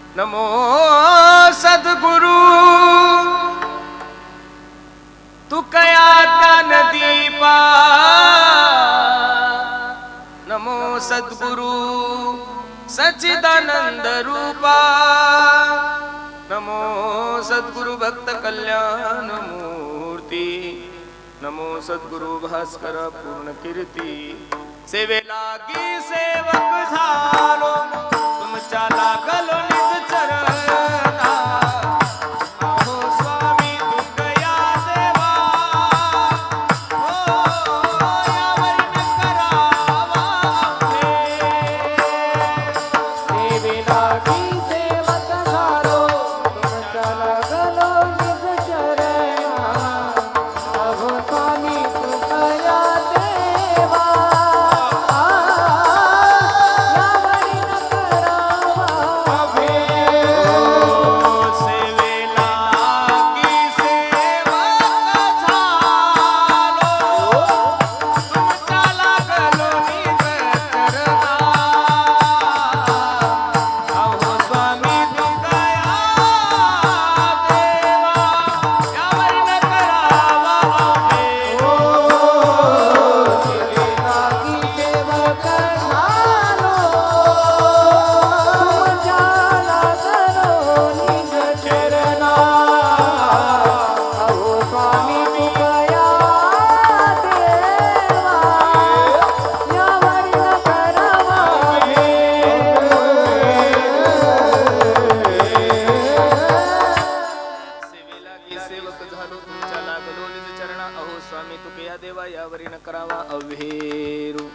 नमो सद्गुरु तू कया ज्ञान दीपा, नमो सद्गुरु सच्चिदानंद रूपा, नमो सद्गुरु भक्त कल्याण मूर्ती, नमो सद्गुरु भास्कर पूर्ण कीर्ती. सेवे लागी सेवक झालो तुमच्या लागलो निज चरणा, अहो स्वामी तू दया देवा, हो यावरी न करावा सेवे लागी सेवक झालो तुमच्या लागलो निज चरणा, अहो स्वामी तू दया देवा, यावरी न करावा सेवेला की सेवा झालो तुमच्या लागलो निज चरणा, अहो स्वामी तू दया देवा, यावरी न करावा सेवे लागी सेवक झालो तुमच्या लागलो निज चरणा, अहो स्वामी तू दया देवा, यावरी न करावा सेवेला की सेवक झालो तुमच्या लागलो निज चरणा, अहो स्वामी तुकया देवा यावरी न करावा अव्हेरू.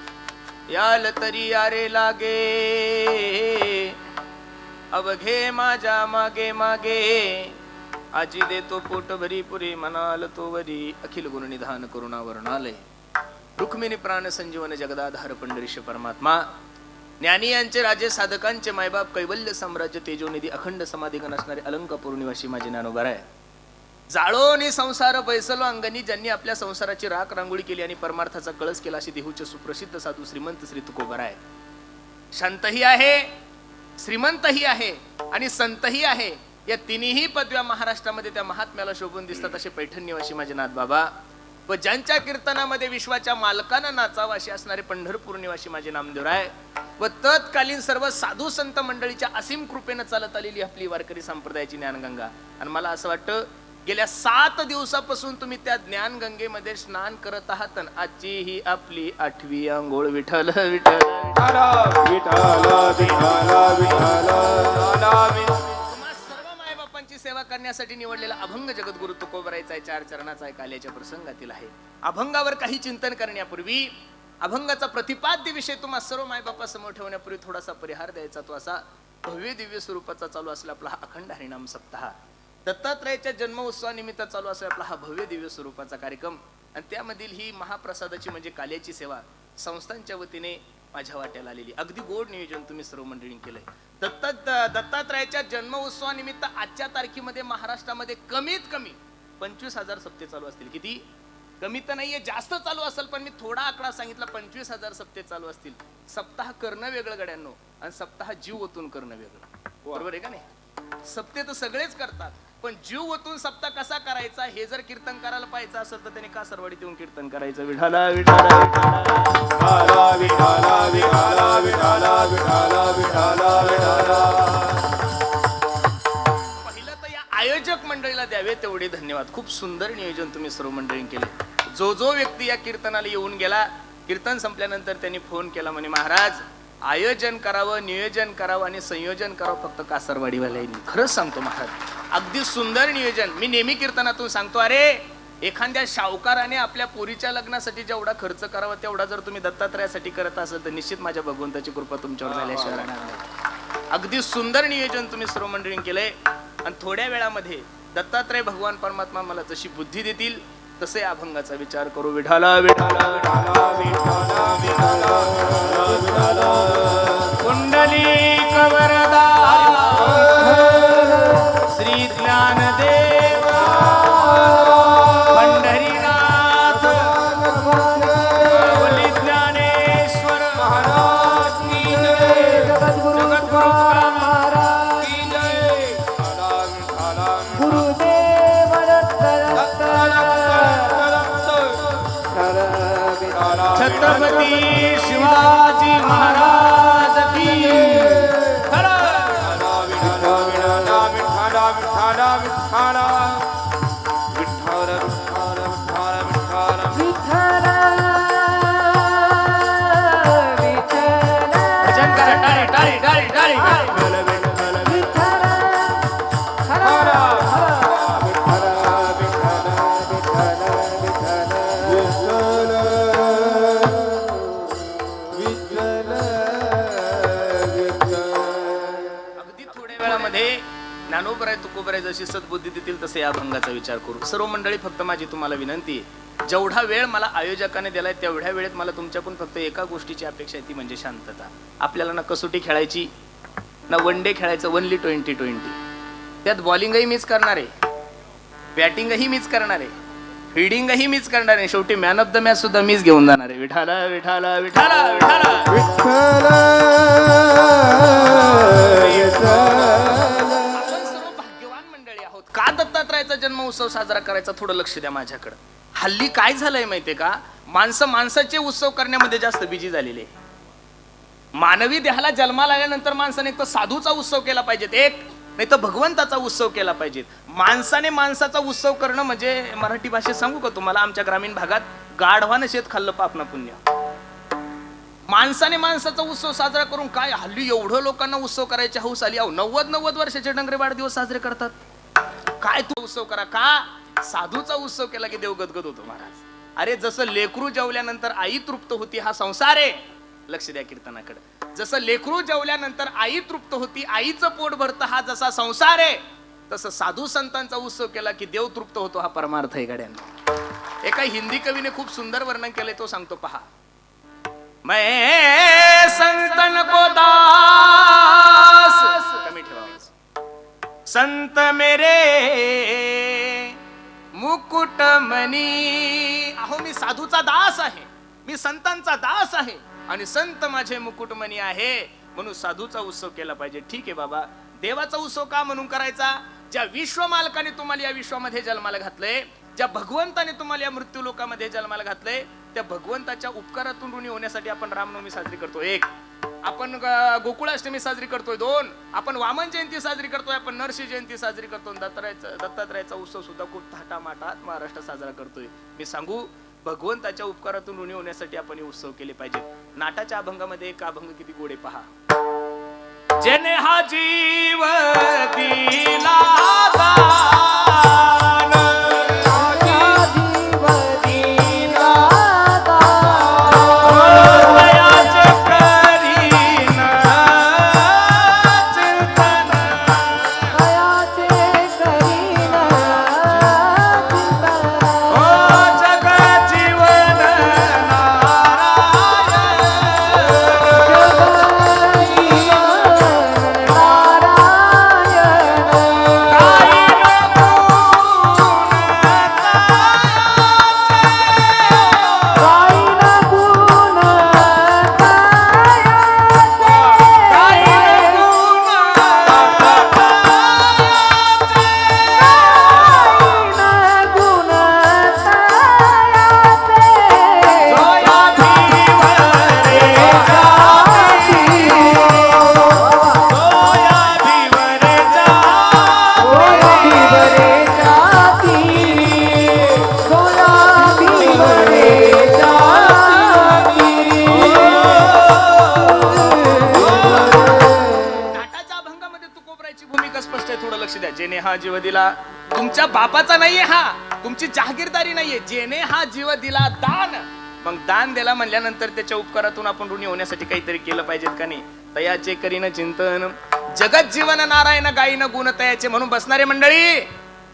याल तरी यारे लागे अवघे माझ्या मागे मागे, आजी देतो पोट भरी पुरी म्हणाल तो वरी, अखिल गुण निधान करुणा वर्णालय, रुक्मिणी प्राण संजीवन जगदाधार पंढरीश परमात्मा. ज्ञानी यांचे राजे साधकांचे मायबाप कैवल्य साम्राज्य तेजोनिधी अखंड समाधिगण असणारे अलंकापूर निवासी माझे ज्ञानोबा आहे. जाळोनी संसार बैसलो अंगणी, ज्यांनी आपल्या संसाराची राख रांगोळी केली आणि परमार्थाचा कळस केला अशी देहूचे सुप्रसिद्ध साधू श्रीमंत श्री तुकोबा आहे. शांतही आहे, श्रीमंतही आहे आणि संतही आहे. या तिन्ही पदव्या महाराष्ट्रामध्ये त्या महात्म्याला शोभून दिसतात असे पैठण निवासी माझे नाथ बाबा. व ज्यांच्या कीर्तनामध्ये विश्वाच्या मालकांना नाचावा असे असणारे पंढरपूर निवासी माझे नामदेव आहे. व तत्कालीन सर्व साधू संत मंडळीच्या असीम कृपेनं चालत आलेली आपली वारकरी संप्रदायाची ज्ञानगंगा. आणि मला असं वाटतं गेल्या 7 दिवसापासून तुम्ही त्या ज्ञानगंगेमध्ये स्नान करत आहात. आजची ही आपली 8वी आंघोळ. विठ्ठल विठ्ठल तुम्हा सर्व मायबापांची सेवा करण्यासाठी निवडलेला अभंग जगद्गुरु तुकोबरायचा 4 चरणाचा एक आल्याच्या प्रसंगातील आहे. अभंगावर काही चिंतन करण्यापूर्वी, अभंगाचा प्रतिपाद्य विषय तुम्हा सर्व मायबापा समोर ठेवण्यापूर्वी थोडासा परिहार द्यायचा. तो असा भव्य दिव्य स्वरूपाचा चालू असला आपला हा अखंड हरिनाम सप्ताह, दत्तात्रयाच्या जन्म उत्सवानिमित्त चालू असेल आपला हा भव्य दिव्य स्वरूपाचा कार्यक्रम. आणि त्यामधील ही महाप्रसादाची म्हणजे काल्याची सेवा संस्थांच्या वतीने माझ्या वाट्याला आलेली. अगदी गोड नियोजन तुम्ही सर्व मंडळींनी केलंय. दत्तात्रयाच्या जन्म उत्सवानिमित्त आजच्या तारखेमध्ये महाराष्ट्रामध्ये कमीत कमी 25,000 सप्ते चालू असतील. किती? कमी तर नाहीये, जास्त चालू असेल, पण मी थोडा आकडा सांगितला. 25,000 सप्ते चालू असतील. सप्ताह करणं वेगळं गड्यांनो आणि सप्ताह जीव ओतून करणं वेगळं. बरोबर आहे का नाही? सप्ते तर सगळेच करतात, पण जीव ओतून सप्ताह कसा करायचा हे जर कीर्तन करायला पाहिजे असेल तर त्याने का सरवाडीत येऊन कीर्तन करायचं. विठाला विठाला विठाला विठाला विठाला विठाला विठाला विठाला विठाला. पहिलं तर या आयोजक मंडळीला द्यावे तेवढे धन्यवाद. खूप सुंदर नियोजन तुम्ही सर्व मंडळींनी केले. जो व्यक्ती या कीर्तनाला येऊन गेला, कीर्तन संपल्यानंतर त्यांनी फोन केला म्हणे महाराज आयोजन करावं, नियोजन करावं आणि संयोजन करावं फक्त कासरवाडीवाल्यांनी. खरंच सांगतो महाराज, अगदी सुंदर नियोजन. मी नेहमी कीर्तनातून सांगतो, अरे एखाद्या शाहूकाराने आपल्या पोरीच्या लग्नासाठी जेवढा खर्च करावा तेवढा जर तुम्ही दत्तात्रयासाठी करत असाल तर निश्चित माझ्या भगवंताची कृपा तुमच्यावर झाल्याशिवाय राहणार नाही. अगदी सुंदर नियोजन तुम्ही सर्व मंडळींनी केलंय. आणि थोड्या वेळामध्ये दत्तात्रय भगवान परमात्मा मला जशी बुद्धी देतील तसे अभंगाचा विचार करू. विठाला विठाला विठाला विठाला विठाला विठाला कुंडलिक वरदा श्री ज्ञानदेव पंढरीनाथ वली ज्ञानेश्वर महाराज की जय. जगद्गुरु महाराज की जय. छत्रपती शिवाजी महाराज की खरं. विठ्ठल विठ्ठल भजन करा. टाळी टाळी टाळी टाळी टाळी. विठ्ठल हर हर अगदी थोड्या वेळामध्ये ज्ञानोबराय तुकोबराय जशी सद्बुद्धी देतील तसे या अभंगाचा विचार करू. सर्व मंडळी, फक्त माझी तुम्हाला विनंती आहे, जेवढा वेळ मला आयोजकाने दिलाय तेवढ्या वेळेत मला तुमच्याकडून फक्त एका गोष्टीची अपेक्षा आहे, ती म्हणजे शांतता. आपल्याला ना कसोटी खेळायची ना वन डे खेळायचं, ओनली 2020. त्यात बॉलिंगही मीच करणार आहे, बॅटिंगही मीच करणार आहे, फिल्डिंगही मीच करणार आहे, शेवटी मॅन ऑफ द मॅच सुद्धा मीच घेऊन जाणार आहे. विठाला विठाला विठाला विठाला. आपण सर्व भाग्यवान मंडळी आहोत. का दत्तात्रयाचा जन्म उत्सव साजरा करायचा, थोडं लक्ष द्या माझ्याकडे. हल्ली काय झालंय माहितीये का, माणसं माणसाचे उत्सव करण्यामध्ये जास्त बिजी झालेले. मानवी देहाला जन्माला आल्यानंतर माणसाने एक तर साधूचा उत्सव केला पाहिजे, एक नाही तर भगवंताचा उत्सव केला पाहिजे. माणसाने माणसाचा उत्सव करणं म्हणजे, मराठी भाषेत सांगू का तुम्हाला, आमच्या ग्रामीण भागात गाढवानं शेत खाल्लं पाप ना पुण्य. माणसाने माणसाचा उत्सव साजरा करून काय, हल्ली एवढं लोकांना उत्सव करायची हौस आली. 90 वर्षाचे डंगरे वाढदिवस साजरे करतात. काय तू उत्सव करा का, साधूचा उत्सव केला की देव गदगद होतो महाराज. अरे जसं लेकरू जेवल्यानंतर आई तृप्त होती, हा संसार आहे. लक्ष द्या कीर्तनाकडे. जसं लेकरू जेवल्यानंतर आई तृप्त होती, आईचं पोट भरतं, हा जसा संसार आहे, तसं साधू संतांचा उत्सव केला की देव तृप्त होतो, हा परमार्थ आहे गड्यांना. एका हिंदी कवीने खूप सुंदर वर्णन केलंय, तो सांगतो पहा. मैं संतन को दास, कमी ठेवा, संत मेरे मुकुटमणी. अहो मी साधूचा दास आहे, मी संतांचा दास आहे, आणि संत माझे मुकुटमणी आहे, म्हणून साधूचा उत्सव केला पाहिजे. ठीक आहे बाबा, देवाचा उत्सव का म्हणून करायचा, ज्या विश्व मालकाने तुम्हाला या विश्वामध्ये जन्माला घातलंय, ज्या भगवंताने तुम्हाला या मृत्यू लोकामध्ये जन्माला घातलंय, त्या भगवंताच्या उपकारातून ऋणी होण्यासाठी आपण रामनवमी साजरी करतो, एक. आपण गोकुळाष्टमी साजरी करतोय, दोन. आपण वामन जयंती साजरी करतोय, आपण नरसिंह जयंती साजरी करतो, दत्तात्रयाचा उत्सव सुद्धा खूप थाटामाटात महाराष्ट्र साजरा करतोय. मी सांगू, भगवंताच्या उपकारातून ऋणी होण्यासाठी आपण हे उत्सव केले पाहिजे. नाटाच्या अभंगामध्ये एक अभंग किती गोडे पहा. जेने हा जीव दिला दान, जीव दिला दयाचे करीन चिंतन, दयाचे करीन चिंतन. ओ जग जीवन नारायण, जेने हा जीव दिला, तुमच्या बापाचा नाहीये हा, तुमची जहागीरदारी नाहीये. जेने हा जीव दिला दान, मग दान दिला म्हणल्यानंतर त्याच्या उपकारातून आपण ऋणी होण्यासाठी काहीतरी केलं पाहिजेत का नाही. तयाचे करीन चिंतन, जगत जीवन नारायण गायीन गुण तयाचे. म्हणून बसणारे मंडळी,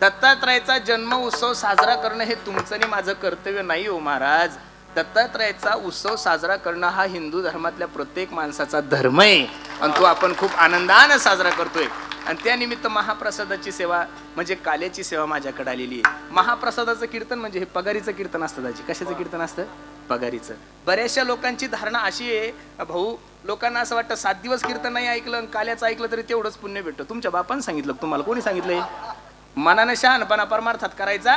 दत्तात्रयाचा जन्म उत्सव साजरा करणं हे तुमचं आणि माझं कर्तव्य नाही हो महाराज. दत्तात्रयाचा उत्सव साजरा करणं हा हिंदू धर्मातल्या प्रत्येक माणसाचा धर्म आहे, आणि तो आपण खूप आनंदाने साजरा करतोय. आणि त्यानिमित्त महाप्रसादाची सेवा म्हणजे काल्याची सेवा माझ्याकडे आलेली आहे. महाप्रसादाचं कीर्तन म्हणजे हे पगारीचं कीर्तन असतं दाजी. कशाचं कीर्तन असतं? पगारीचं. बऱ्याचशा लोकांची धारणा अशी आहे भाऊ, लोकांना असं वाटतं 7 दिवस कीर्तन नाही ऐकलं आणि काल्याचं ऐकलं तरी तेवढंच पुण्य भेटतं. तुमच्या बापानं सांगितलं, तुम्हाला कोणी सांगितलंय? मनानं शहाणपणा परमार्थात करायचा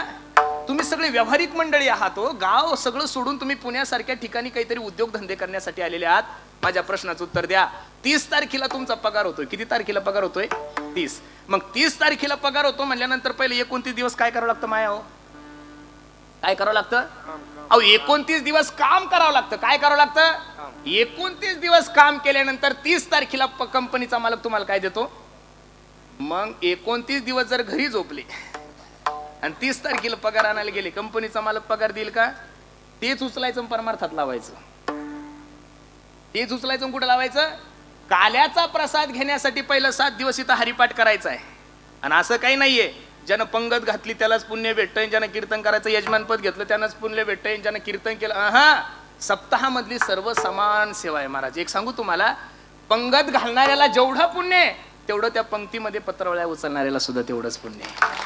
तुम्ही सगळे व्यावहारिक मंडळी आहात हो. गाव सगळं सोडून तुम्ही पुण्यासारख्या ठिकाणी काहीतरी उद्योगधंदे करण्यासाठी आलेले आहात. माझ्या प्रश्नाचं उत्तर द्या. 30 तारखेला तुमचा पगार होतोय. किती तारखेला पगार होतोय? 30. मग 30 तारखेला पगार होतो म्हणल्यानंतर पहिले 29 दिवस काय करावं लागतं माया हो? काय करावं लागतं? अहो 29 दिवस काम करावं लागतं. काय करावं लागतं? 29 दिवस काम केल्यानंतर 30 तारखेला कंपनीचा मालक तुम्हाला काय देतो? मग 29 दिवस जर घरी झोपले आणि 30 तारखेला पगार आणायला गेले, कंपनीचा मालक पगार देईल का? तेच उचलायचं परमार्थात लावायचं. तेच उचलायचं कुठं लावायचं? काल्याचा प्रसाद घेण्यासाठी पहिलं 7 दिवस इथं हरिपाठ करायचा आहे. आणि असं काही नाहीये ज्यानं पंगत घातली त्यालाच पुण्य भेटतंय, ज्यानं कीर्तन करायचं यजमानपद घेतलं त्यानंच पुण्य भेटतंय, ज्यानं कीर्तन केलं. हा, सप्ताहामधली सर्व समान सेवा आहे महाराज. एक सांगू तुम्हाला, पंगत घालणाऱ्याला जेवढं पुण्य आहे तेवढं त्या पंक्तीमध्ये पत्रवळ्या उचलणाऱ्याला सुद्धा तेवढंच पुण्य आहे.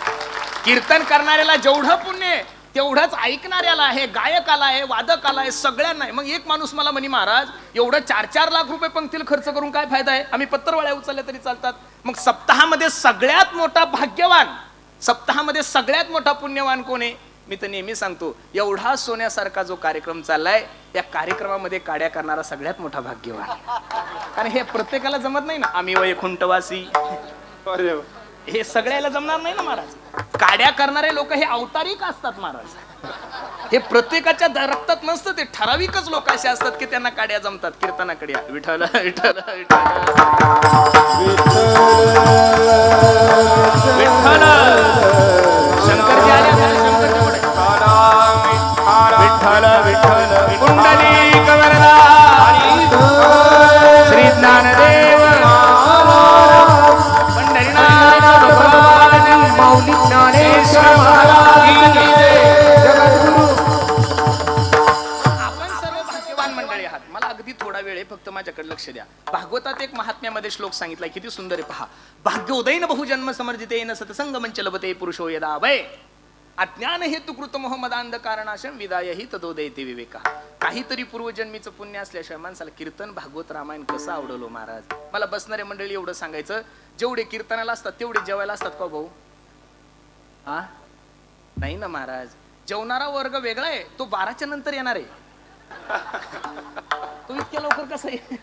कीर्तन करणाऱ्याला जेवढं पुण्य आहे तेवढंच ऐकणाऱ्याला आहे, गायकाला आहे, वादकाला आहे, सगळ्यांना आहे. मग एक माणूस मला म्हणे, महाराज एवढं 4-4 लाख रुपये पंक्तीला खर्च करून काय फायदा आहे? आम्ही पत्रवळ्या उचलल्या तरी चालतात. मग सप्ताहामध्ये सगळ्यात मोठा भाग्यवान, सप्ताहामध्ये सगळ्यात मोठा पुण्यवान कोण आहे? मी तर नेहमी सांगतो, एवढा सोन्यासारखा जो कार्यक्रम चाललाय या कार्यक्रमामध्ये काड्या करणारा सगळ्यात मोठा भाग्यवान. कारण हे प्रत्येकाला जमत नाही ना. आम्ही वैकुंठवासी, हे सगळ्याला जमणार नाही ना महाराज. काड्या करणारे लोक हे अवतारिक असतात महाराज. हे प्रत्येकाच्या रक्तात नसतं. ते ठराविकच लोक असे असतात की त्यांना काड्या जमतात. कीर्तनाकडे या. विठ्ठल विठ्ठल विठ्ठल विठ्ठल. शंकरजी आले. शंकरजी पुढे. विठ्ठल विठ्ठल कुंडलिक वरदा श्री ज्ञानदेव पंढरीनाथ भगवान माऊली ज्ञानेश्वर महाराज जगद्गुरु. आपण सर्व भाग्यवान मंडळी आहात. मला अगदी थोडा वेळ आहे, फक्त माझ्याकडे लक्ष द्या. भागवतात एक महात्म्यामध्ये श्लोक सांगितलाय, किती सुंदर आहे पहा. भाग्योदयन बहुजन्म समर्जितेन सतसंग मंच लभते पुरुषो यदा वै अज्ञान हेतु कृत मोहमदांध कारणाशम विदायही तदोदयते विवेका. काहीतरी पूर्वजन्मीचं पुण्य असल्याशिवाय माणसाला कीर्तन, भागवत, रामायण कसं आवडलो महाराज. मला बसणारे मंडळी एवढं सांगायचं, जेवढे कीर्तनाला असतात तेवढे जेवायला असतात का भाऊ? हा, नाही ना महाराज. जेवणारा वर्ग वेगळा आहे, तो 12च्या नंतर येणार आहे. तो इतक्या लवकर कसा आहे?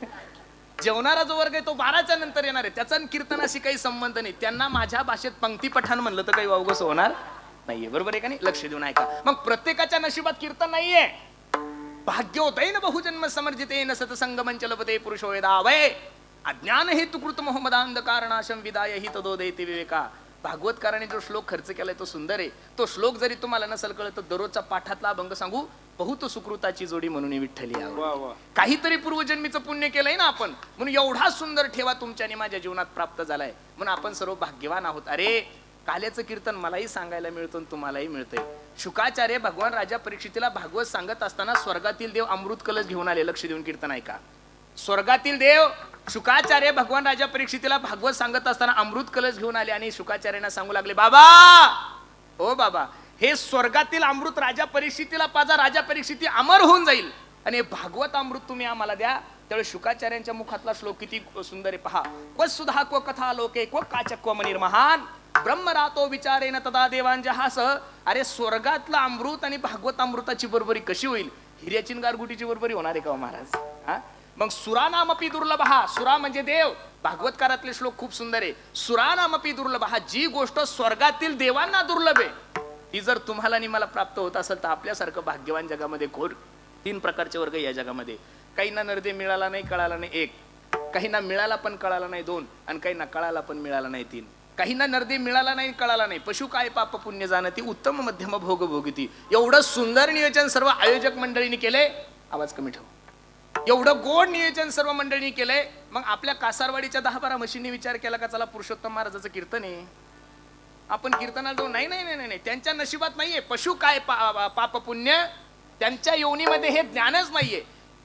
जेवणारा जो वर्ग आहे तो 12च्या नंतर येणार आहे. त्याचा कीर्तनाशी काही संबंध नाही. त्यांना माझ्या भाषेत पंक्ती पठाण म्हणलं तर काही वावगस होणार नाहीये. बरोबर आहे का नाही? लक्ष देऊन ऐका. मग प्रत्येकाच्या नशिबात कीर्तन नाहीये. भाग्योदयन बहुजन्म समर्जितेन सतसंग मंच लभते पुरुषो यदा वै अज्ञान हेतु कृत मोहमदांध कारणाशम विदायही तदोदयते विवेका. भागवतकाराने जो श्लोक खर्च केलाय तो सुंदर आहे. तो श्लोक जरी तुम्हाला नसेल कळत तर दररोजचा पाठातला अभंग सांगू. बहुत सुकृताची जोडी म्हणून विठ्ठली आहे. काहीतरी पूर्वजन्मीचं पुण्य केलंय ना आपण, म्हणून एवढा सुंदर ठेवा तुमच्याने माझ्या जीवनात प्राप्त झालाय. म्हणून आपण सर्व भाग्यवान आहोत. अरे काल्याचं कीर्तन मलाही सांगायला मिळतं, तुम्हालाही मिळतंय. शुकाचार्य भगवान राजा परीक्षितीला भागवत सांगत असताना स्वर्गातील देव अमृत कलश घेऊन आले. लक्ष देऊन कीर्तन ऐका. स्वर्गातील देव शुकाचार्य भगवान राजा परीक्षितीला भागवत सांगत असताना अमृत कलश घेऊन आले आणि शुकाचार्यांना सांगू लागले, बाबा ओ बाबा, हे स्वर्गातील अमृत राजा परीक्षितीला पाजा. राजा परीक्षिती अमर होऊन जाईल आणि भागवत अमृत तुम्ही आम्हाला द्या. त्यावेळी शुकाचार्यांच्या मुखातला श्लोक किती सुंदर आहे पहा. क्व सुधा क्व कथा लोके क्व काचक्व मनिर्महान ब्रह्मरातो विचारेन तदा देवांजहास. अरे स्वर्गातला अमृत आणि भागवत अमृताची बरोबरी कशी होईल? हिऱ्याची गारगुटीची बरोबरी होणार आहे का महाराज? हा, मग सुरानामपी दुर्लभहा. सुरा म्हणजे देव. भागवतकारातले श्लोक खूप सुंदर आहे. सुरानामपी दुर्लभहा. जी गोष्ट स्वर्गातील देवांना दुर्लभ आहे ती जर तुम्हाला आणि मला प्राप्त होत असेल तर आपल्यासारखं भाग्यवान जगामध्ये घोर 3 प्रकारचे वर्ग या जगामध्ये. काहींना नरदे मिळाला नाही, कळाला नाही 1. काहींना मिळाला पण कळाला नाही 2. आणि काहींना कळाला पण मिळाला नाही 3. काहींना नरदे मिळाला नाही, कळाला नाही. पशु काय पाप पुण्य जाणती उत्तम मध्यम भोग भोगती. एवढं सुंदर नियोजन सर्व आयोजक मंडळींनी केले. आवाज कमी ठेव. एवढं गोड नियोजन सर्व मंडळींनी केलंय. मग आपल्या कासारवाडीच्या 10-12 म्हशींनी विचार केला का चला पुरुषोत्तम महाराजाचं कीर्तन आहे, आपण कीर्तनाला जाऊ? नाही नाही नाही नाही, त्यांच्या नशिबात नाहीये. पशु काय पाप पुण्य, त्यांच्या योनीमध्ये हे ज्ञानच नाहीये.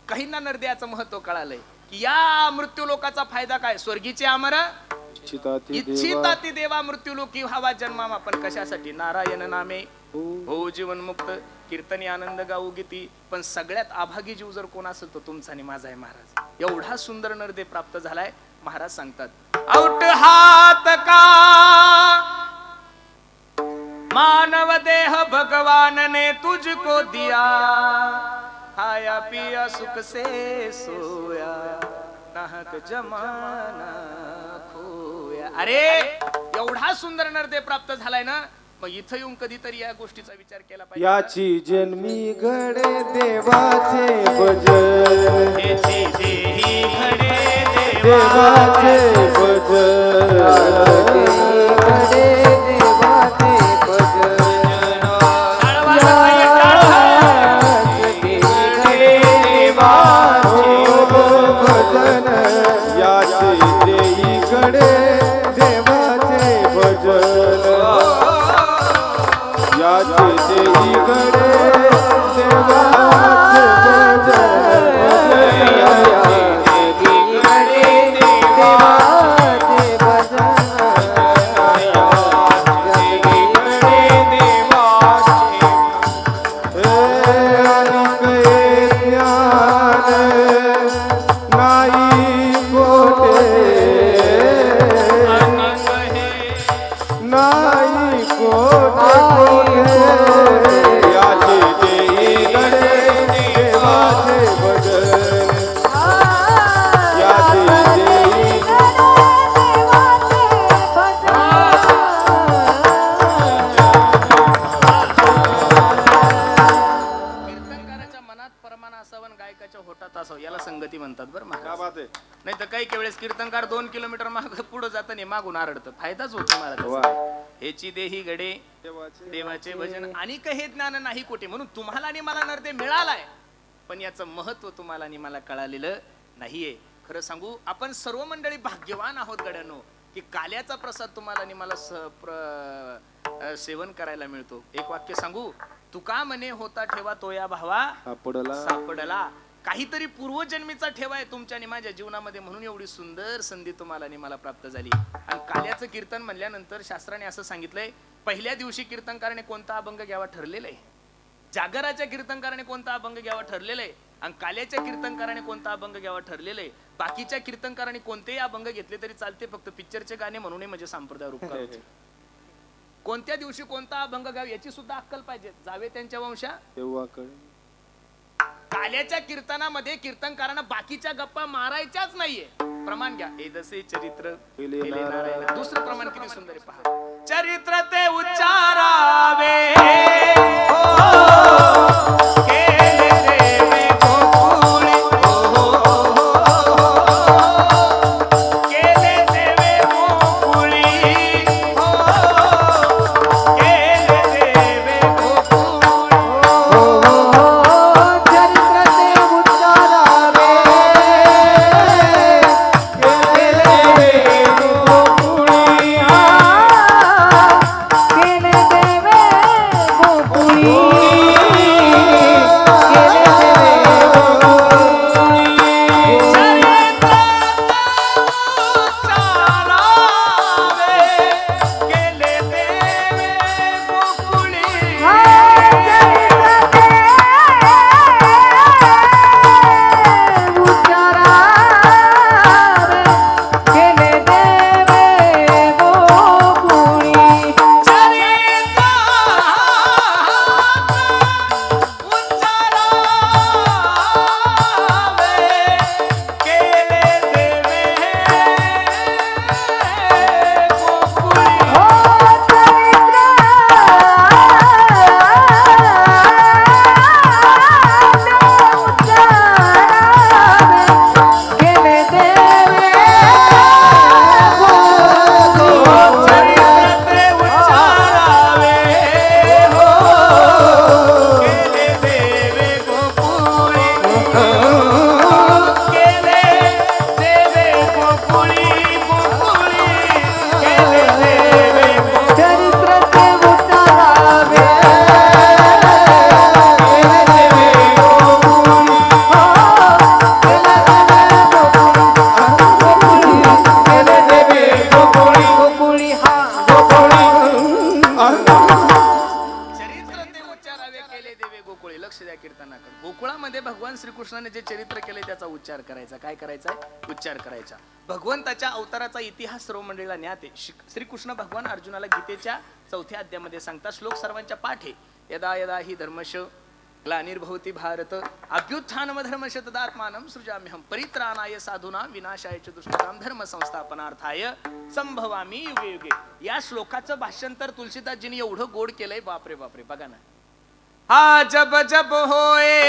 काहींना नरदेयाचं महत्व कळालंय की या मृत्यू लोकाचा फायदा काय? स्वर्गीचे अमर इच्छिताती देवा मृत्यू लोकी व्हावा जन्माम. आपण कशासाठी? नारायण नामे हो जीवन मुक्त कीर्तनी आनंद गाऊ गीती. पण सगळ्यात अभागी जीव जर कोण असेल तो तुमचा आणि माझा आहे महाराज. एवढा सुंदर नरदे प्राप्त झालाय. महाराज सांगतात औट हात का मानव देह भगवा भगवान ने तुझको दिया, खाया पिया सुख से सोया, नाहक जमाना खोया. अरे एवढा सुंदर नरदेव प्राप्त झालाय ना, मग इथं येऊन कधीतरी या गोष्टीचा विचार केला पाहिजे. याची जन्मी घडे देवाचे भजन, हेची देही घडे देवाचे भजन, घडे देवाचे भजन. भजन याचे देई घडे देवाचे भजन, याचे देई घडे देवाचे नाही कोटे कोटे, याचे देई घडे देवाचे भजन, याचे देई कीर्तनकाराच्या मनात परमाना असावं आणि गायकाच्या होठात असावं, याला संगती म्हणतात बरं क्या महाराज. बात आहे. नाही तर काही वेळेस कीर्तनकार 2 किलोमीटर माग पुढे जाताना मागून आरडतं, फायदाच होतो वा. मला. हेची देही घडे देवाचे देवाचे भजन आणि हे ज्ञान नाही कोठे. म्हणून तुम्हाला आणि मला नरदेव मिळालाय, पण याचं महत्व तुम्हाला आणि मला कळालेलं नाहीये. खरं सांगू, आपण सर्व मंडळी भाग्यवान आहोत गड्यानो, की काल्याचा प्रसाद तुम्हाला आणि मला सेवन करायला मिळतो. एक वाक्य सांगू, तुका म्हणे होता ठेवा तो या भावा सापडला. सापडला. काहीतरी पूर्वजन्मीचा ठेवा आहे तुमच्या आणि माझ्या जीवनामध्ये, म्हणून एवढी सुंदर संधी तुम्हाला आणि मला प्राप्त झाली. आणि काल्याचं कीर्तन म्हणल्यानंतर शास्त्राने असं सांगितलंय, पहिल्या दिवशी कीर्तनकाराने कोणता अभंग घ्यावा ठरलेलं आहे, जागराच्या कीर्तनकाराने कोणता अभंग घ्यावा ठरलेलं आहे, आणि काल्याच्या कीर्तनकाराने कोणता अभंग घ्यावा ठरलेलं आहे. बाकीच्या कीर्तनकाराने कोणतेही अभंग घेतले तरी चालते, फक्त पिक्चरचे गाणे म्हणून म्हणजे संप्रदाय रूप करायचे. कोणत्या दिवशी कोणता अभंग घ्यावा याची सुद्धा अक्कल पाहिजे. जावे त्यांच्या वंशा तेव्हा कळे. काल्याच्या कीर्तनामध्ये कीर्तनकारांना बाकीच्या गप्पा मारायच्याच नाहीये. प्रमाण घ्या, एदसे चरित्र केले केले नारायण. नारायण. दुसरं प्रमाण किती सुंदर आहे पहा. चरित्र ते उच्चारावे हो, केले देवे गोकुळी केले देवे गोकुळी केले देवे गोकुळी. चरित्र ते उच्चारावे, केले देवे गोकुळी, केले देवे गोकुळी, गोकुळामध्ये भगवान श्रीकृष्णाने जे चरित्र केले त्याचा उच्चार करायचा. काय करायचा? उच्चार करायचा. भगवंताच्या अवताराचा इतिहास सर्व मंडळीला ज्ञात आहे. श्रीकृष्ण भगवान अर्जुनाला गीतेच्या 4थ्या अध्यायामध्ये सांगतात. श्लोक सर्वांच्या पाठ आहे. यदा यदा हि धर्मश ग्लानिर्भवति भारत अभ्युत्थानमधर्मश तदात्मानं सृजाम्यहं परित्राणाय साधूनां विनाशाय च दुष्टानां धर्म संस्थापनार्थाय संभवामी युगे युगे. या श्लोकाचं भाषांतर तुलसीदासजींनी एवढं गोड केलंय, बापरे बापरे. बघा ना, हा जब जब होए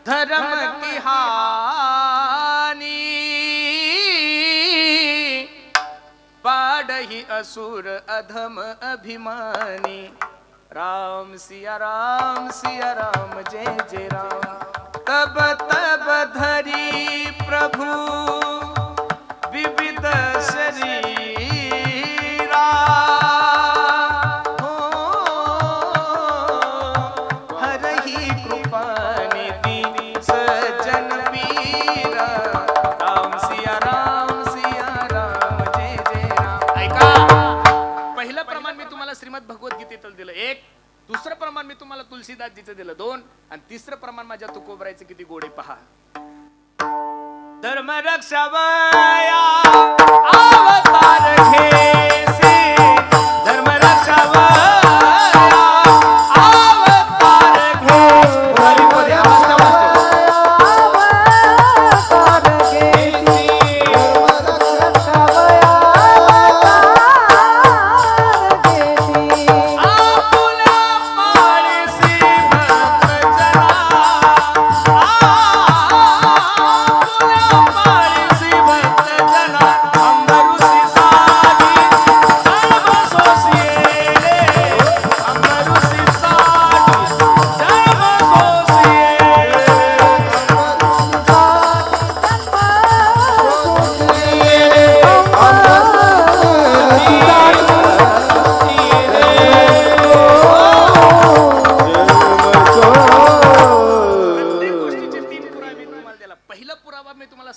धर्म की हानि पाडही असुर अधम अभिमानी. राम सिया राम जय जय राम. तब तब धरी प्रभु विविध शरीरा हो हरहि कृपा निधि सज्जन वीरा. राम सिया राम जय जय राम. ऐका, पहिलं प्रमाण मी तुम्हाला श्रीमद भगवद्गीतेतलं दिलं एक, दुसरं प्रमाण मी तुम्हाला तुलसीदासजीचं दिलं दोन, आणि तिसरं प्रमाण माझ्या तुकोबरायचं किती गोडे पहा. धर्म रक्षावया अवतार घेसी. धर्म रक्षावया अवतार घेसी.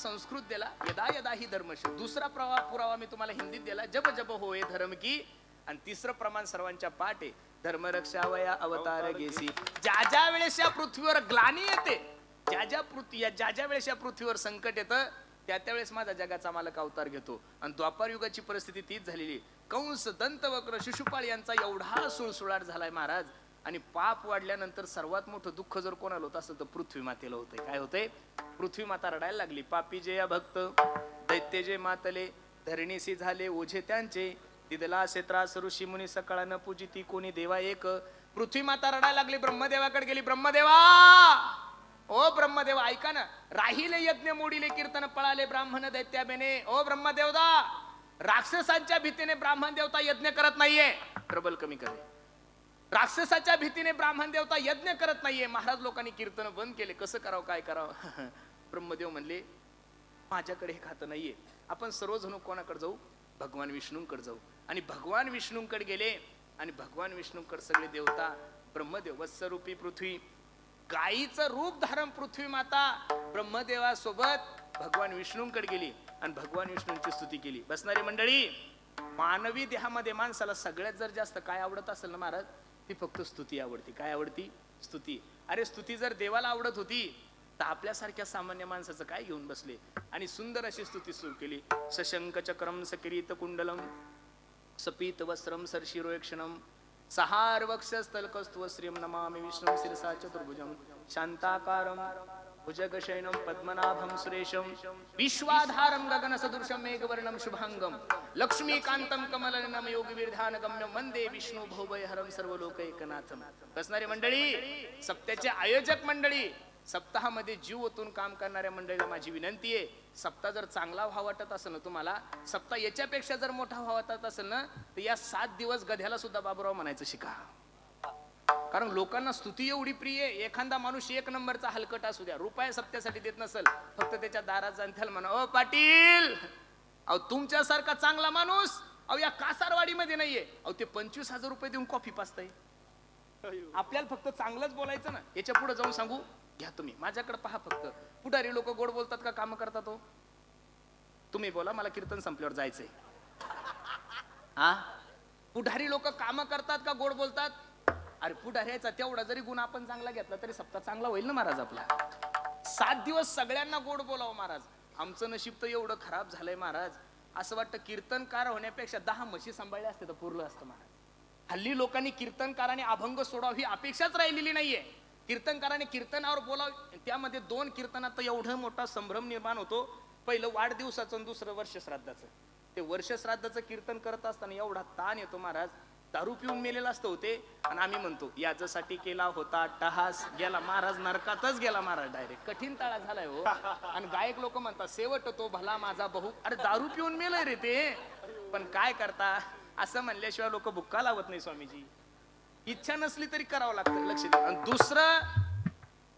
संस्कृत दिला यदा यदा ही धर्मश. दुसरा पुरावा मी तुम्हाला हिंदीत दिला जब जब होए धर्म की. आणि तिसरं प्रमाण सर्वांच्या पाठ आहे, धर्म रक्षावया अवतार घेसी. ज्या ज्या वेळेस या पृथ्वीवर ग्लानी येते, ज्या ज्या वेळेस या पृथ्वीवर संकट येतं, त्या त्यावेळेस माझा जगाचा मालक अवतार घेतो. आणि द्वापार युगाची परिस्थिती तीच झालेली. कंस, दंतवक्र, शिशुपाळ यांचा एवढा सुळसुळाट झालाय महाराज. आणि पाप वाढल्यानंतर सर्वात मोठं दुःख जर कोणाला होत असेल तर पृथ्वी मातेला होतंय. काय होतंय? पृथ्वी माता रडायला लागली. पापी जे भक्त दैत्य जे मातले, धरणीसी झाले ओझे त्यांचे. दिदला असे त्रास ऋषी मुनी सकाळ न पूजिती कोणी देवा एक. पृथ्वी माता रडायला लागली, ब्रह्मदेवाकडे गेली. ब्रह्मदेवा, ओ ब्रह्मदेवा ऐका ना. राहिले यज्ञ मोडीले कीर्तन पळाले ब्राह्मण दैत्याबेने. ओ ब्रह्मदेवदा, राक्षसांच्या भीतीने ब्राह्मण देवता यज्ञ करत नाहीये. ट्रबल कमी करे. राक्षसाच्या भीतीने ब्राह्मण देवता यज्ञ करत नाहीये. महाराज लोकांनी कीर्तन बंद केले. कसं करावं, काय करावं? ब्रह्मदेव म्हणले, माझ्याकडे हे खातं नाहीये. आपण सर्वजण कोणाकडे जाऊ? भगवान विष्णूंकडे जाऊ. आणि भगवान विष्णूंकडे गेले. आणि भगवान विष्णूंकडे सगळे देवता, ब्रह्मदेव वत्सरूपी पृथ्वी, गायीचं रूप धारण पृथ्वी माता ब्रह्मदेवासोबत भगवान विष्णूंकडे गेली. आणि भगवान विष्णूंची स्तुती केली. बसणारी मंडळी, मानवी देहामध्ये माणसाला सगळ्यात जर जास्त काय आवडत असेल ना महाराज, ती फक्त स्तुती आवडती. काय आवडती? स्तुती. अरे स्तुती जर देवाला आवडत होती तर आपल्यासारख्या सामान्य माणसाचं काय घेऊन बसले? आणि सुंदर अशी स्तुती सुरू केली. सशंक चक्रम सकिरीत कुंडलम सपीत वस्त्रम सरशिरोक्षणम सहार वक्षस्थलकस्त्व श्रियम नमामि विष्णुं शिरसा चतुर्भुजम शांताकारम भुजगशयनं पद्मनाभं सुरेशं विश्वाधारं गगनसदृशं मेघवर्णं शुभांगं लक्ष्मीकान्तं कमलनयनं योगिविर्ध्यानगम्यं वंदे विष्णु भवभयहरं सर्वलोकैकनाथं. बसणारी मंडळी, सप्त्याचे आयोजक मंडळी, सप्ताहामध्ये जीव ओतून काम करणाऱ्या मंडळीला माझी विनंती आहे, सप्ताह जर चांगला व्हावा वाटत असेल ना तुम्हाला, सप्ताह याच्यापेक्षा जर मोठा व्हावा वाटत असेल ना, तर या 7 दिवस गध्याला सुद्धा बाबूराव म्हणायचं शिका. कारण लोकांना स्तुती एवढी प्रिय आहे. एखादा माणूस 1 नंबरचा हलकट असू द्या, रुपये सप्त्यासाठी देत नसेल, फक्त त्याच्या दारात जाऊन त्याला म्हणा, ओ पाटील, अहो तुमच्यासारखा चांगला माणूस अहो या कासारवाडीमध्ये नाहीये. अहो ते 25,000 रुपये देऊन कॉफी पाजताय. आपल्याला फक्त चांगलंच बोलायचं ना. याच्या पुढे जाऊन सांगू घ्या तुम्ही, माझ्याकडे पहा फक्त. पुढारी लोक गोड बोलतात का काम करतात? हो तुम्ही बोला, मला कीर्तन संपल्यावर जायचंय. हा, पुढारी लोक काम करतात का गोड बोलतात? अरे पुढाऱ्याचा तेवढा जरी गुण आपण चांगला घेतला तरी सप्ताह चांगला होईल ना महाराज आपला. 7 दिवस सगळ्यांना गोड बोलावं महाराज. आमचं नशीब तर एवढं खराब झालंय महाराज, असं वाटतं कीर्तनकार होण्यापेक्षा 10 म्हशी सांभाळल्या असते तर पुरलं असतं महाराज. हल्ली लोकांनी कीर्तनकाराने अभंग सोडावं ही अपेक्षाच राहिलेली नाहीये. कीर्तनकाराने कीर्तनावर बोलावं, त्यामध्ये 2 कीर्तनात एवढा मोठा संभ्रम निर्माण होतो. पहिलं वाढदिवसाचं आणि दुसरं वर्ष श्राद्धाचं. ते वर्ष श्राद्धाचं कीर्तन करत असताना एवढा ताण येतो महाराज, दारू पिऊन मेलेला असतो होते आणि आम्ही म्हणतो याच्यासाठी केला होता टहास, गेला महाराज नरकातच गेला महाराज डायरेक्ट. कठीण ताळा झालाय हो. आणि गायक लोक म्हणतात शेवट तो भला माझा बहु. अरे दारू पिऊन मेलय रे ते, पण काय करता, असं म्हणल्याशिवाय लोक बुक्का लावत नाही स्वामीजी. इच्छा नसली तरी करावं लागतं. लक्ष द्या. आणि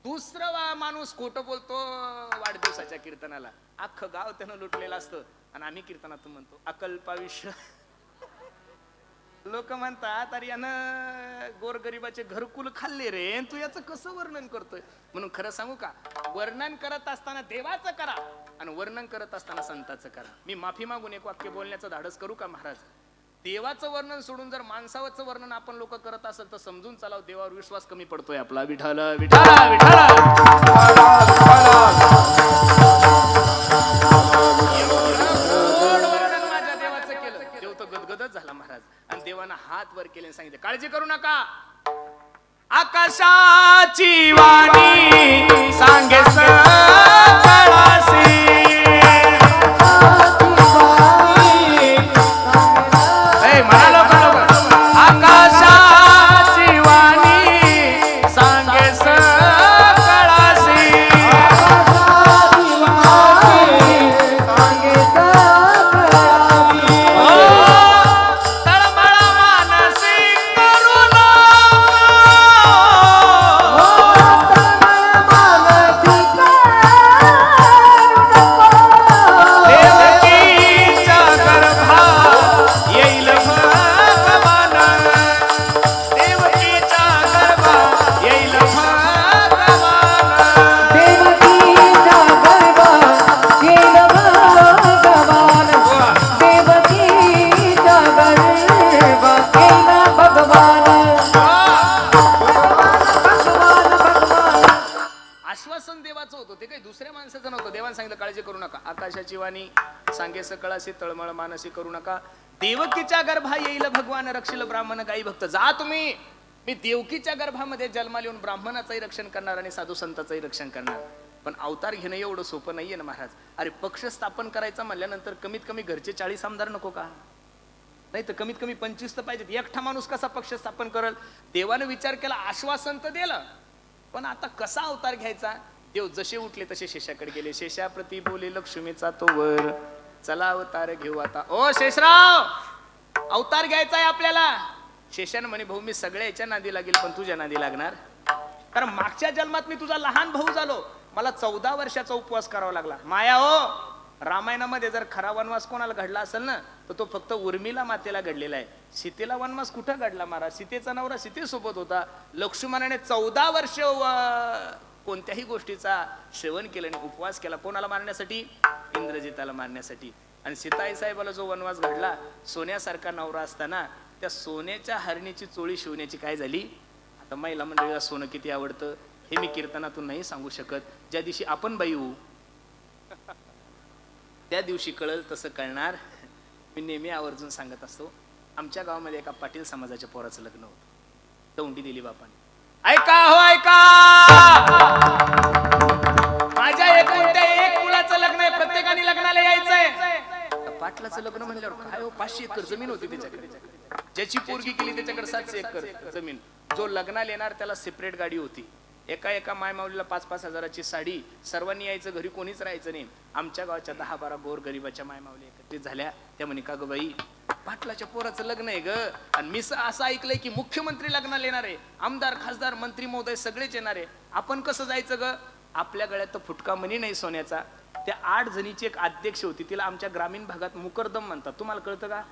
दुसरं माणूस खोटं बोलतो वाढदिवसाच्या कीर्तनाला, अख्खं गाव त्यानं लुटलेलं असतं आणि आम्ही कीर्तनातून म्हणतो अकल्पाविष्य. लोक म्हणतात अरे यानं गोरगरिबाचे घरकुल खाल्ले रे, तू याचं कसं वर्णन करतोय. म्हणून खरं सांगू का, वर्णन करत असताना देवाचं करा आणि वर्णन करत असताना संताचं करा. मी माफी मागून एक वाक्य बोलण्याचं धाडस करू का महाराज. देवाचं वर्णन सोडून जर माणसाचं वर्णन आपण लोक करत असेल तर समजून चालाव, देवावर विश्वास कमी पडतोय आपला. विठाल विठाल विठाल माझ्या देवाचं केलं, देव तर गदगदच झाला महाराज. आणि देवानं हात वर केले आणि सांगितले काळजी करू नका. आकाशाची वाणी सांगे सकळासी, आकाशाची वाणी सांगे सकळासी, तळमळ मानसी करू देवकीच्या गर्भा येईल भगवान, देवकीच्या गर्भा येईल आश्वासन देवाचं होतं, ते काही दुसऱ्या माणसाचं नव्हतं. देवाने सांगितलं काळजी करू नका. आकाशाची वाणी सांगे सकळासी, तळमळ मानसी करू नका. देवकीच्या गर्भा येईल भगवान, रक्षिल ब्राह्मण गाई भक्त. जा तुम्ही, मी देवकीच्या गर्भामध्ये जन्माला येऊन ब्राह्मणाचंही रक्षण करणार आणि साधू संतांचंही रक्षण करणार. पण अवतार घेणं एवढं सोपं नाहीये ना महाराज. अरे पक्ष स्थापन करायचा म्हणल्यानंतर कमीत कमी घरचे 40 आमदार नको का? नाही तर कमीत कमी 25 तर पाहिजेत. एकटा माणूस कसा पक्ष स्थापन करल? देवानं विचार केला, आश्वासन तर दिलं, पण आता कसा अवतार घ्यायचा? देव जसे उठले तसे शेषाकडे गेले. शेषाप्रती बोले लक्ष्मीचा तो वर, चला अवतार घेऊ आता. ओ शेषराव, अवतार घ्यायचा आहे आपल्याला. शेषानं म्हणे भाऊ मी सगळ्या याच्या नादी लागेल पण तुझ्या नादी लागणार. कारण मागच्या जन्मात मी तुझा लहान भाऊ झालो, मला 14 वर्षाचा उपवास करावा लागला. माया हो, रामायणामध्ये जर खरा वनवास कोणाला घडला असेल ना तर तो फक्त उर्मिला मातेला घडलेला आहे. सीतेला वनवास कुठं घडला महाराज? सीतेचा नवरा सीतेसोबत होता. लक्ष्मणाने 14 वर्ष कोणत्याही गोष्टीचा सेवन केलं आणि उपवास केला. कोणाला मारण्यासाठी? इंद्रजिताला मारण्यासाठी. आणि सीताई साहेबाला जो वनवास घडला, सोन्यासारखा नवरा असताना त्या सोन्याच्या हरणीची चोळी शिवण्याची काय झाली? आता महिला मंडळीला सोनं किती आवडतं हे मी कीर्तनातून नाही सांगू शकत. ज्या दिवशी आपण बाई होऊ त्या दिवशी कळल तसं कळणार. मी नेहमी आवर्जून सांगत असतो, आमच्या गावामध्ये एका पाटील समाजाच्या पोराचं लग्न होतं. तोंडी दिली बापाने. ऐका हो ऐका, माझ्या एक मुलाचं लग्न आहे, प्रत्येकाने लग्नाला यायचंय. पाटलाचं लग्न म्हणल्यावर काय हो, 500 एकर जमीन होती त्याच्याकडे. ज्याची पोरगी केली त्याच्याकडे 700 एकर जमीन. जो लग्नाला येणार त्याला सेपरेट गाडी होती. एका मायमाऊलीला 5-5 हजाराची साडी. सर्वांनी यायचं, घरी कोणीच राहायचं नाही. आमच्या गावाच्या 10-12 गोर गरीबाच्या मायमाऊली एकत्रित झाल्या. त्या म्हणे का ग बाई, पाटलाच्या पोराचं लग्न आहे ग, आणि मी असं ऐकलंय की मुख्यमंत्री लग्नाला येणार आहे, आमदार खासदार मंत्री महोदय सगळेच येणार आहे, आपण कसं जायचं ग? आपल्या गळ्यात तर फुटका मणी नाही सोन्याचा. त्या 8 जणीची एक अध्यक्ष होती, तिला आमच्या ग्रामीण भागात मुकरदम म्हणतात. तुम्हाला कळतं का?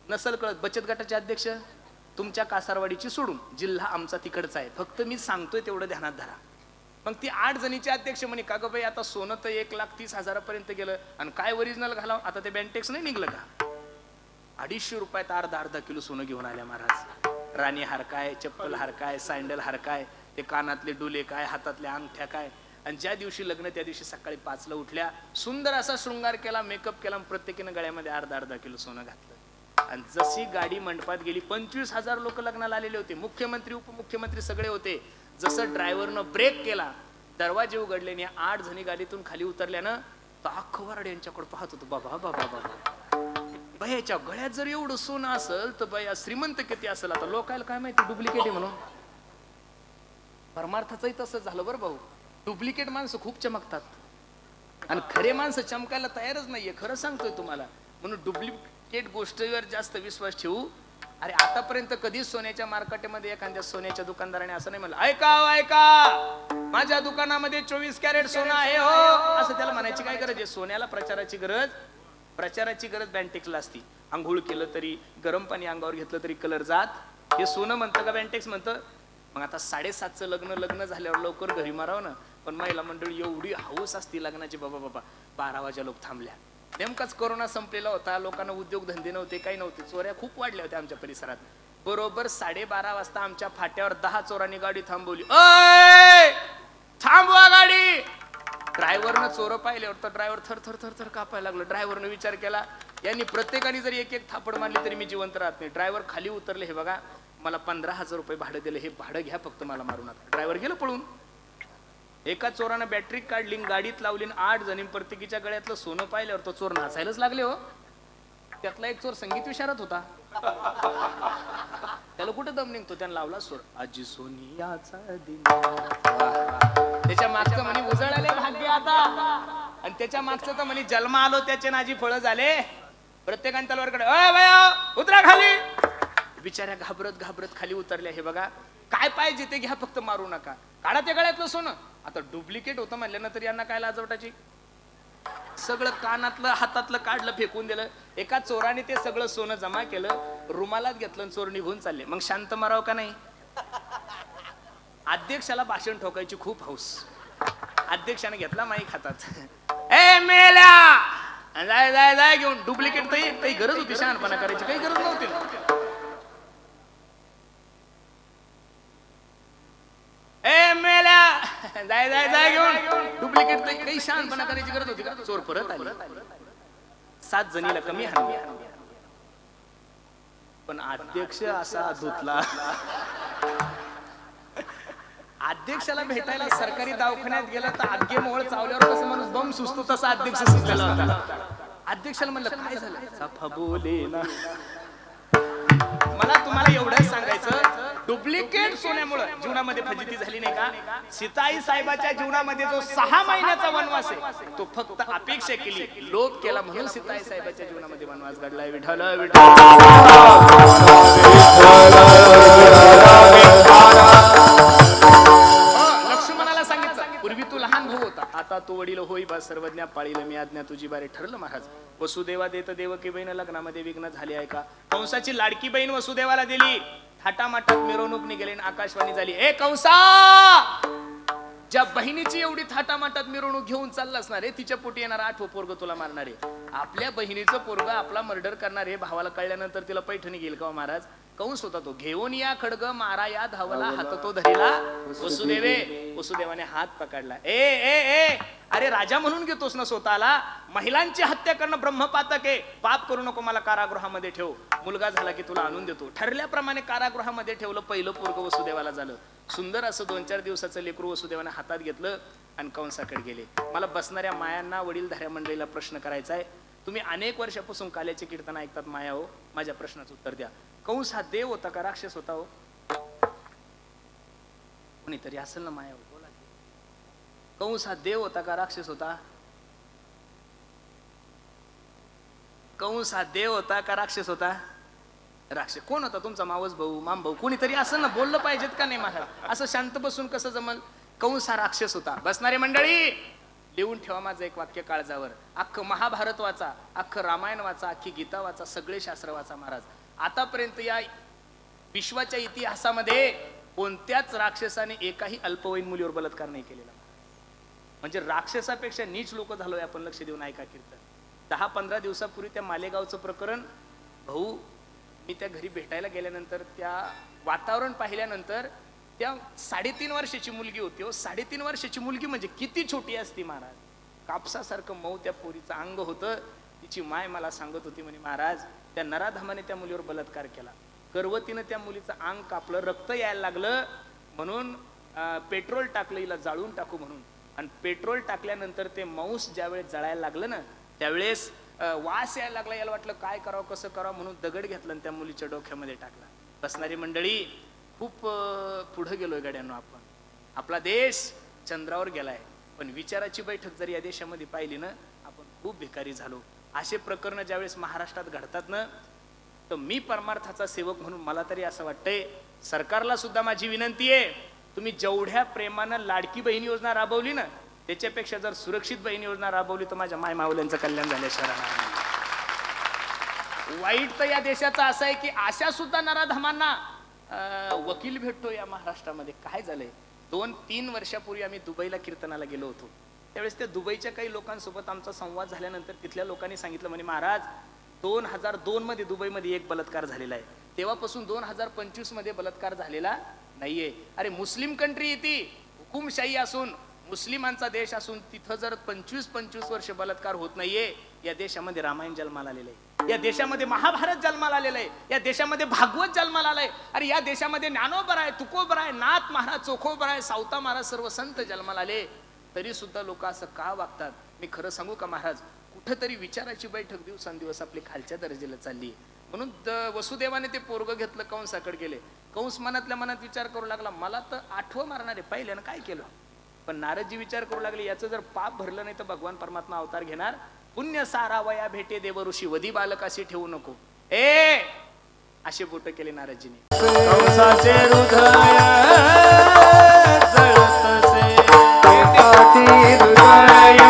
नसल कळत. बचत गटाचे अध्यक्ष तुमच्या कासारवाडीची सोडून, जिल्हा आमचा तिकडचा आहे, फक्त मी सांगतोय तेवढं ध्यानात धरा. मग ती 8 जणीचे अध्यक्ष म्हणे का ग बाई, आता सोनं तर 1,30,000 गेलं आणि काय ओरिजिनल घालावं? आता ते बँटेक्स नाही निघलं का? 250 रुपयात अर्धा किलो सोनं घेऊन आल्या महाराज. राणी हार काय, चप्पल हार काय, सँडल हार काय, ते कानातले डुले काय, हातातल्या अंगठ्या काय. आणि ज्या दिवशी लग्न त्या दिवशी सकाळी 5ला उठल्या, सुंदर असा शृंगार केला, मेकअप केला, प्रत्येकीनं गळ्यामध्ये अर्धा किलो सोनं घातलं. आणि जशी गाडी मंडपात गेली 25,000 लोक लग्नाला आलेले होते, मुख्यमंत्री उपमुख्यमंत्री सगळे होते. जसं ड्रायव्हरनं ब्रेक केला, दरवाजे उघडले आणि 8 जणी गाडीतून खाली उतरल्यानं तर अख्खं वराड यांच्याकडे पाहत होतो. बाबा बाबा बाबा, बयाच्या गळ्यात जर एवढं सोनं असेल तर बया श्रीमंत किती असेल. आता लोकायला काय माहिती डुप्लिकेट आहे म्हणून. परमार्थाचंही तसं झालं बरं भाऊ. डुप्लिकेट माणसं खूप चमकतात आणि खरे माणसं चमकायला तयारच नाहीये, खरं सांगतोय तुम्हाला. म्हणून डुप्लिकेट गोष्टीवर जास्त विश्वास ठेवू. अरे आतापर्यंत कधीच सोन्याच्या मार्केटमध्ये एखाद्या सोन्याच्या दुकानदाराने असं नाही म्हणलं, ऐका माझ्या दुकानामध्ये 24 कॅरेट सोनं आहे हो, असं त्याला म्हणायची काय गरज आहे. सोन्याला प्रचाराची गरज बँटेक्सला असती. आंघोळ केलं तरी, गरम पाणी अंगावर घेतलं तरी कलर जात. हे सोनं म्हणतं का बँटेक्स म्हणतं. मग आता 7:30चं लग्न झाल्यावर लवकर घरी मारावं ना. पण महिला मंडळी एवढी हौस असती लग्नाची, बाबा 12 वाजा लोक थांबल्या. नेमकाच कोरोना संपलेला होता, लोकांना उद्योग धंदे नव्हते, काही नव्हते, चोऱ्या खूप वाढल्या होत्या आमच्या परिसरात. बरोबर 12:30 वाजता आमच्या फाट्यावर 10 चोरांनी गाडी थांबवली. थांबवा गाडी. ड्रायव्हरनं चोर पाहिल्यावर तर ड्रायव्हर थर कापायला लागलं. ड्रायव्हरनं विचार केला, यांनी प्रत्येकाने जरी एक थापड मारली तरी मी जिवंत राहत नाही. ड्रायव्हर खाली उतरले, हे बघा मला 15,000 रुपये भाडं दिलं, हे भाडं घ्या फक्त, मला मारू नका. ड्रायव्हर गेलं पळून. एका चोरानं बॅटरी काढली, गाडीत लावली, 8 जणी प्रत्येकीच्या गळ्यातलं सोनं पाहिल्यावर तो चोर नाचायलाच लागले हो. त्यातला एक चोर संगीत विशारत होता. त्याला कुठं दम निघतो, त्यानं लावला सोर, आजी सोनियाचा दिन. त्याच्या मागचं म्हणे उजळले भाग्य आता, आणि त्याच्या मागचं तर म्हणे जन्म आलो त्याचे नाजी फळं झाले. प्रत्येकाने तलवारकडे, उतरा खाली. बिचाऱ्या घाबरत खाली उतरल्या. हे बघा काय पाहिजे ते घ्या फक्त, मारू नका. काढा ते गळ्यातलं सोनं. आता डुप्लिकेट होतं म्हणल्यानंतर यांना काय लाजवटाची. सगळं कानातलं हातातलं काढलं, फेकून दिलं. एका चोराने ते सगळं सोनं जमा केलं, रुमालात घेतलं, चोर निघून चालले. मग शांत मारावं का नाही. अध्यक्षाला भाषण ठोकायची खूप हौस. अध्यक्षाने घेतला माईक हातात, ए मेल्या जाय घेऊन. डुप्लिकेट काही गरज होती शहाणपणा करायची, काही गरज नव्हती. ए मेल्या जाय घेऊन. डुप्लिकेट काही शहाणपणा करायची गरज होती का. चोर परत आले, 7 जणीला कमी हाणली. पण अध्यक्ष असा धुतला. अध्यक्षाला भेटायला सरकारी दवाखान्यात गेला तर आगे मोहळ चावल्यावर कसं माणूस बम सुचतो तसा अध्यक्ष सुचलेला होता. अध्यक्षाला म्हणलं काय झालं, सफा बोले ना. मला तुम्हाला एवढंच सांगायचं, डुप्लिकेट सोन्यामुळे जीवनामध्ये फजिती झाली नाही का. सीताई साहेबाच्या जीवनामध्ये जो 6 महिन्याचा वनवास आहे तो फक्त अपेक्षा केली, लोभ केला म्हणून सीताई साहेबाच्या जीवनामध्ये वनवास घडलाय. विठ्ठल लक्ष्मणाला सांगितलं, पूर्वी तू लहान भाऊ होता, आता तू वडील होई बा सर्वज्ञा पाळील मी आज्ञा तुझी बारे. ठरलं महाराज. वसुदेवा देत देवकी बहीण लग्नामध्ये विघ्न झाले आहे का. कंसाची लाडकी बहीण वसुदेवाला दिली, थाटामाटात मिरवणूक निघाली, आकाशवाणी झाली, ए कंसा, ज्या बहिणीची एवढी थाटामाटात मिरवणूक घेऊन चालला असणार आहे, तिच्या पोटी येणार 8वं पोरग तुला मारणार आहे. आपल्या बहिणीचं पोरग आपला मर्डर करणार आहे, भावाला कळल्यानंतर तिला पैठणी घेईल का महाराज. कंस होता तो, घेऊन या खडग मारा या धावला, हात तो धरिला वसुदेवे. वसुदेवाने हात पकडला. ए अरे राजा म्हणून घेतोस ना स्वतःला. महिलांची हत्या करणं ब्रह्मपातक आहे, पाप करू नको, मला कारागृहामध्ये ठेव, मुलगा झाला की तुला आणून देतो. ठरल्याप्रमाणे कारागृहामध्ये ठेवलं. पहिलं पोरग वसुदेवाला झालं. सुंदर असं 2-4 दिवसाचं लेकरू वसुदेवाने हातात घेतलं आणि कंसाकडे गेले. मला बसणाऱ्या मायांना, वडीलधाऱ्या मंडळीला प्रश्न करायचा आहे. तुम्ही अनेक वर्षापासून काल्याचे कीर्तन ऐकतात माया हो, माझ्या प्रश्नाचं उत्तर द्या. कंस हा देव होता का राक्षस होता हो. कोणीतरी असेल ना माया हो, बोला. कंस हा देव होता का राक्षस होता. कंस हा देव होता का राक्षस होता. राक्षस. कोण होता तुमचा मावस भाऊ, माम भाऊ, कोणीतरी असेल ना, बोललं पाहिजेत का नाही महाराज. असं शांत बसून कसं जमल. कंस हा राक्षस होता. बसणारे मंडळी लिहून ठेवा माझं एक वाक्य काळजावर. अख्खं महाभारत वाचा, अख्खं रामायण वाचा, अख्खी गीता वाचा, सगळे शास्त्र वाचा महाराज. आतापर्यंत या विश्वाच्या इतिहासामध्ये कोणत्याच राक्षसाने एकाही अल्पवयीन मुलीवर बलात्कार नाही केलेला. म्हणजे राक्षसापेक्षा नीच लोक झालोय आपण. लक्ष देऊन ऐका कीर्तन. 10-15 दिवसापूर्वी त्या मालेगावचं प्रकरण, भाऊ मी त्या घरी भेटायला गेल्यानंतर, त्या वातावरण पाहिल्यानंतर, त्या 3.5 वर्षाची मुलगी होती हो. 3.5 वर्षाची मुलगी म्हणजे किती छोटी असती महाराज. कापसासारखं मऊ त्या पोरीचं अंग होतं. तिची माय मला सांगत होती म्हणे, महाराज त्या नराधमाने त्या मुलीवर बलात्कार केला. गर्भवतीनं त्या मुलीचं अंग कापलं, रक्त यायला लागलं, म्हणून पेट्रोल टाकलं हिला जाळून टाकू म्हणून. आणि पेट्रोल टाकल्यानंतर ते मांस ज्यावेळेस जळायला लागलं ना, त्यावेळेस वास यायला लागला. याला वाटलं काय करावं कसं करावं, म्हणून दगड घेतला आणि त्या मुलीच्या डोक्यामध्ये टाकला. बसणारी मंडळी, खूप पुढे गेलोय गाड्यांनो आपण. आपला देश चंद्रावर गेलाय, पण विचाराची बैठक जर या देशामध्ये पाहिली ना, आपण खूप भिकारी झालो. असे प्रकरण ज्यावेळेस महाराष्ट्रात घडतात ना, तर मी परमार्थाचा सेवक म्हणून मला तरी असं वाटतंय, सरकारला सुद्धा माझी विनंती आहे, तुम्ही जेवढ्या प्रेमानं लाडकी बहीण योजना राबवली ना, त्याच्यापेक्षा जर सुरक्षित बहीण योजना राबवली तर माझ्या माय माऊल्यांचं कल्याण झाल्याशिवाय राहणार नाही. वाईट तर या देशाचा असं आहे की अशा सुद्धा नराधमांना वकील भेटतो या महाराष्ट्रामध्ये. काय झालंय, 2-3 वर्षापूर्वी आम्ही दुबईला कीर्तनाला गेलो होतो. त्यावेळेस त्या दुबईच्या काही लोकांसोबत आमचा संवाद झाल्यानंतर तिथल्या लोकांनी सांगितलं, म्हणे महाराज 2002 मध्ये दुबईमध्ये एक बलात्कार झालेला आहे, तेव्हापासून 2025 मध्ये बलात्कार झालेला नाहीये. अरे मुस्लिम कंट्री येते, हुकुमशाही असून, मुस्लिमांचा देश असून तिथं जर 25-25 वर्ष बलात्कार होत नाहीये, या देशामध्ये रामायण जन्माला आलेलं आहे, या देशामध्ये महाभारत जन्माला आलेलं आहे, या देशामध्ये भागवत जन्माला आलंय. अरे या देशामध्ये ज्ञानोबर आहे, तुकोबर आहे, नाथ महाराज चोखोबर आहे, सावता महाराज, सर्व संत जन्माला आले, तरी सुद्धा लोक असं का वागतात? मी खरं सांगू का महाराज, कुठेतरी विचाराची बैठक दिवसांदिवस आपली खालच्या दर्जाला चालली. म्हणून वसुदेवाने ते पोरग घेतलं, कंसाकडे गेले. कंस मनातल्या मनात विचार करू लागला, मला तर आठवं मारणारे पहिल्यानं काय केलं. पण नारदजी विचार करू लागले, याचं जर पाप भरलं नाही तर भगवान परमात्मा अवतार घेणार. पुण्य सारावया भेटे देव ऋषी, वधी बालकाशी ठेवू नको. असे बोट केले नारदजीने. कंसाचे हृदय जळतसे, पाठी हृदय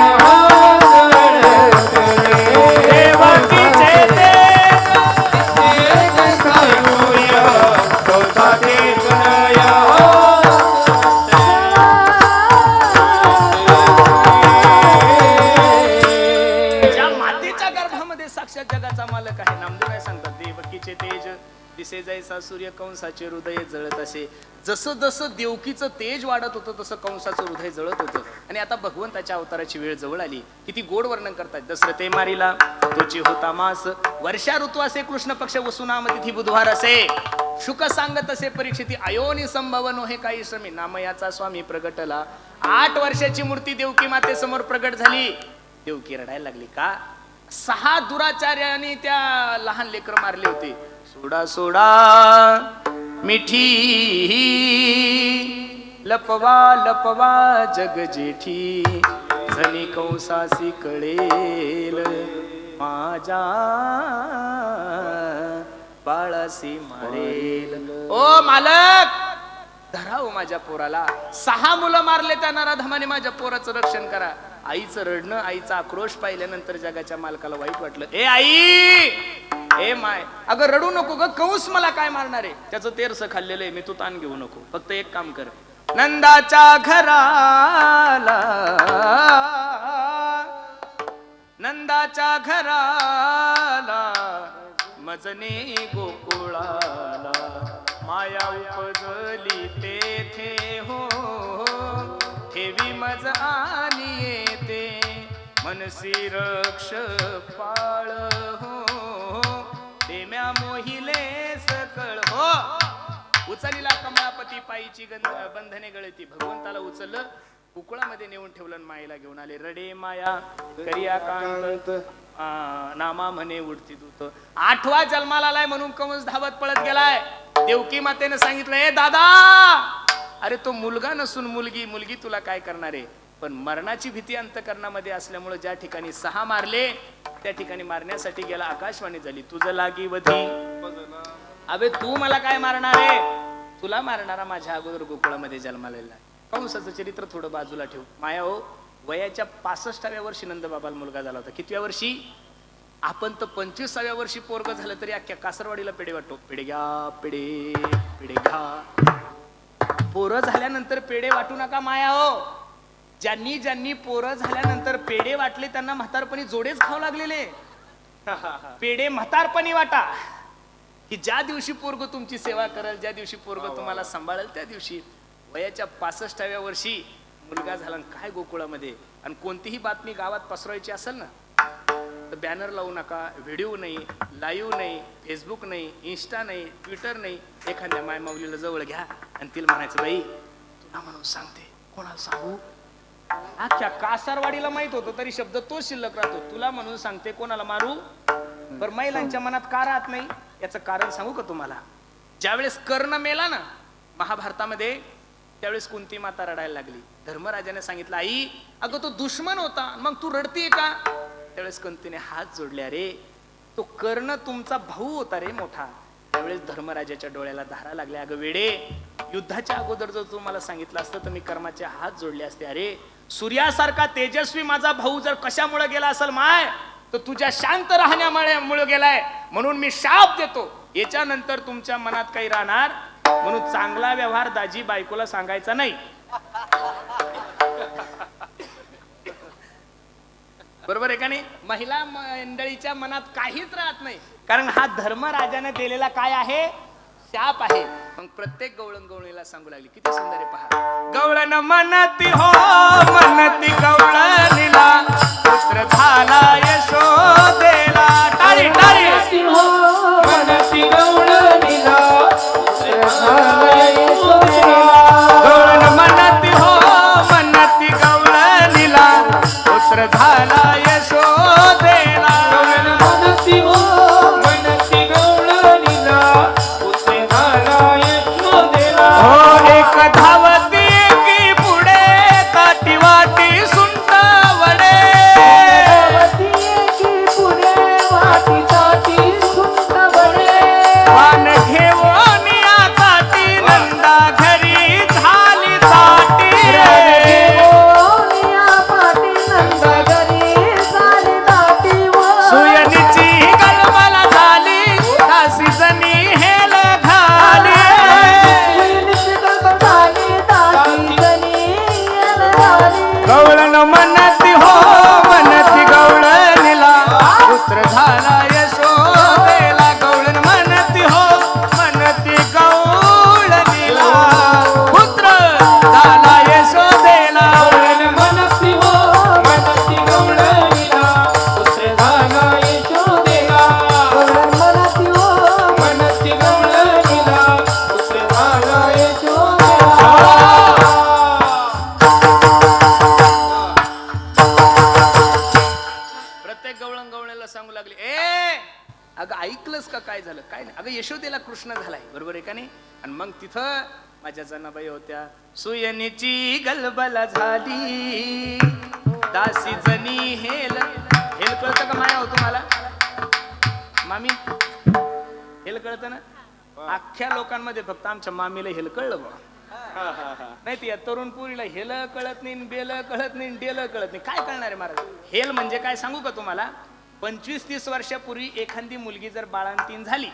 देवकीचे साक्षात जगाचा मालक आहे. नामदेव काय सांगतात, देवकीचे तेज दिसे जैसा सूर्य, कंसाचे हृदय जळत असे. जसं जसं देवकीचं तेज वाढत होतं तसं कंसाचं हृदय जळत होतं. आणि आता भगवंताच्या अवताराची वेळ जवळ आली. किती गोड वर्णन करतात. दशरथे मारिला तोची होता मास, वर्षा ऋतू असे कृष्ण पक्ष वसुनाम तिथी बुधवार असे. शुक सांगत असे परीक्षिती, अयोनी संभवन हे काही श्रमी, नामयाचा स्वामी प्रगटला. 8 वर्षाची मूर्ती देवकी मातेसमोर प्रगट झाली. देवकी रडायला लागली. का? 6 दुराचार्याने त्या लहान लेकर मारले होते. सोडा सोडा मिठी लपवा लपवा जग जेठी, झनी कंसासी कळेल माझ्या बाळासी मारेल. ओ मालक, धराव माझ्या पोराला. 6 मुलं मारले त्या नराधमाने, माझ्या पोराचं रक्षण करा. आईचं रडणं, आईचा आक्रोश पाहिल्यानंतर जगाच्या मालकाला वाईट वाटलं. ए आई, ए माय, अगं रडू नको ग, कंस मला काय मारणार आहे, त्याचं तेरस खाल्लेलं आहे मी, तू ताण घेऊ नको. फक्त एक काम कर, नंदाच्या घराला, नंदाच्या घराला मजने गोकुळाला, माया उपजली तेथे हो, ठेवी मज आणि येते, मनसी रक्ष पाळ हो, तेम्या मोहिले सकळ हो. उचलीला कमळापती पायीची बंधने गळती. भगवंताला उचललं, कुकुळामध्ये नेऊन ठेवलं, मायेला घेऊन आले. रडे माया करिया कांत, नामा म्हणे उडती दूत. 8वा जन्माला आलाय म्हणून कंस धावत पळत गेलाय. देवकी मातेने सांगितलं, ए दादा, अरे तो मुलगा नसून मुलगी, मुलगी तुला काय करणार आहे. पण मरणाची भीती अंतकरणामध्ये असल्यामुळे ज्या ठिकाणी 6 मारले त्या ठिकाणी मारण्यासाठी गेला. आकाशवाणी झाली, तुझं लागी वधी, अबे तू मला काय मारणार आहे, तुला मारणारा माझ्या अगोदर गोकुळामध्ये जन्माला आलेला. कंसाचं चरित्र थोडं बाजूला ठेव. माया हो, वयाच्या 65व्या वर्षी नंदबाबाला मुलगा झाला होता. कितव्या वर्षी? आपण तर 25व्या वर्षी पोरग झालं तरी अख्ख्या कासरवाडीला पेढे वाटतो. पेढे घ्या, पेढे, पेढे घ्या. पोरं झाल्यानंतर पेढे वाटू नका माया हो. ज्यांनी ज्यांनी पोरं झाल्यानंतर पेढे वाटले त्यांना म्हातारपणी जोडेच खाऊ लागलेले. पेढे म्हातारपणी वाटा, की ज्या दिवशी पोरग तुमची सेवा करेल, ज्या दिवशी पोरग तुम्हाला सांभाळेल, त्या दिवशी. वयाच्या 65व्या वर्षी मुलगा झाला. काय गोकुळामध्ये. आणि कोणतीही बातमी गावात पसरवायची असेल ना, तर बॅनर लावू नका, व्हिडिओ नाही, लाईव्ह नाही, फेसबुक नाही, इंस्टा नाही, ट्विटर नाही. एखाद्या माय माऊलीला जवळ घ्या आणि तिला म्हणायचं, बाई तुला म्हणून सांगते, कोणाला सांगू? अख्ख्या कासारवाडीला माहित होतं तरी शब्द तोच शिल्लक राहतो, तुला म्हणून सांगते, कोणाला मारू? बरं, महिलांच्या मनात का राहत नाही याचं कारण सांगू का तुम्हाला? ज्यावेळेस कर्ण मेला ना महाभारतामध्ये, त्यावेळेस कुंती माता रडायला लागली. धर्मराजाने सांगितलं, आई अगं तो दुश्मन होता, मग तू रडतीये का? त्यावेळेस कुंतीने हात जोडले, अरे तो कर्ण तुमचा भाऊ होता रे मोठा. त्यावेळेस धर्मराजाच्या डोळ्याला धारा लागल्या, अगं वेडे, युद्धाच्या अगोदर जर तू मला सांगितलं असतं तर मी कर्माचे हात जोडले असते. अरे सूर्यासारखा तेजस्वी माझा भाऊ जर कशामुळे गेला असेल माय, तर तुझ्या शांत राहण्यामुळे गेलाय, म्हणून मी शाप देतो, याच्यानंतर तुमच्या मनात काही राहणार, म्हणून चांगला व्यवहार दाजी बायकोला सांगायचा नाही. बरोबर आहे का नाही? महिला मंडळीच्या मनात काहीच राहत नाही, कारण हा धर्मराजाने दिलेला काय आहे? शाप आहे. मग प्रत्येक गवळण गवळणीला सांगू लागली, किती सुंदर आहे पहा. गवळण म्हणती हो म्हणती गवळणीला, पुत्र झाला यशोदेला. टाळी टाळी हो मनसी गवळणीला, गवळण म्हणती हो म्हणती गवळणीला, पुत्र झाला यशोदेला. मनसी हो मनसी गवळणीला, पुत्र झाला यशोदेला. हो एक धावती की पुढे, ताटी वाटी सुंटावडे. की पुढे वाटी ताटी सुंदवडे. पान घेऊन या ताटी, नंदा घरी झाली ताटी. सुयनीची गलबला झाली, दासी जणी हेल घाली. गवळण म्हणती हो म्हणती गवळणीला, पुत्र झाला यशोदेला. गवळण म्हणती हो म्हणती गवळणीला, पुत्र झाला यशोदेला. मनसी हो मनसी गवळणीला, पुत्र झाला यशोदेला. मनसी हो मनसी गवळणीला, पुत्र झाला यशोदेला. प्रत्येक गवळण गवळणीला सांगू लागले, ए अगं ऐकलंस का काय झालं? काय नाही, अगं यशोदेला कृष्ण झालाय, बरोबर आहे का नाही? आणि मग तिथं माझ्या जनाबाई होत्या. सुयनीची गलबला झाली, दासी जणी हेल. हेल कळतं का माया हो तुम्हाला मामी? हेल कळतं ना? अख्ख्या लोकांमध्ये फक्त आमच्या मामीला हेल कळलं बा. नाही ती तरुण पुरीला हेल कळत नाही, बेल कळत नाही, डेल कळत नाही. काय कळणार आहे महाराज? हेल म्हणजे काय सांगू का तुम्हाला? 25-30 वर्षापूर्वी एखादी मुलगी जर बाळंतीण झाली,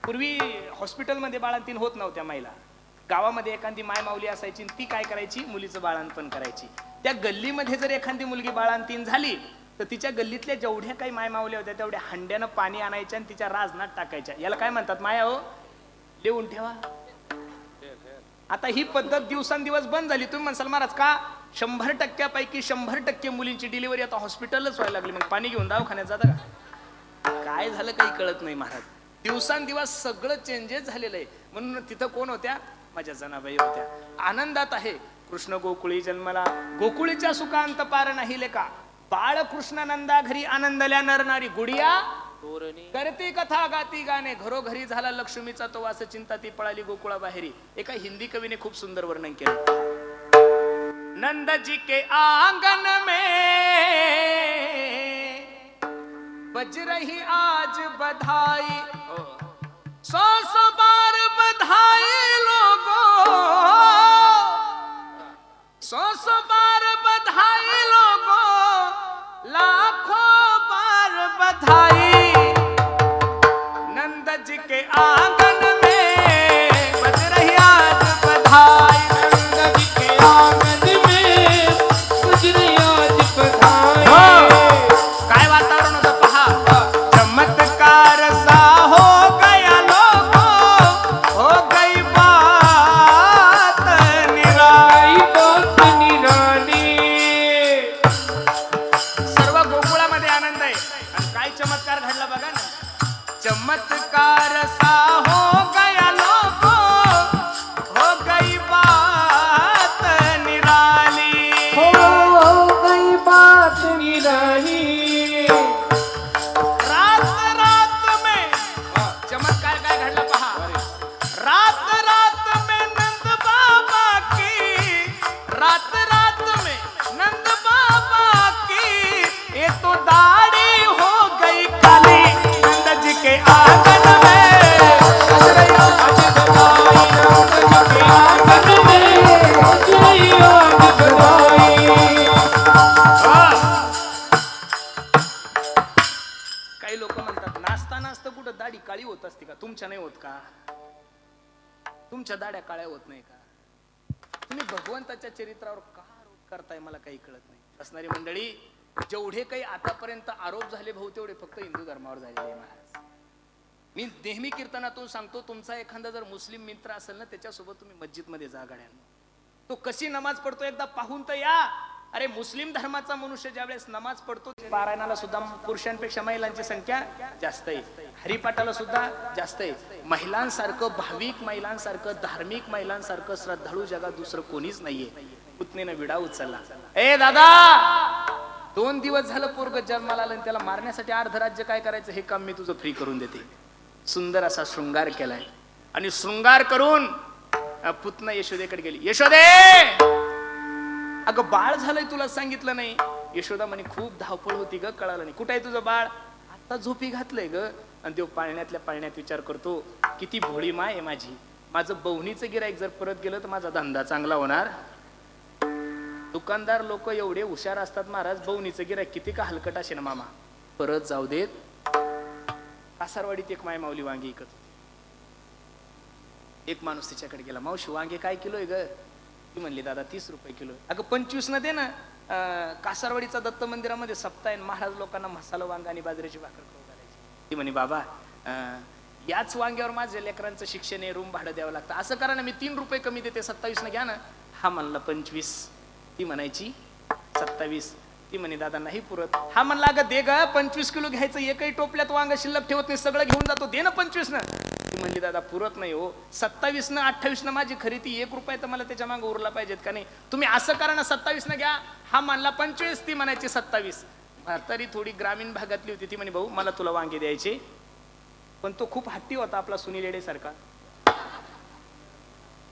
पूर्वी हॉस्पिटलमध्ये बाळंतीण होत नव्हत्या महिला, गावामध्ये एखादी माय माऊली असायची, ती काय करायची? मुलीचं बाळंतपण करायची. त्या गल्लीमध्ये जर एखादी मुलगी बाळंतीण झाली तर तिच्या गल्लीतल्या जेवढ्या काही माय माऊल्या होत्या तेवढ्या हंड्यानं पाणी आणायच्या आणि तिच्या राजनात टाकायच्या. याला काय म्हणतात माया हो? लिहून ठेवा. आता ही पद्धत दिवसांदिवस बंद झाली. तुम्ही म्हणसाल महाराज का? 100% 100% मुलींची डिलिव्हरी आता हॉस्पिटलच व्हायला लागली, मग पाणी घेऊन दवाखान्यात जाता का? काय झालं काही कळत नाही महाराज. दिवसांदिवस सगळं चेंजेस झालेलं आहे. म्हणून तिथं कोण होत्या? माझ्या जनाबाई होत्या. आनंदात आहे. कृष्ण गोकुळी जन्मला, गोकुळीच्या सुखांत पार नाही लेका. बाळ कृष्ण नंदा घरी, आनंदल्या नर नारी. गुडिया करते कथा गाती गाणे, घरोघरी झाला लक्ष्मीचा तो वास, चिंता ती पळाली गोकुळा बाहेरी. एका हिंदी कवीने खूप सुंदर वर्णन केलं. नंद जी के आंगन में बज रही आज बधाई, 100 बार बधाई लोगों, 100 बार बधाई लोगों, लाखों बार बधाई. नंद जी के आंगन में बज रही आज बधाई. नंद जी के आंगन में बज रही आज बधाई. काय वातावरण होतं पहा. चमत्कार सा होगा होत असते का? तुमच्या नाही होत का? तुमच्या दाड्या काळ्या होत नाही का? तुम्ही भगवंताच्या चरित्रावर का आरोप करताय मला काही कळत नाही. असणारी मंडळी, जेवढे काही आतापर्यंत आरोप झाले भाऊ तेवढे फक्त हिंदू धर्मावर झालेले आहे महाराज. मी नेहमी कीर्तनातून सांगतो, तुमचा एखादा जर मुस्लिम मित्र असेल ना, त्याच्यासोबत तुम्ही मस्जिदमध्ये जा गाड्यांना. तो कशी नमाज पडतो एकदा पाहून तर या. अरे मुस्लिम धर्माचा मनुष्य ज्यावेळेस नमाज पडतो, पारायणाला सुद्धा पुरुषांपेक्षा महिलांची संख्या जास्त आहे, हरिपाठाला सुद्धा जास्त आहे. महिलांसारखं भाविक, महिलांसारखं धार्मिक, महिलांसारखं श्रद्धाळू जगात दुसरं कोणीच नाहीये. पुतणीनं विडा उचलला. ए दादा, 2 दिवस झालं पोरग जन्माला आलं आणि त्याला मारण्यासाठी अर्ध राज्य काय करायचं हे काम मी तुझं फ्री करून देते. सुंदर असा शृंगार केलाय आणि शृंगार करून पुतना यशोदेकडे गेली. यशोदे, अगं बाळ झालंय तुला सांगितलं नाही. यशोदा म्हणे खूप धावपळ होती ग, कळालं नाही. कुठं आहे तुझं बाळ? आता झोपी घातलंय ग. आणि देव पाळण्यातल्या पाळण्यात विचार करतो, किती भोळी माय आहे माझी. माझं बवणीचं गिराईक जर परत गेलं तर माझा धंदा चांगला होणार. दुकानदार लोक एवढे हुशार असतात महाराज, बवणीचं गिराईक किती का हलकट असे ना मामा, परत जाऊ देत. कासारवाडीत एक माय माऊली वांगी विकत होती. एक माणूस तिच्याकडे गेला, मावशी वांगे काय किलो आहे ग? ती म्हणली दादा 30 रुपये किलो. अगं 25 न दे ना. कासारवाडीचा दत्त मंदिरामध्ये सप्ताह आहे, महाराज लोकांना मसाला वांगा आणि बाजरीची भाकर खाऊ घालायची. ती म्हणे बाबा याच वांग्यावर माझ्या लेकरांचं शिक्षण आहे, रूम भाडं द्यावं लागतं. असं करा ना, मी 3 रुपये कमी देते, 27 न घ्या ना. हा म्हणला 25. ती म्हणायची 27. ती म्हणे दादा नाही पुरत. हा म्हणला अगं दे ग, 25 किलो घ्यायचं, एकही टोपल्यात वांग शिल्लक ठेवत नाही, सगळं घेऊन जातो, दे ना 25 न. ती म्हणली दादा पुरत नाही हो, 27 न 28 न माझी खरेदी, 1 रुपया तर मला त्याच्या मागे उरला पाहिजेत का नाही. तुम्ही असं करा ना, 27 न घ्या. हा म्हणला 25. ती म्हणायची 27. म्हातारी थोडी ग्रामीण भागातली होती. ती म्हणे भाऊ मला तुला वांगे द्यायचे. पण तो खूप हट्टी होता आपला सुनील येडे सारखा.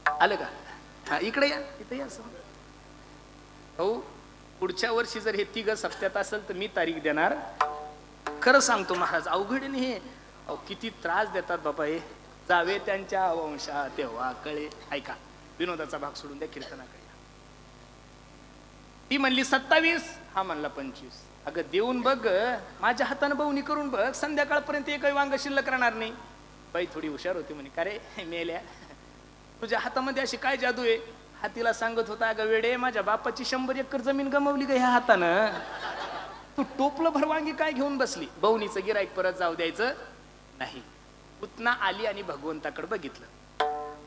आलं का? हा इकडे या, इथे या. भाऊ पुढच्या वर्षी जर हे 3 सप्त्यात असेल तर मी तारीख देणार. खरं सांगतो महाराज, अवघड नाही हे. किती त्रास देतात बाबा हे. जावे त्यांच्या वंशा तेव्हा कळे. ऐका, विनोदाचा भाग सोडून द्या, कीर्तनाकडे. ती म्हणली 27. हा म्हणला 25. अगं देऊन बघ, माझ्या हातानं बवणी करून बघ, संध्याकाळपर्यंत एकही वांग शिल्लक राहणार नाही. बाई थोडी हुशार होती, म्हणे का रे मेल्या, तुझ्या हातामध्ये अशी काय जादू आहे? हा तिला सांगत होता, अगं वेडे, माझ्या बापाची 100 एकर जमीन गमावली ग ह्या हातानं. तू टोपलं भर वांगी काय घेऊन बसली? बवणीचं गिराईक परत जाऊ द्यायचं नाही. पुतना आली आणि भगवंताकडे बघितलं.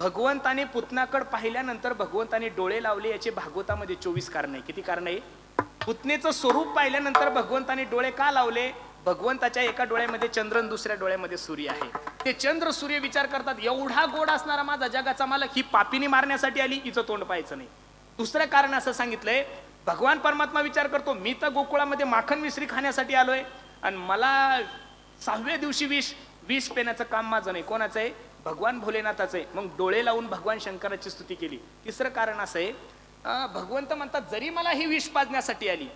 भगवंताने पुतनाकडे पाहिल्यानंतर भगवंताने डोळे लावले. याचे भागवतामध्ये 24 कारण आहे. किती कारण आहे? पुतनेचं स्वरूप पाहिल्यानंतर भगवंताने डोळे का लावले? भगवंताच्या एका डोळ्यामध्ये चंद्र आणि दुसऱ्या डोळ्यामध्ये सूर्य आहे. ते चंद्र सूर्य विचार करतात, एवढा गोड असणारा माझा जगाचा मालक ही पापीने मारण्यासाठी आली, हिचं तोंड पाहायचं नाही. दुसरं कारण असं सांगितलंय, भगवान परमात्मा विचार करतो, मी तर गोकुळामध्ये माखन मिश्री खाण्यासाठी आलोय आणि मला 6व्या दिवशी विष पेण्याचं काम माझं नाही. कोणाचं आहे? भगवान भोलेनाथाचं आहे. मग डोळे लावून भगवान शंकराची स्तुती केली. तिसरं कारण असं आहे, भगवंत म्हणतात जरी मला ही विष पाजण्यासाठी आली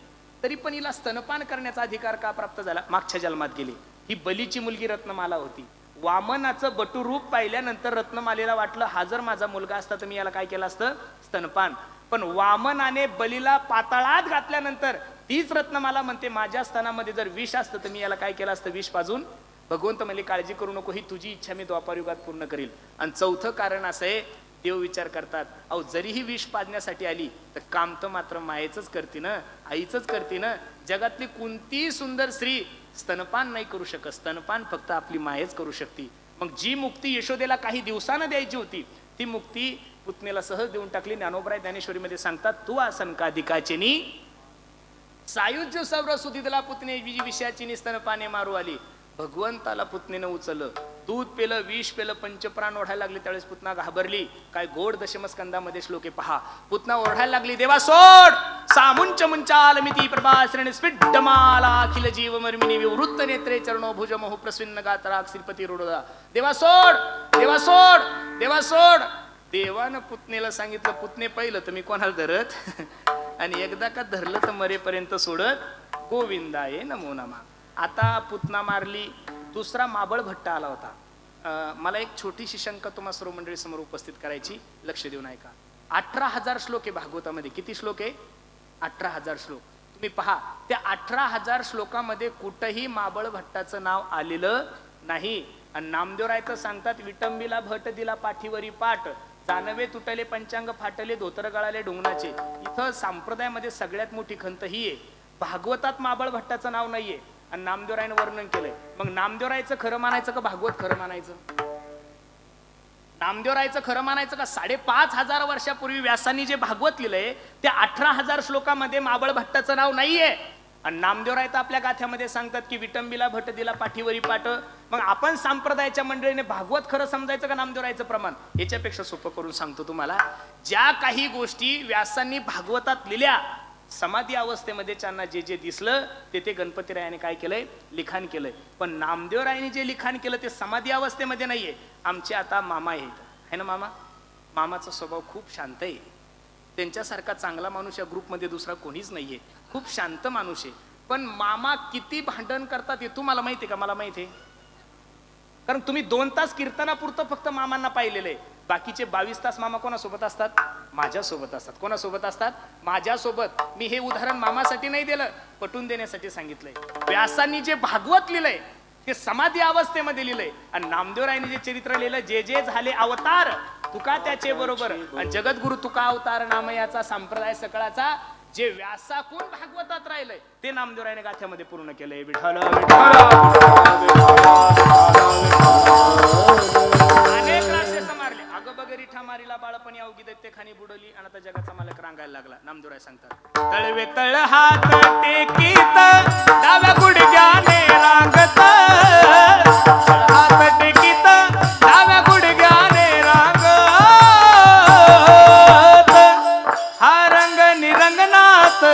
तरी पण हिला स्तनपान करण्याचा अधिकार का प्राप्त झाला? मागच्या जन्मात गेली. ही बलीची मुलगी रत्नमाला होती. वामनाचं बटू रूप पाहिल्यानंतर रत्नमालेला वाटलं, हा जर माझा मुलगा असता तर मी याला काय केलं असतं? स्तनपान. पण वामनाने बलीला पाताळात घातल्यानंतर तीच रत्नमाला म्हणते, माझ्या स्तनामध्ये जर विष असतं तर मी याला काय केलं असतं? विष पाजून. भगवंत म्हणले काळजी करू नको, ही तुझी इच्छा मी द्वापार युगात पूर्ण करील. आणि चौथं कारण असं आहे, देव विचार करतात, अहो जरी ही विष पाजण्यासाठी आली तर काम तर मात्र मायेचंच करते ना, आईचंच करते ना. जगातली कोणती सुंदर स्त्री स्तनपान नाही करू शकत. स्तनपान फक्त आपली मायेच करू शकते. मग जी मुक्ती यशोदेला काही दिवसानं द्यायची होती ती मुक्ती पुतनेला सहज देऊन टाकली. ज्ञानोबराय ज्ञानेश्वरीमध्ये सांगतात, तू आसन काधिकाचेनी सायुज्य सौरसुतीला पुतने विषयाची स्तनपाने मारू आली. भगवंताला पुतनेनं उचललं, दूध पेलं, विष पेलं, पंचप्राण ओढायला लागले. त्यावेळेस पुतना घाबरली. काय गोड दशमस्कंदामध्ये श्लोके पहा. पुतना ओरडायला लागली, देवा सोड, सामुंच मुंचाल मिती प्रभाश्रेणी स्फिड्डमाला अखिल जीव मर्मिनी विवृत्त नेत्रे चरणो भुज मोह प्रस्विन्न गातराग श्रीपती रोडदा. देवा सोड, देवा सोड, देवा सोड. देवानं पुतनेला सांगितलं, पुतने पहिलं तर मी कोणाला धरत आणि एकदा का धरलं तर मरेपर्यंत सोडत गोविंदाये नमो नमा. आता पुतना मारली. दुसरा माबळ भट्ट आला होता. मला एक छोटीशी शंका तुम्हा सर्व मंडळी समोर उपस्थित करायची, लक्ष देऊन ऐका. 18,000 श्लोक आहे भागवतामध्ये. किती श्लोक आहे? 18,000 श्लोक. तुम्ही पहा, त्या 18,000 श्लोकामध्ये कुठंही माबळ भट्टाचं नाव आलेलं नाही. आणि नामदेवराय तर सांगतात, विटंबीला भट दिला पाठीवरी पाठ, जानवे तुटले पंचांग फाटले, धोतर गळाले ढोंगणाचे. इथं संप्रदायामध्ये सगळ्यात मोठी खंत ही आहे, भागवतात माबळ भट्टाचं नाव नाहीये आणि नामदेवरायनं वर्णन केलंय. मग नामदेवरायचं खरं मानायचं का भागवत खरं मानायचं? नामदेवरायचं खरं मानायचं का 5,500 वर्षापूर्वी व्यासांनी जे भागवत लिहिलंय त्या 18,000 श्लोकामध्ये माबळ भट्टाचं नाव नाहीये. आणि नामदेवराय तर आपल्या गाथ्यामध्ये सांगतात की विटंबीला भट दिला पाठीवरी पाठ. मग आपण संप्रदायाच्या मंडळीने भागवत खरं समजायचं का नामदेवरायचं प्रमाण? याच्यापेक्षा सोपं करून सांगतो तुम्हाला, ज्या काही गोष्टी व्यासांनी भागवतात लिहिल्या, समाधी अवस्थेमध्ये त्यांना जे जे दिसलं ते गणपतीरायाने काय केलंय? लिखाण केलंय. पण नामदेवरायांनी जे लिखाण केलं ते समाधी अवस्थेमध्ये नाहीये. आमचे आता मामा आहेत, है ना मामा? मामाचा स्वभाव खूप शांत आहे. त्यांच्यासारखा चांगला माणूस या ग्रुपमध्ये दुसरा कोणीच नाहीये. खूप शांत माणूस आहे. पण मामा किती भांडण करतात हे तुम्हाला माहिती आहे का? मला माहिती आहे, कारण तुम्ही 2 तास कीर्तनापुरतं फक्त मामांना पाहिलेलं आहे. बाकीचे 22 तास मामा कोणासोबत असतात? माझ्यासोबत असतात. कोणासोबत असतात? माझ्यासोबत. मी हे उदाहरण मामासाठी नाही दिलं, पटवून देण्यासाठी सांगितलंय. व्यासांनी जे भागवत लिहिलंय ते समाधी अवस्थेमध्ये लिहिलंय. आणि नामदेवरायांनी जे चरित्र लिहिलं, जे जे झाले अवतार तुका त्याचे बरोबर, आणि जगद्गुरु तुका अवतार नामयाचा संप्रदाय सकळाचा, जे व्यासाकून भागवतात राहिलंय ते नामदेवरायाने गाथ्यामध्ये पूर्ण केलंय. विठ्ठल अनेक रासे मारले, अगं बगरी ठामारीला बाळपणी अवघी दैत्य खानी बुडवली, आणि आता जगाचा मालक रांगायला लागला. नामदेवराय सांगतात, तळवे तळ हात टेकीत डाव्या गुडघ्याने रांगत, हात टेकीत डाव्या गुडघ्याने रांगत, हा रंग निरंगनाथ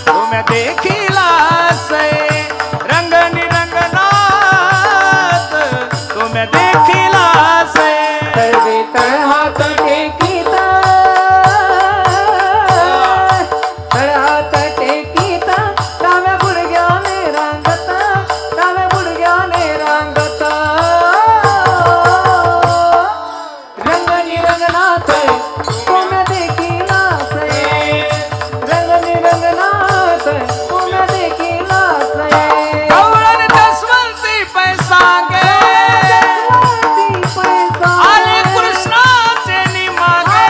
तुम्ही देखीलास, रंग निरंगनाथ तुम्ही देखीलास. तळवे तळ हात टेकीता, तळ हात टेकीता, डाव्या गुडघ्याने रांगता, डाव्या गुडघ्याने रांगता, रंग निरंगनाथ तुम्ही देखीलास, रंग निरंगनाथ तुम्ही देखीलास. गवळण दसवंती पैसांगे आले कृष्णाचे निमागे,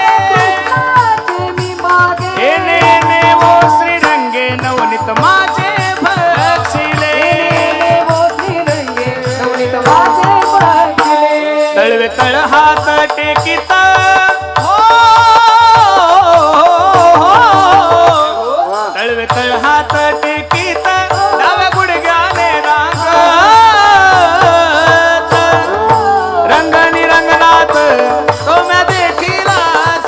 येणे येणे वो श्रीरंगे नवनीत माझे भक्षिले, तळवे तळ हात टेकीत, हो तळवे तळ हात टेकीत, डाव्या गुडघ्याने रांगत, रंग निरंगनाथ तुम्ही देखीलास,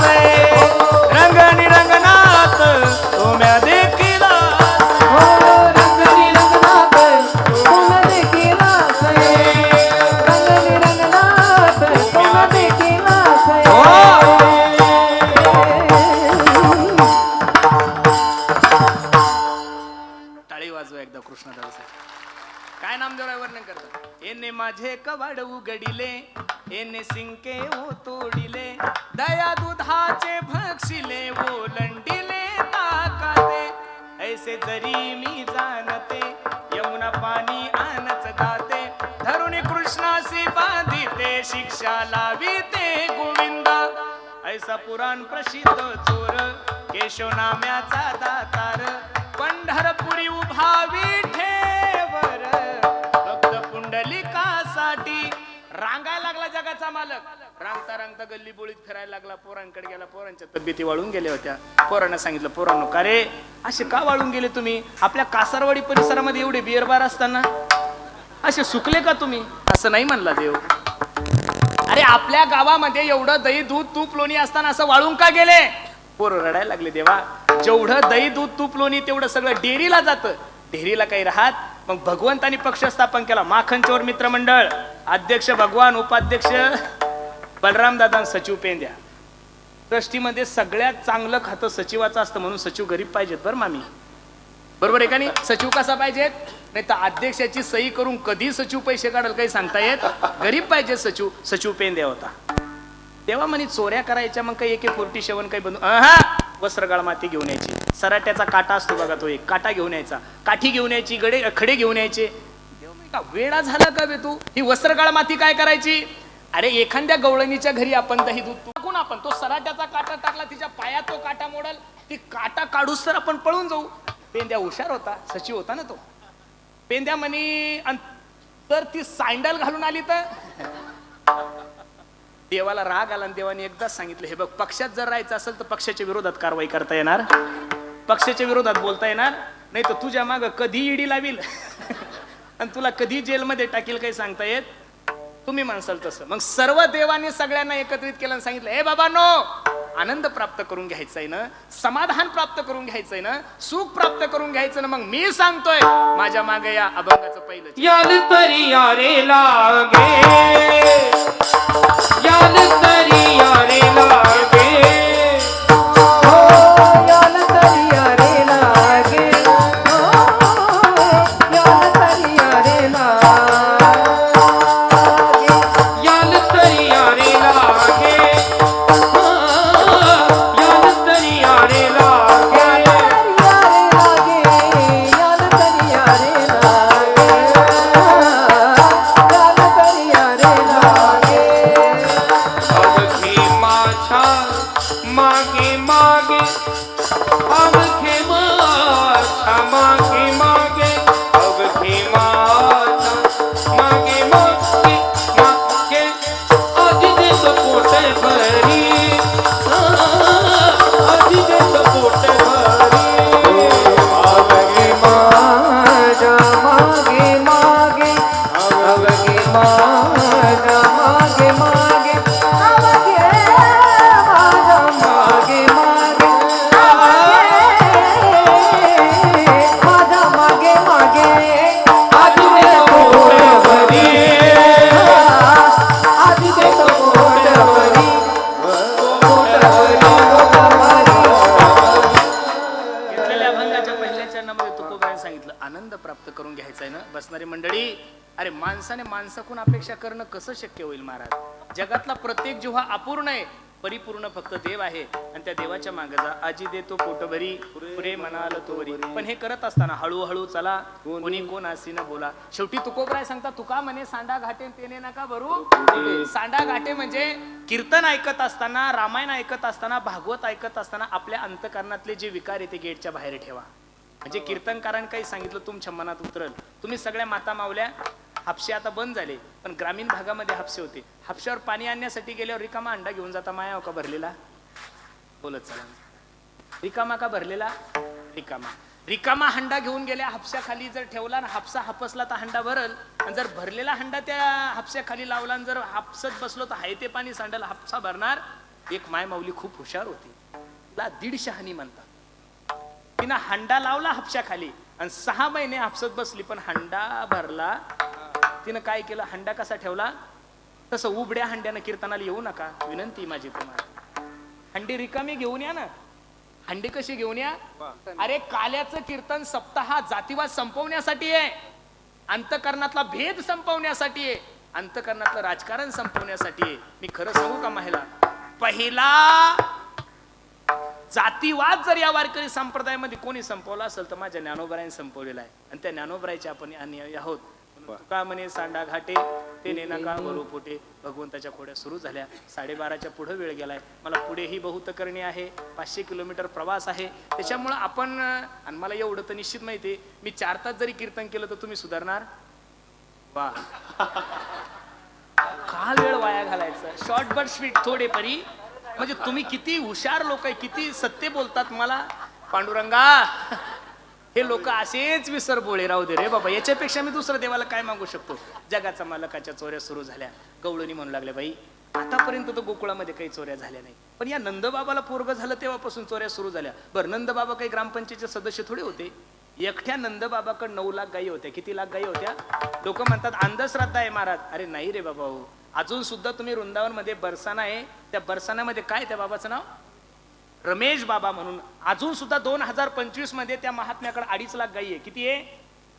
रंग निरंगनाथ तुम्ही देखीलास. रंग निरंगनाथ तुम्ही देखीलास, रंग निरंगनाथ तुम्ही देखीलास. टाळी वाजवा एकदा कृष्णदास. काय नामदेवराय वर्णन करतात? एने माझे कवाड उघडिले, एने सिंके ओ तोडिले, दया दुधाचे भक्षिले ओलंडिले ताकाते, ऐसे जरी मी जाणते यमुना पाणी आणच जाते, धरुणी कृष्णासी बांधिते शिक्षा लाविते गोविंदा, ऐसा पुराण प्रसिद्ध चोर केशव नाम्याचा दातार, पंढरपुरी उभा विठेवर भक्त पुंडलिकासाठी. रांगायला लागला जगाचा मालक, रांगता रांगता गल्ली बोळीत फिरायला लागला, पोरांकडे गेला, पोरांच्या तब्येती वाळून गेल्या होत्या. पोरांना सांगितलं, पोरांनो का रे असे का वाळून गेले तुम्ही? आपल्या कासारवाडी परिसरामध्ये एवढे बिअर बार असताना असे सुकले का तुम्ही? असं नाही म्हणला देव. अरे आपल्या गावामध्ये एवढं दही दूध तूप लोणी असताना असं वाळून का गेले? पोरं रडायला लागले, देवा जेवढं दही दूध तूप लोणी तेवढं सगळं डेअरीला जातं, डेअरीला काही राहत. मग भगवंतानी पक्ष स्थापन केला, माखन चोर मित्रमंडळ, अध्यक्ष भगवान, उपाध्यक्ष बलराम दादा, सचिव पेंद्या. ट्रस्टीमध्ये सगळ्यात चांगलं खातं सचिवाचं असतं, म्हणून सचिव गरीब पाहिजेत बरं मामी, बरोबर आहे का नाही? सचिव कसा पाहिजेत? नाही तर अध्यक्षाची सही करून कधी सचिव पैसे काढल काही सांगता येत. गरीब पाहिजे सचिव. सचिव पेंद्या होता. तेव्हा म्हणे चोऱ्या करायच्या, मग काही AK-47 काही बंधू वस्त्रगाळ माती घेऊन यायची, सराट्याचा काटा असतो बघा तो, एक काटा घेऊन यायचा, काठी घेऊन यायची, खडे घेऊन यायचे. देव म्हणे का वेळा झाला का बे तू? ही वस्त्रकाळ माती काय करायची? अरे एखाद्या गवळणीच्या घरी आपण दही दूध टाकून आपण तो सराट्याचा काटा टाकला, तिच्या पायात तो काटा मोडल, ती काटा काढूस तर आपण पळून जाऊ. पेंद्या हुशार होता, सचिव होता ना तो. पेंद्या म्हणी तर ती सँडल घालून आली तर देवाला राग आला आणि देवाने एकदाच सांगितलं, हे बघ, पक्षात जर राहायचं असेल तर पक्षाच्या विरोधात कारवाई करता येणार, पक्षाच्या विरोधात बोलता येणार नाही, तर तुझ्या माग कधी ईडी लावील आणि तुला कधी जेलमध्ये टाकील काही सांगता येत. तुम्ही म्हणसाल तसं. मग सर्व देवाने सगळ्यांना एकत्रित केलं आणि सांगितलं, हे बाबांनो, आनंद प्राप्त करून घ्यायचंय ना, समाधान प्राप्त करून घ्यायचंय ना, सुख प्राप्त करून घ्यायचं ना, मग मी सांगतोय माझ्या मागे या अभंगाचं पहिलं. याल तरी यारे लागे, याल तरी यारे लागे, हो याल तरी यारे लागे, हो याल तरी यारे लागे, याल तरी यारे लागे, याल तरी यारे लागे, याल तरी यारे लागे, याल तरी यारे लागे. अवघे माझ्या मागे मागे, अवघे माझ्या मागे मागे, अवघे माझ्या मागे मागे मागे, आधी देतो पोट भरी, आधी देतो पोट भरी. अवघे माझ्या मागे मागे, अवघे माझ्या मागे मागे, अवघे माझ्या मागे मागे, माझ्या मागे मागे, आधी देतो पोट भरी, आधी देतो पोट भरी, पोट भरी, घेतलेल्या अभंगाच्या पहिल्या चरणामध्ये तुकोबाने सांगितलं, आनंद प्राप्त करून घ्यायचा आहे ना. बसणारी मंडळी, अरे माणसाने माणसाकडून अपेक्षा करणं कसं शक्य होईल महाराज? जगातला प्रत्येक जीव हा अपूर्ण आहे, परिपूर्ण फक्त देव आहे. आणि त्या देवाच्या मागे जा, आजी देतो पोटभरी, पुरे म्हणाल तो वरी. पण हे करत असताना हळूहळू चला, कोणी कोण असी न बोला. शेवटी तुकोबराय सांगता, तुका म्हणे सांडा घाटे तेने नका भरू. सांडा घाटे म्हणजे कीर्तन ऐकत असताना, रामायण ऐकत असताना, भागवत ऐकत असताना आपल्या अंतकरणातले जे विकार आहे ते गेटच्या बाहेर ठेवा. म्हणजे कीर्तनकारांनी काही सांगितलं तुमच्या मनात उतरल. तुम्ही सगळ्या माता मावल्या, हापशे आता बंद झाले, पण ग्रामीण भागामध्ये हापशे होते. हापशावर पाणी आणण्यासाठी गेल्यावर रिकामा अंडा घेऊन जाता, माया का भरलेला? बोलत चला, रिकामा का भरलेला? रिकामा. रिकामा हंडा घेऊन गेल्या, हापशाखाली जर ठेवला ना, हापसा हापसला तर हंडा भरल. आणि जर भरलेला हंडा त्या हापशाखाली लावला आणि जर हापसत बसलो तर हाय ते पाणी सांडल, हापसा भरणार. एक माय माऊली खूप हुशार होती, तिला 150 हानी म्हणतात. तिनं हंडा लावला हापशाखाली आणि 6 महिने हापसत बसली, पण हंडा भरला. तिनं काय केलं, हंडा कसा ठेवला तसं उबड्या हंड्यानं कीर्तनाला येऊ नका, विनंती माझी तुम्हाला. हंडी रिकामी घेऊन या ना. हंडी कशी घेऊन या? अरे काल्याचं कीर्तन सप्ताह जातीवाद संपवण्यासाठी आहे, अंतकरणातला भेद संपवण्यासाठी आहे, अंतकरणातलं राजकारण संपवण्यासाठी आहे. मी खरं सांगू का महिला, पहिला जातीवाद जर या वारकरी संप्रदायामध्ये कोणी संपवला असेल तर माझ्या ज्ञानोबरायांनी संपवलेला आहे. आणि त्या ज्ञानोबरायचे आपण अनुयायी आहोत. तुका म्हणे सांडा घाटे ते नका भरू पोटे. भगवंताच्या खोड्या सुरू झाल्या. 12:30च्या पुढे वेळ गेलाय. मला पुढेही बहुत करणे आहे. 500 किलोमीटर प्रवास आहे. त्याच्यामुळं आपण, आणि मला एवढं तर निश्चित माहिती आहे, मी 4 तास जरी कीर्तन केलं तर तुम्ही सुधारणार. वा, का वेळ वाया घालायचा? शॉर्ट बट स्वीट थोडे परी. म्हणजे तुम्ही किती हुशार लोक आहे, किती सत्य बोलतात. मला पांडुरंगा, हे लोक असेच विसरबोळे राहू दे रे बाबा. याच्यापेक्षा मी दुसरं देवाला काय मागू शकतो? जगाचा मालकाच्या चोऱ्या सुरू झाल्या. गवळणी म्हणू लागले, बाई आतापर्यंत तर गोकुळामध्ये काही चोऱ्या झाल्या नाही, पण या नंदबाबाला पोरग झालं तेव्हापासून चोऱ्या सुरू झाल्या. बरं, नंदबाबा काही ग्रामपंचायतचे सदस्य थोडे होते. एकट्या नंदबाबाकडे 9 लाख गायी होत्या. किती लाख गायी होत्या? लोक म्हणतात अंधश्रद्धा आहे महाराज. अरे नाही रे बाबा, हो, अजून सुद्धा तुम्ही वृंदावन मध्ये बरसाना आहे, त्या बरसाण्यामध्ये काय त्या बाबाचं नाव? रमेश बाबा म्हणून. अजून सुद्धा 2025 मध्ये त्या महात्म्याकडे 2.5 लाख गायी आहे. किती आहे?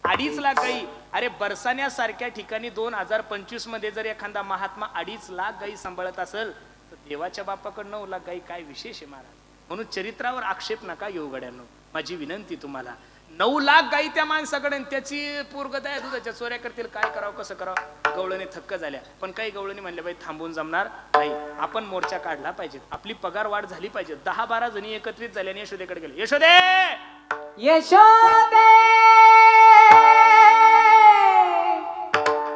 2.5 लाख गायी. अरे बरसाण्यासारख्या ठिकाणी 2025 मध्ये जर एखादा महात्मा 2.5 लाख गायी सांभाळत असेल तर देवाच्या बापाकडे 9 लाख गायी काय विशेष आहे महाराज? म्हणून चरित्रावर आक्षेप नका घेऊ गड्यांनो. माझी विनंती तुम्हाला, 9 लाख गाई त्या माणसाकडे आणि त्याची पोरगत आहे दुधाच्या चोऱ्या करतील. काय करावं कसं करावं. गवळणी थक्क झाल्या. पण काही गवळणी म्हणले बाई थांबून जमणार नाही, आपण मोर्चा काढला पाहिजे, आपली पगार वाढ झाली पाहिजे. 10-12 जणी एकत्रित झाले आणि यशोदेकडे गेले. यशोदे यशोदे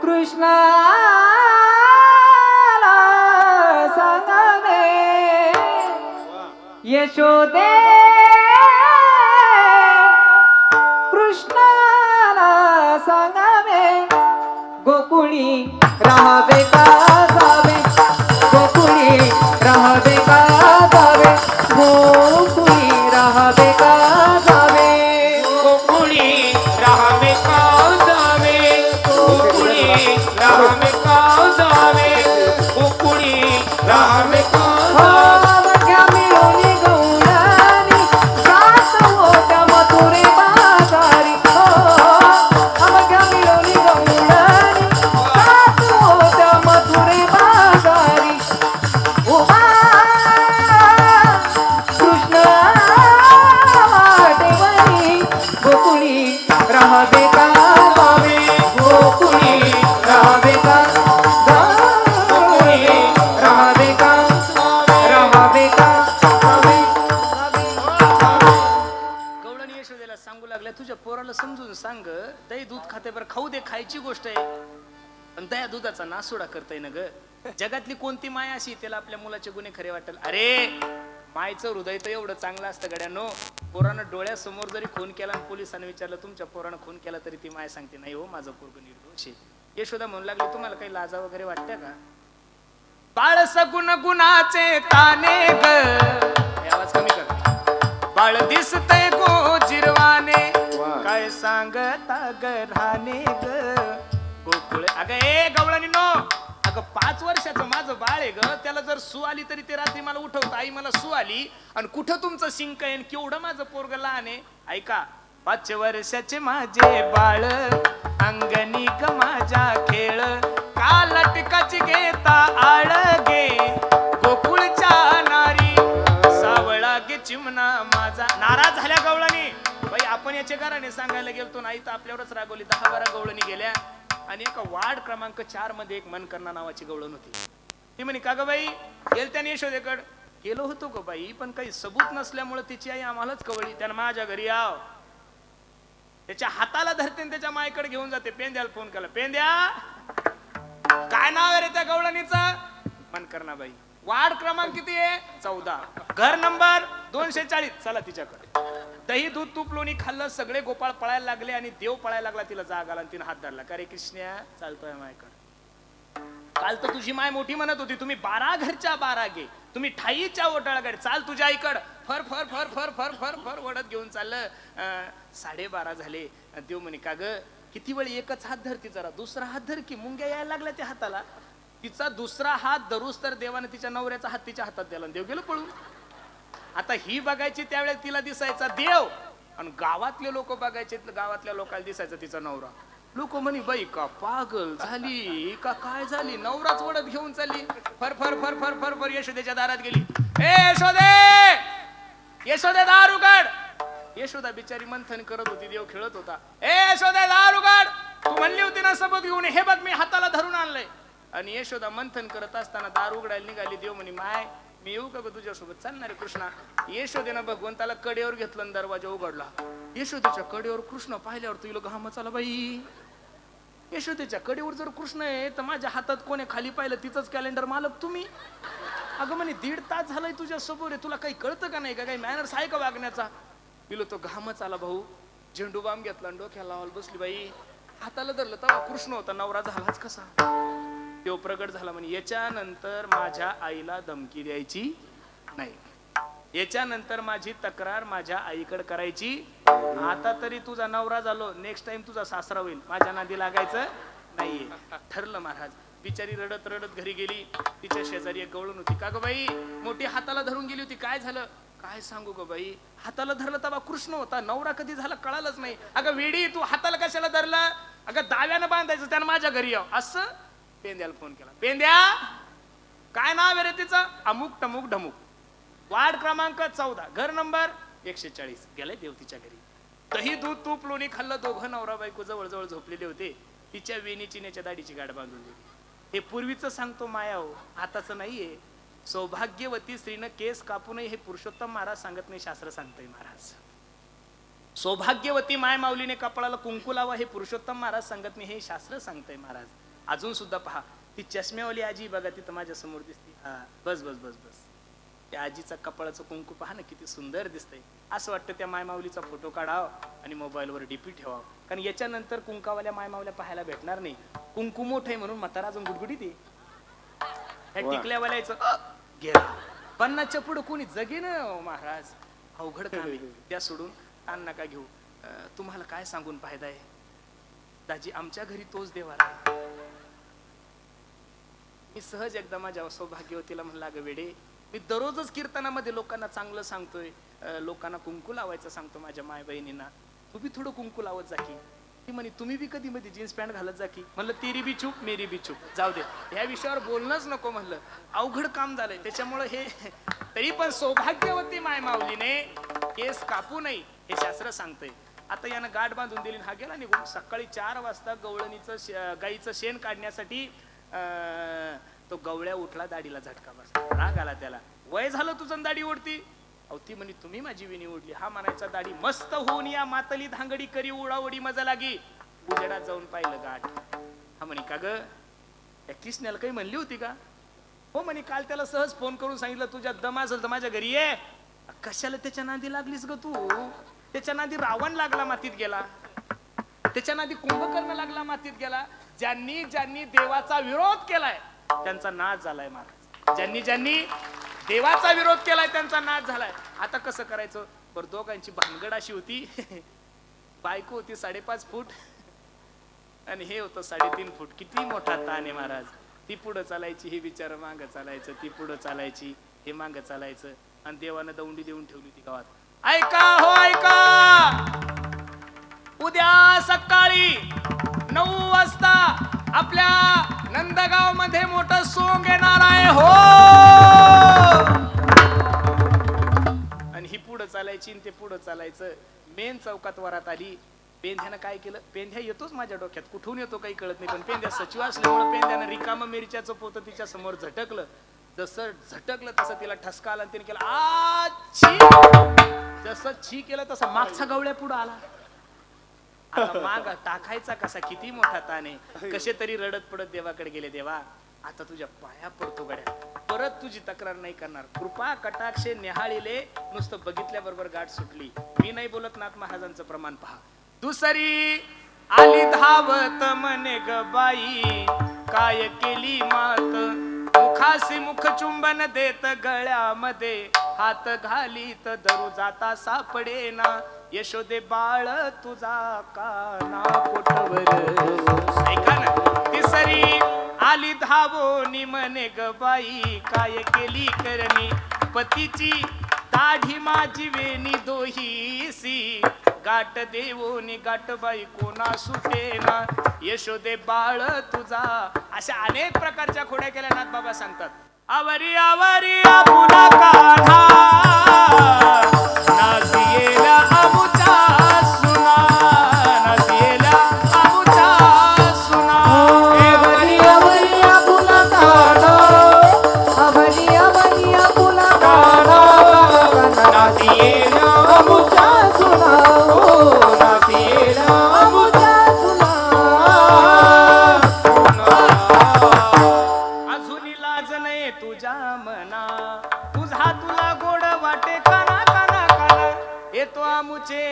कृष्णाला सांगावे, यशोदे कृष्णाला सांगावे, गोकुळी राहावे का जावे, गोकुळी राहावे का जावे, गोकुळी राहावे का जावे, गोकुळी राहावे का जावे, गोकुळी राहावे का जावे, गोकुळी राहावे का जावे. अवघ्या मिळून गौराणी जात होत्या मथुरे बाजारी, अवघ्या मिळून गौराणी जात होत्या मथुरे बाजारी, उभा कृष्ण वाटेवरी, गोकुळी राहावे का जावे, गोकुळी राहावे का जावे, राहावे का राहावे का जावे. गवळणी यशोदेला सांगू लागल्या, तुझ्या पोराला समजून सांग, दही दूध खाते बरं, खाऊ दे, खायची गोष्ट आहे, पण दया दुधाचा नासोडा करताय ना ग. जगातली कोणती माय अशी त्याला आपल्या मुलाचे गुन्हे खरे वाटेल. अरे मायचं हृदय तर एवढं चांगलं असतं गड्यानो. पोरानं डोळ्यासमोर जरी खून केला आणि पोलिसांनी विचारलं तुमच्या पोरानं खून केला, तरी ती माय सांगते नाही हो माझं पोरग निर्दोष आहे. यशोदा म्हणू लागली, तुम्हाला काही लाजा वगैरे वाटत्या का. बाळ सगुण गुणाचे ताने ग, हे आवाज कमी कर. बाळ दिसतय गोजिरवाने, काय सांगता ग राणे ग गोकुळ. अगं ए गवळणीनो, अगं 5 वर्षाचं माझं बाळ आहे ग, त्याला जर सू आली तरी ते रात्री मला उठवतं, आई मला सू आली, आणि कुठं तुमचं शिंक आहे, केवढं माझं पोरग लहान आहे. ऐका, 5 वर्षाचे माझे बाळ, अंगणी ग माझ्या खेळ, काला टिकाची घेता आळगे, गोकुळच्या नारी सावळा गे चिमणा माझा. नाराज झाल्या गवळणी. बाई आपण याच्या घराने सांगायला गेलतो नाही तर आपल्यावरच रागवली. 10-12 गवळणी गेल्या आणि एका वार्ड क्रमांक 4 मध्ये एक मनकर्णा नावाची गवळण होती. ती म्हणे का ग बाई, गेल त्याने यशोदेकड. गेलो होतो ग बाई, पण काही सबूत नसल्यामुळे तिची आई आम्हालाच कवळी, त्यानं माझ्या घरी याव, त्याच्या हाताला धरते आणि त्याच्या मायकडे घेऊन जाते. पेंद्याला फोन केला, पेंद्या काय नाव आहे रे त्या गवळणीचं. मनकर्णाबाई. वार्ड क्रमांक किती आहे, 14, घर नंबर 240. चला तिच्याकडे. दही दूध तूप लोणी खाल्लं, सगळे गोपाळ पळायला लागले आणि देव पळायला लागला. तिला जाग आला आणि तिने हात धरला. का रे कृष्णा, चालतोय मायकडे. काल तर तुझी माय मोठी म्हणत होती तुम्ही 12 घरच्या 12 गे, तुम्ही ठाईच्या ओटाळाकडे चाल तुझ्या आईकडे. फर फर फर फर फर फर फर ओढत घेऊन चाललं. 12:30 झाले. देव म्हणे का ग, किती वेळ एकच हात धरती, जरा दुसरा हात धर की. मुंग्या यायला लागल्या त्या हाताला. तिचा दुसरा हात धरूस तर देवाने तिच्या नवऱ्याचा हात तिच्या हातात दिला. देव गेलो पळून. आता ही बघायची त्यावेळेस तिला दिसायचा देव, आणि गावातले लोक बघायचे, गावातल्या लोकांना दिसायचा तिचा नवरा. लोक म्हणे बाई का पागल झाली का काय झाली, नवराच ओढत घेऊन चालली. फर फर फर फर फर फर यशोदेच्या दारात गेली. ए यशोदे, यशोदे दार उघड. यशोदा बिचारी मंथन करत होती, देव खेळत होता. ए यशोदे दार उघड, तू म्हणली होती ना सबूत घेऊन, हे बघ मी हाताला धरून आणलंय. आणि यशोदा मंथन करत असताना दार उघडायला निघाली. देव म्हणे माय मी येऊ का ग तुझ्यासोबत, चालणार कृष्णा. यशोदेनं भगवंताला कडेवर घेतलं आणि दरवाजा उघडला. यशोदेच्या कडेवर कृष्ण पाहिल्यावर तुला घामच आला बाई. यशोदेच्या कडेवर जर कृष्ण आहे तर माझ्या हातात कोणी खाली पाहिलं तिचंच कॅलेंडर मालक तुम्ही. अगं म्हणे 1.5 तास झालाय तुझ्या समोर आहे, तुला काही कळतं का नाही का, काही मॅनर्स आहे का वागण्याचा. तिला तो घामच आला भाऊ. झेंडू बाम घेतला आणि डोक्याला लावायला बसली बाई. हाताला धरलं तेव्हा कृष्ण होता, नवरा झालाच कसा. तो प्रगट झाला म्हणे याच्यानंतर माझ्या आईला धमकी द्यायची नाही, याच्यानंतर माझी तक्रार माझ्या आईकडे करायची. आता तरी तुझा नवरा झालो, नेक्स्ट टाइम तुझा सासरा होईल, माझ्या नादी लागायचं नाहीये. ठरलं महाराज. बिचारी रडत रडत घरी गेली. तिच्या शेजारी एक गवळण होती. का ग बाई, मोठी हाताला धरून गेली होती, काय झालं. काय सांगू ग बाई, हाताला धरलं तेव्हा कृष्ण होता, नवरा कधी झाला कळालंच नाही. अगं वेडी, तू हाताला कशाला धरलं. अगं दाव्यानं बांधायचं, त्यानं माझ्या घरी यावं असं. पेंद्याला फोन केला. पेंद्या काय नाव आहे रे तिचं. अमुक टमुक ढमुक, वार्ड क्रमांक 14, घर नंबर 140. गेलाय देव तिच्या घरी. दही दूध तूप लोणी खाल्लं. दोघं नवरा बायको जवळ झोपलेले होते. तिच्या वेणी चिन्याच्या दाढीची गाठ बांधून दिली. हे पूर्वीचं सांगतो माया हो, आताचं नाहीये. सौभाग्यवती स्त्रीनं केस कापू नये हे पुरुषोत्तम महाराज सांगत नाही, शास्त्र सांगतंय महाराज. सौभाग्यवती माय माऊलीने कपाळाला कुंकू लावा हे पुरुषोत्तम महाराज सांगत नाही, हे शास्त्र सांगतंय महाराज. अजून सुद्धा पहा, ती चष्म्यावाली आजी बघा तिथं माझ्या समोर दिसते. हा बस बस बस बस, त्या आजीचा कपाळाचं कुंकू पहा ना, किती सुंदर दिसतंय. असं वाटतं त्या मायमाऊलीचा फोटो काढाव आणि मोबाईलवर डीपी ठेवावं, कारण याच्यानंतर कुंकावाल्या मायमाऊल्या पाहायला भेटणार नाही. कुंकू मोठे म्हणून म्हातारा अजून गुडगुडीत आहे. ह्या टिकल्यावाल्याचं गेला. 50च्या पुढं कोणी जगे ना महाराज, अवघड काम आहे. त्या सोडून ताण नका घेऊ. तुम्हाला काय सांगून फायदा आहे दाजी, आमच्या घरी तोच देवारा आहे. मी सहज एकदा माझ्या सौभाग्यवतीला म्हणला, ग वेडे, मी दररोजच कीर्तनामध्ये लोकांना चांगलं सांगतोय, लोकांना कुंकू लावायचं सांगतो माझ्या माय बहिणींना, तू बी थोडं कुंकू लावत जा की. ती म्हणे तुम्ही बी कधी मध्ये जीन्स पॅन्ट घालत जा की. म्हणलं तेरी बी चूप मेरी बी चूप, जाऊ दे, ह्या विषयावर बोलणंच नको. म्हणलं अवघड काम झालंय. त्याच्यामुळे हे तरी पण सौभाग्यवती माय माऊलीने केस कापू नये हे शास्त्र सांगतंय. आता यानं गाठ बांधून दिली, हा गेला निघून. सकाळी 4 वाजता गवळणीचं गाईचं शेण काढण्यासाठी तो गवळ्या उठला, दाढीला झटका बसला. राग आला त्याला, वय झालं तुझं दाढी ओढती. अहो ती म्हणे तुम्ही माझी विणी ओढली. हा म्हणायचा, दाढी मस्त होऊन या मातली धांगडी करी उडावडी मजा लागी. उजेडात जाऊन पाहिलं गाठ. हा म्हणे का ग, त्या कृष्णाला काही म्हणली होती का? हो म्हणे, काल त्याला सहज फोन करून सांगितलं तुझ्या दम असेल तर माझ्या घरी ये. कशाला त्याच्या नादी लागलीस ग तू? त्याच्या नादी रावण लागला, मातीत गेला. त्याच्या नादी कुंभकर्ण लागला, मातीत गेला. ज्यांनी ज्यांनी देवाचा विरोध केलाय त्यांचा नाश झालाय महाराज. ज्यांनी ज्यांनी देवाचा विरोध केलाय त्यांचा नाश झालाय. आता कसं करायचं बरं? दोघांची भानगड अशी होती, बायको होती 5.5 फूट आणि हे होतं 3.5 फूट. किती मोठा ताण आहे महाराज. ती पुढं चालायची, हे बिचार मागं चालायचं. ती पुढं चालायची, हे मागं चालायचं. आणि देवानं दौंडी देऊन ठेवली ती गावात. ऐका हो ऐका, उद्या सकाळी 9 वाजता आपल्या नंदगाव मध्ये मोठं सोंग येणार आहे हो. आणि ही पुढं चालायची आणि ते पुढं चालायचं. मेन चौकात वरात आली. पेंध्यानं काय केलं? पेंध्या येतोच माझ्या डोक्यात, कुठून येतो काही कळत नाही, पण पेंध्या सचिव असल्यामुळे पेंध्यानं रिकाम मिरच्याचं पोतं तिच्या समोर झटकलं. जसं झटकलं तसं तिला ठसका आला आणि तिने केलं आ छी. जसं छी केलं तसं मागचा गवळ्या पुढं आला. आता माग टाकायचा कसा? किती मोठा ताण आहे. कसे तरी रडत पडत देवाकडे गेले. देवा आता तुझ्या पाया पडतो गड्या, परत तुझी तक्रार नाही करणार. कृपा कटाक्षे निहाळिले. नुसतं बघितल्याबरोबर गाठ सुटली. मी नाही बोलत, नाथ महाराजांचं प्रमाण पहा. दुसरी आली धावत म्हणे ग बाई, काय केली मात. मुखासी मुख चुंबन देत, गळ्यामध्ये हात घालीत, धरू जाता सापडेना. यशोदे बाळ तुझा काना पोटवर. ऐका ना, तिसरी आली धावोनी म्हणे ग बाई, काय केली करणी. पतीची दाढी माझी वेणी दोहीसी, गाठ देवोनी गाठ बाई कोणा सुटेना. यशोदे बाळ तुझा. अशा अनेक प्रकारच्या खोड्या केल्या नाथ बाबा सांगतात. आवरी आवरी आपुला कान्हा, नासियेला आमुचा सुना, नासियेला आमुचा सुना. आवरी आवरी आपुला कान्हा, आवरी आवरी आपुला कान्हा, नासियेला आमुचा सुना, ओ नासियेला आमुचा सुना. अजून लाज नाही तुझ्या मना, तुझा तुला गोड वाटे काना काना काना. येतो आमुचे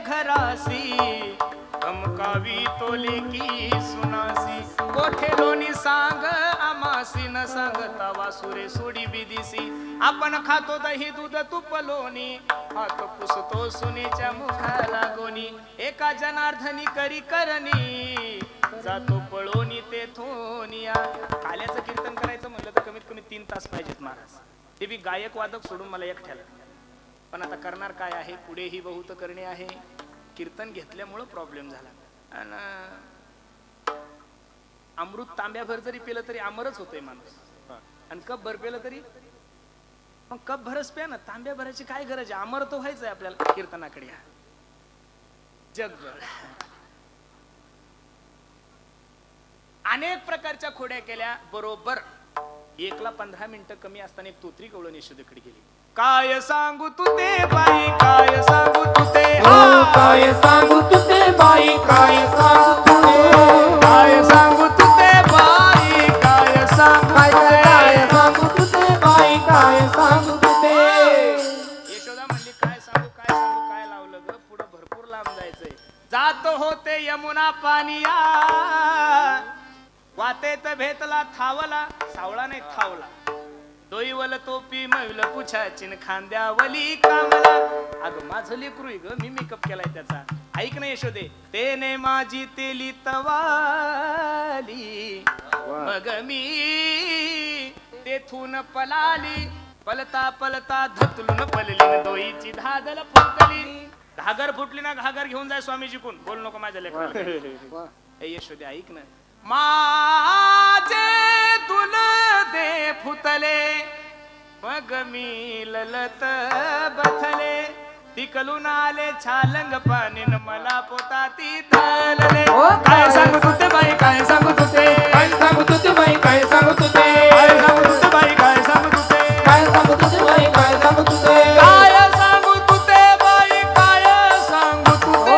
घरासी, कमकावी तोले की सुनासी. कोठे लोणी सांग आमासी, न सांगता वासुरे सोडी बिदिसी. आपण खातो दही दूध तुप लोणी, हात पुसतो सुनेच्या मुखाला गोनी. एका जनार्दनी करी करणी, जातो पळोनी तेथोनिया. काल्याचं कीर्तन करायचं म्हणलं तर कमीत कमी 3 तास पाहिजेत महाराज. ते बी गायक वादक सोडून मला एकट्याला. पण आता करणार काय आहे, पुढेही बहुत करणे आहे. कीर्तन घेतल्यामुळं प्रॉब्लेम झाला. आणि अमृत तांब्याभर जरी पेलं तरी अमरच होतोय माणूस. आणि कप भर पेलं तरी, मग कप भरच प्या ना, तांब्या भराची काय गरज आहे? अमर तो व्हायचंय आपल्याला कीर्तनाकडे. जगभर अनेक प्रकारच्या खोड्या केल्या. बरोबर 1ला 15 मिनिटं कमी असताना एक तोत्री कवळून यशोदेकडे गेली. काय सांगू तू ते बाई, काय सांगू तू ते, काय सांगू तुझे बाई, काय सांगू तुझे, काय सांगू तू ते बाई, काय सांगू काय सांगू तुझे बाई, काय सांगू तुझे. यशोदा म्हणली काय सांगू काय लावलं ग, पुढं भरपूर लांब जायचंय. जात होते यमुना पानिया, वातेत भेटला थावला, सावळा नाही थावला. दोईवल तोपी मैल पुछाचिन खांद्यावली कामला. अगं माझं लेकरू ग, मी मेकअप केलाय त्याचा. ऐक ना यशोदे, तेने माझी तेली तवाली, मग मी तेथून पलाली. पलता पलता धतलून पलली, दोईची धादल फुटली. घागर फुटली ना, घागर घेऊन जाय स्वामीजी कोण, बोल नको माझ्या लेकराला. ए यशोदे ऐक ना, माझे तुल दे फुतले, मग मी ललत बथले. तिकलून आले छालंग पाणीन, मला पोताती धरले. काय सांगू तुझे बाई, काय सांगू तुझे, काय सांगू तुझे बाई, काय सांगू तुझे, काय सांगू तुझे बाई, काय सांगू तुझे, काय सांगू तुझे बाई, काय सांगू तुझे. काय सांगू तुझे बाई, काय सांगू तुझे,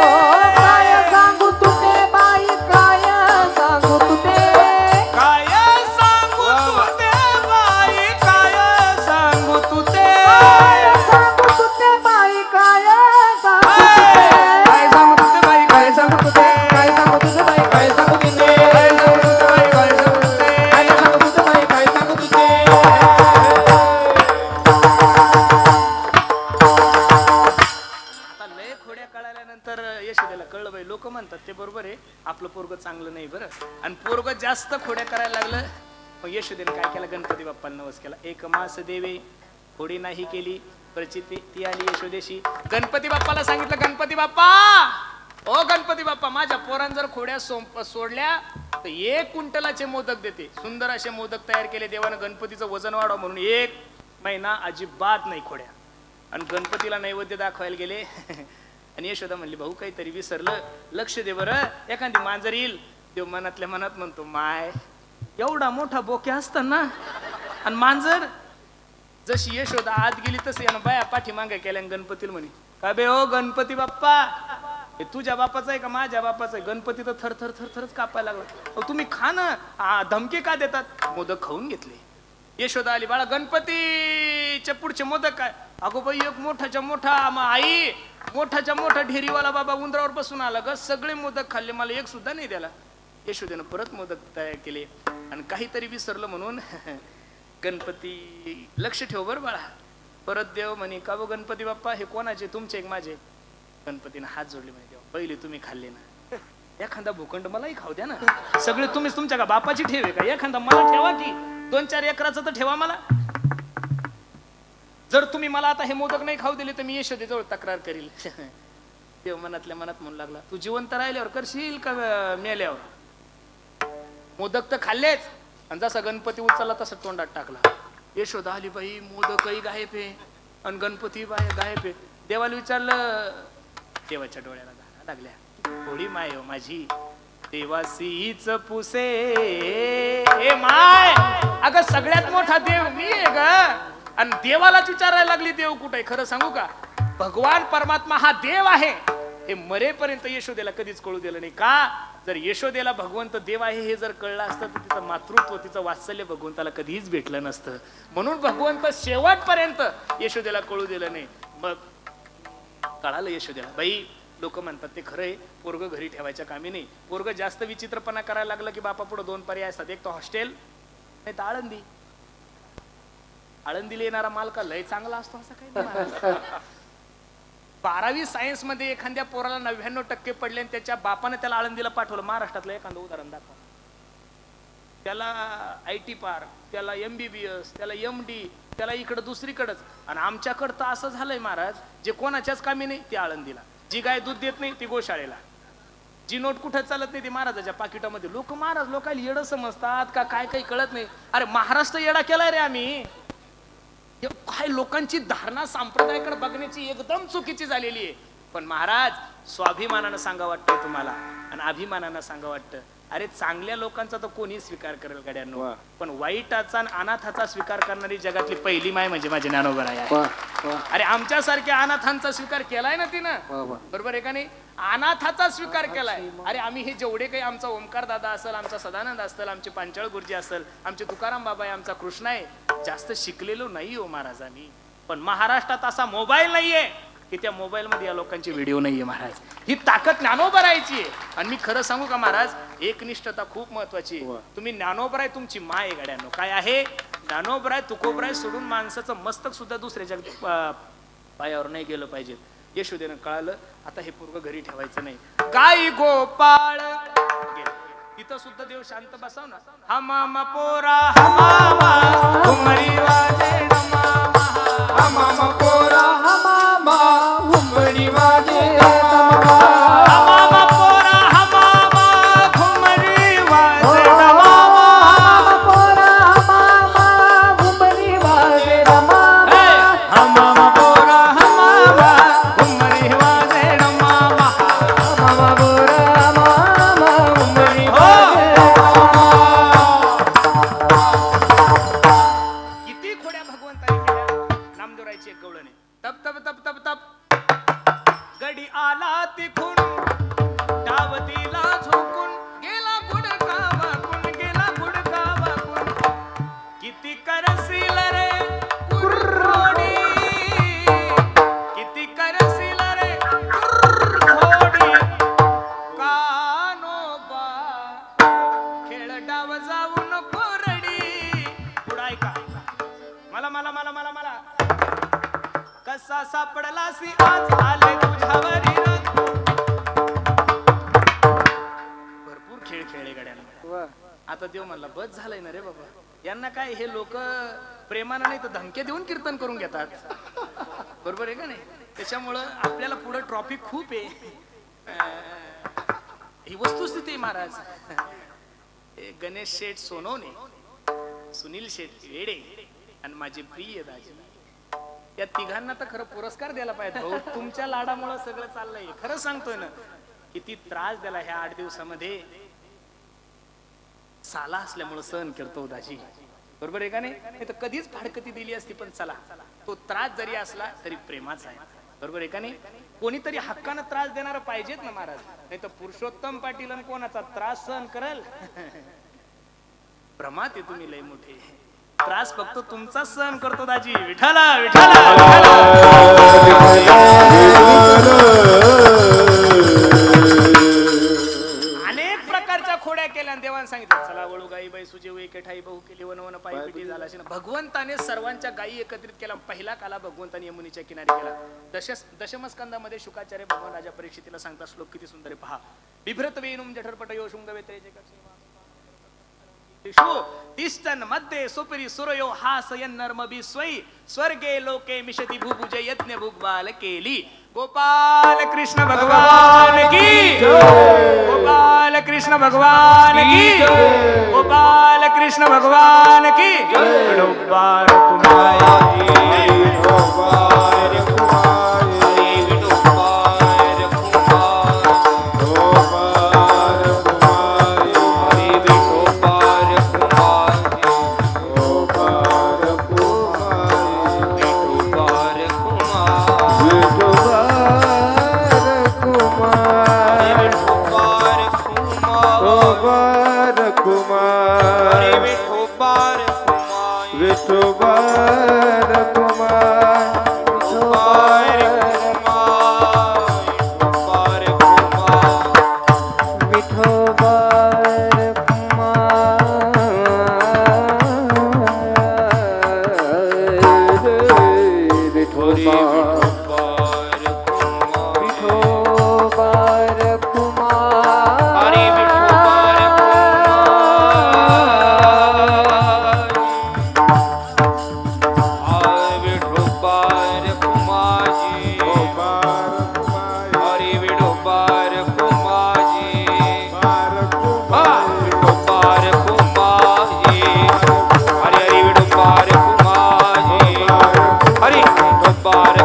काय सांगू तुझे बाई, काय सांगू तुझे, काय सांगू तुझे बाई, काय सांगू तुझे. काय सांगू तुझे बाई, काय सांगू तुझे. काय सांगू तुझे बाई, काय सांगू तुझे, काय सांगू तुझे बाई, काय सांगू तुझे, काय सांगू तुझे बाई, काय सांगू तुझे. काय सांगू तुझे बाई, काय सांगू तुझे. आता लय खोड्या कळाल्यानंतर यशोदेला कळलं बाई, लोक म्हणतात ते बरोबर आहे, आपलं पोरग चांगलं नाही बरं. आणि पोरग जास्त खोड्या करायला लागलं. मग यशोदेने काय केलं, गणपती बाप्पाला नवस केला. एक मास देवे, खोडी नाही केली. प्रचिती ती आली यशोदेशी. गणपती बाप्पाला सांगितलं, गणपती बाप्पा, ओ गणपती बाप्पा, माझ्या पोरान जर खोड्या सोडल्या तर 1 क्विंटलाचे मोदक देते. सुंदर असे मोदक तयार केले देवानं, गणपतीचं वजन वाढव म्हणून. 1 महिना अजिबात नाही खोड्या. आणि गणपतीला नैवेद्य दाखवायला गेले. आणि यशोदा म्हणली, भाऊ काहीतरी विसरलं, लक्ष दे बरं, एखादी मांजर येईल. देव मनातल्या मनात म्हणतो, माय एवढा मोठा बोक्या असताना आणि मांजर. जशी यशोदा आत गेली तशी यानं बाया पाठी मागे केल्या. गणपतीला म्हणे, का बे ओ गणपती बाप्पा, हे तुझ्या बापाचं आहे का माझ्या बापाचं आहे. गणपती तर थर थर थर थरच कापायला लागला. अहो तुम्ही खा ना, धमके का देतात. मोदक खाऊन घेतले. यशोदा आली, बाळा गणपतीच्या पुढचे मोदक काय. अगो बाई, एक मोठाच्या मोठा, आई मोठाच्या मोठा ढेरीवाला बाबा उंदरावर बसून आला ग, सगळे मोदक खाल्ले, मला एक सुद्धा नाही द्याला. यशोदेनं परत मोदक तयार केले. आणि काहीतरी विसरलं म्हणून गणपती, लक्ष ठेव बरं बाळा. परत देव म्हणे, का व गणपती बाप्पा, हे कोणाचे, तुमचे एक माझे. गणपतीनं हात जोडले म्हणे, देव पहिले तुम्ही खाल्ले ना, एखादा भूखंड मलाही खाऊ द्या ना. सगळे तुम्हीच तुमच्या का बापाची ठेवे का, एखादा मला ठेवा की, 2-4 एकराचं तर ठेवा मला. जर तुम्ही मला आता हे मोदक नाही खाऊ दिले तर मी यशोदेजवळ तक्रार करील. देव मनातल्या मनात म्हणू लागला, तू जिवंत राहिल्यावर करशील का मेल्यावर. मोदक तर खाल्लेच. आणि जसा गणपती उचलला तसा तोंडात टाकला. यशोदा आली, बाई मोदकही गायब आहे आणि गणपती बाहेर गायब आहे. देवाला विचारलं, देवाच्या डोळ्याला धारा लागल्या. थोडी माय हो माझी, देवासीच पुसे. ए माय, अगं सगळ्यात मोठा देव मी आहे ग. आणि देवालाच विचारायला लागली, देव कुठे. खरं सांगू का, भगवान परमात्मा हा देव आहे हे मरेपर्यंत यशोदेला कधीच कळू दिलं नाही. का, जर यशोदेला भगवंत देव आहे हे जर कळलं असतं तर तिचं मातृत्व, तिचं वात्सल्य भगवंताला कधीच भेटलं नसतं. म्हणून भगवंत शेवटपर्यंत यशोदेला कळू दिलं नाही. मग कळालं यशोदेला, बाई लोक म्हणतात ते खरंय, पोरग घरी ठेवायच्या कामी नाही. पोरग जास्त विचित्रपणा करायला लागलं की बापा पुढे 2 पर्याय असतात, एक तर हॉस्टेल नाही तर आळंदी. आळंदीला येणारा मालका लय चांगला असतो असं काही नाही. 12वी सायन्स मध्ये एखाद्या पोराला 99% पडले आणि त्याच्या बापाने त्याला आळंदीला पाठवलं. महाराष्ट्रातलं एखादं उदाहरण दाखवा. त्याला IT पार्क, त्याला MBBS, त्याला MD, त्याला इकडं दुसरीकडंच. आणि आमच्याकडं तर असं झालंय महाराज, जे कोणाच्याच कामी नाही ते आळंदीला, जी गाय दूध देत नाही ती गोशाळेला, जी नोट कुठं चालत नाही ती महाराजाच्या पाकिटामध्ये. लोक महाराज लोकांना येडं समजतात का काय, काही कळत नाही. अरे महाराष्ट्र येडा केलाय रे आम्ही. काय लोकांची धारणा संप्रदायाकडे बघण्याची एकदम चुकीची झालेली आहे. पण महाराज स्वाभिमानानं सांगा वाटतं तुम्हाला आणि अभिमानानं सांगा वाटतं, अरे चांगल्या लोकांचा तर कोणी स्वीकार करेल गड्यांनो, वा. पण वाईटाचा आणि अनाथाचा स्वीकार करणारी जगातली पहिली माय म्हणजे माझे ज्ञानोबा आहे. वा, वा, अरे आमच्यासारख्या अनाथांचा स्वीकार केलाय ना तिनं, वा, वा. बरोबर आहे का नाही? अनाथाचा स्वीकार केलाय. अरे आम्ही हे जेवढे काही आमचा ओमकार दादा असेल, आमचा सदानंद असेल, आमचे पांचाळ गुरुजी असेल, आमचे तुकाराम बाबा आहे, आमचा कृष्ण आहे, जास्त शिकलेलो नाही हो महाराज आम्ही. पण महाराष्ट्रात असा मोबाईल नाहीये की त्या मोबाईल मध्ये या लोकांचे व्हिडिओ नाहीये महाराज. ही ताकद ज्ञानोबा राहायची आहे. आणि मी खरं सांगू का महाराज, एकनिष्ठता खूप महत्वाची आहे. तुम्ही ज्ञानोबा आहे, तुमची माय आहे गड्यांनो. काय आहे? ज्ञानोबा आहे, तुकोबा आहे सोडून माणसाचं मस्तक सुद्धा दुसऱ्याच्या पायावर नाही गेलं पाहिजे. यशोदेनं कळालं, आता हे पूर्व घरी ठेवायचं नाही. गाई गोपाळ गेलं. तिथं सुद्धा देव शांत बसाव ना. हमामा पोरा हमामा घुमरी वाजे डमामा. हमामा पोरा हमामा हुंबडी वाजे दमामा. हमामा पोरा हमामा घुमरी वाजे डमामा. हमामा पोरा हमामा हुंबडी वाजे दमामा. हमामा पोरा हमामा घुमरी वाजे डमामा. हमामा पोरा हमामा हुंबडी वाजे किती खोड्या भगवंताने केल्या. नामदेवरायची एक गवळण आहे. तप तप तप तप तप गडी आला तिखून डावतीला झोकून गेला गुडका वाकून, गेला गुडका वाकून. किती करसील रे कुर्रोडी, किती करसील रे कुर्रोडी. कानोबा खेळ डाव जाऊ नको रडी. पुढं ऐका, मला मला मला मला मला कसा सापडलासी आज आले तुझ्यावरी रग. भरपूर खेळ खेळले गड्यांना. वा. आता देव म्हणला बस झालंय ना रे बाबा, यांना काय हे लोक प्रेमानं नाही तर धमके देऊन कीर्तन करून घेतात, बरोबर आहे का नाही? त्याच्यामुळं आपल्याला पुढे ट्रॉफिक खूप आहे. ही वस्तुस्थिती आहे महाराज. हे गणेश शेठ सोनवणे, सुनील शेठ वेडे आणि माझे प्रिय दाजी, या तिघांना तर खरं पुरस्कार द्यायला पाहिजे भाऊ. तुमच्या लाडामुळं सगळं चाललंय. खरं सांगतोय ना, किती त्रास दिला ह्या 8 दिवसामध्ये. साला असल्यामुळं सहन करतो दाजी, बरोबर आहे का नाही? तर कधीच फाडकती दिली असती, पण चला तो त्रास जरी असला तरी प्रेमाचा आहे, बरोबर आहे का नाही? कोणीतरी हक्कानं त्रास देणार पाहिजेत ना महाराज, नाही तर पुरुषोत्तम पाटील कोणाचा त्रास सहन करल? भ्रमात आहे तुम्ही लय मोठे. त्रास फक्त तुमचा सहन करतो दाजी. विठाला विठाला अनेक प्रकारच्या खोड्या केल्या. देवाने सांगितलं चला वळू गाई बाई सुजे एके ठाई बहु केली वन वन पायी पिटी झाला. भगवंताने सर्वांच्या गायी एकत्रित केला. पहिला काला भगवंताने यमुनीच्या किनारी केला. दशमस्कंदामध्ये शुकाचार्य भगवान राजा परीक्षितीला सांगता श्लोक किती सुंदर आहे पहा. बिभ्रत वेणुम जठरपट यो शुंग वेत्रेचे तिष्ठन मध्ये सुपरी सुरयो हासयन नर्म बिस्वई स्वर्गे लोके मिशति भूभुज यज्ञ भुग्बाल केली. गोपाल कृष्ण भगवान की गोपाल कृष्ण भगवान की गोपाल कृष्ण भगवान की विठोबार कुमारी विठोबार कुमारी विठोबार कुमारी विठोबार कुमारी विठोबार कुमारी विठोबार कुमारी विठोबार कुमारी विठोबार कुमारी विठोबार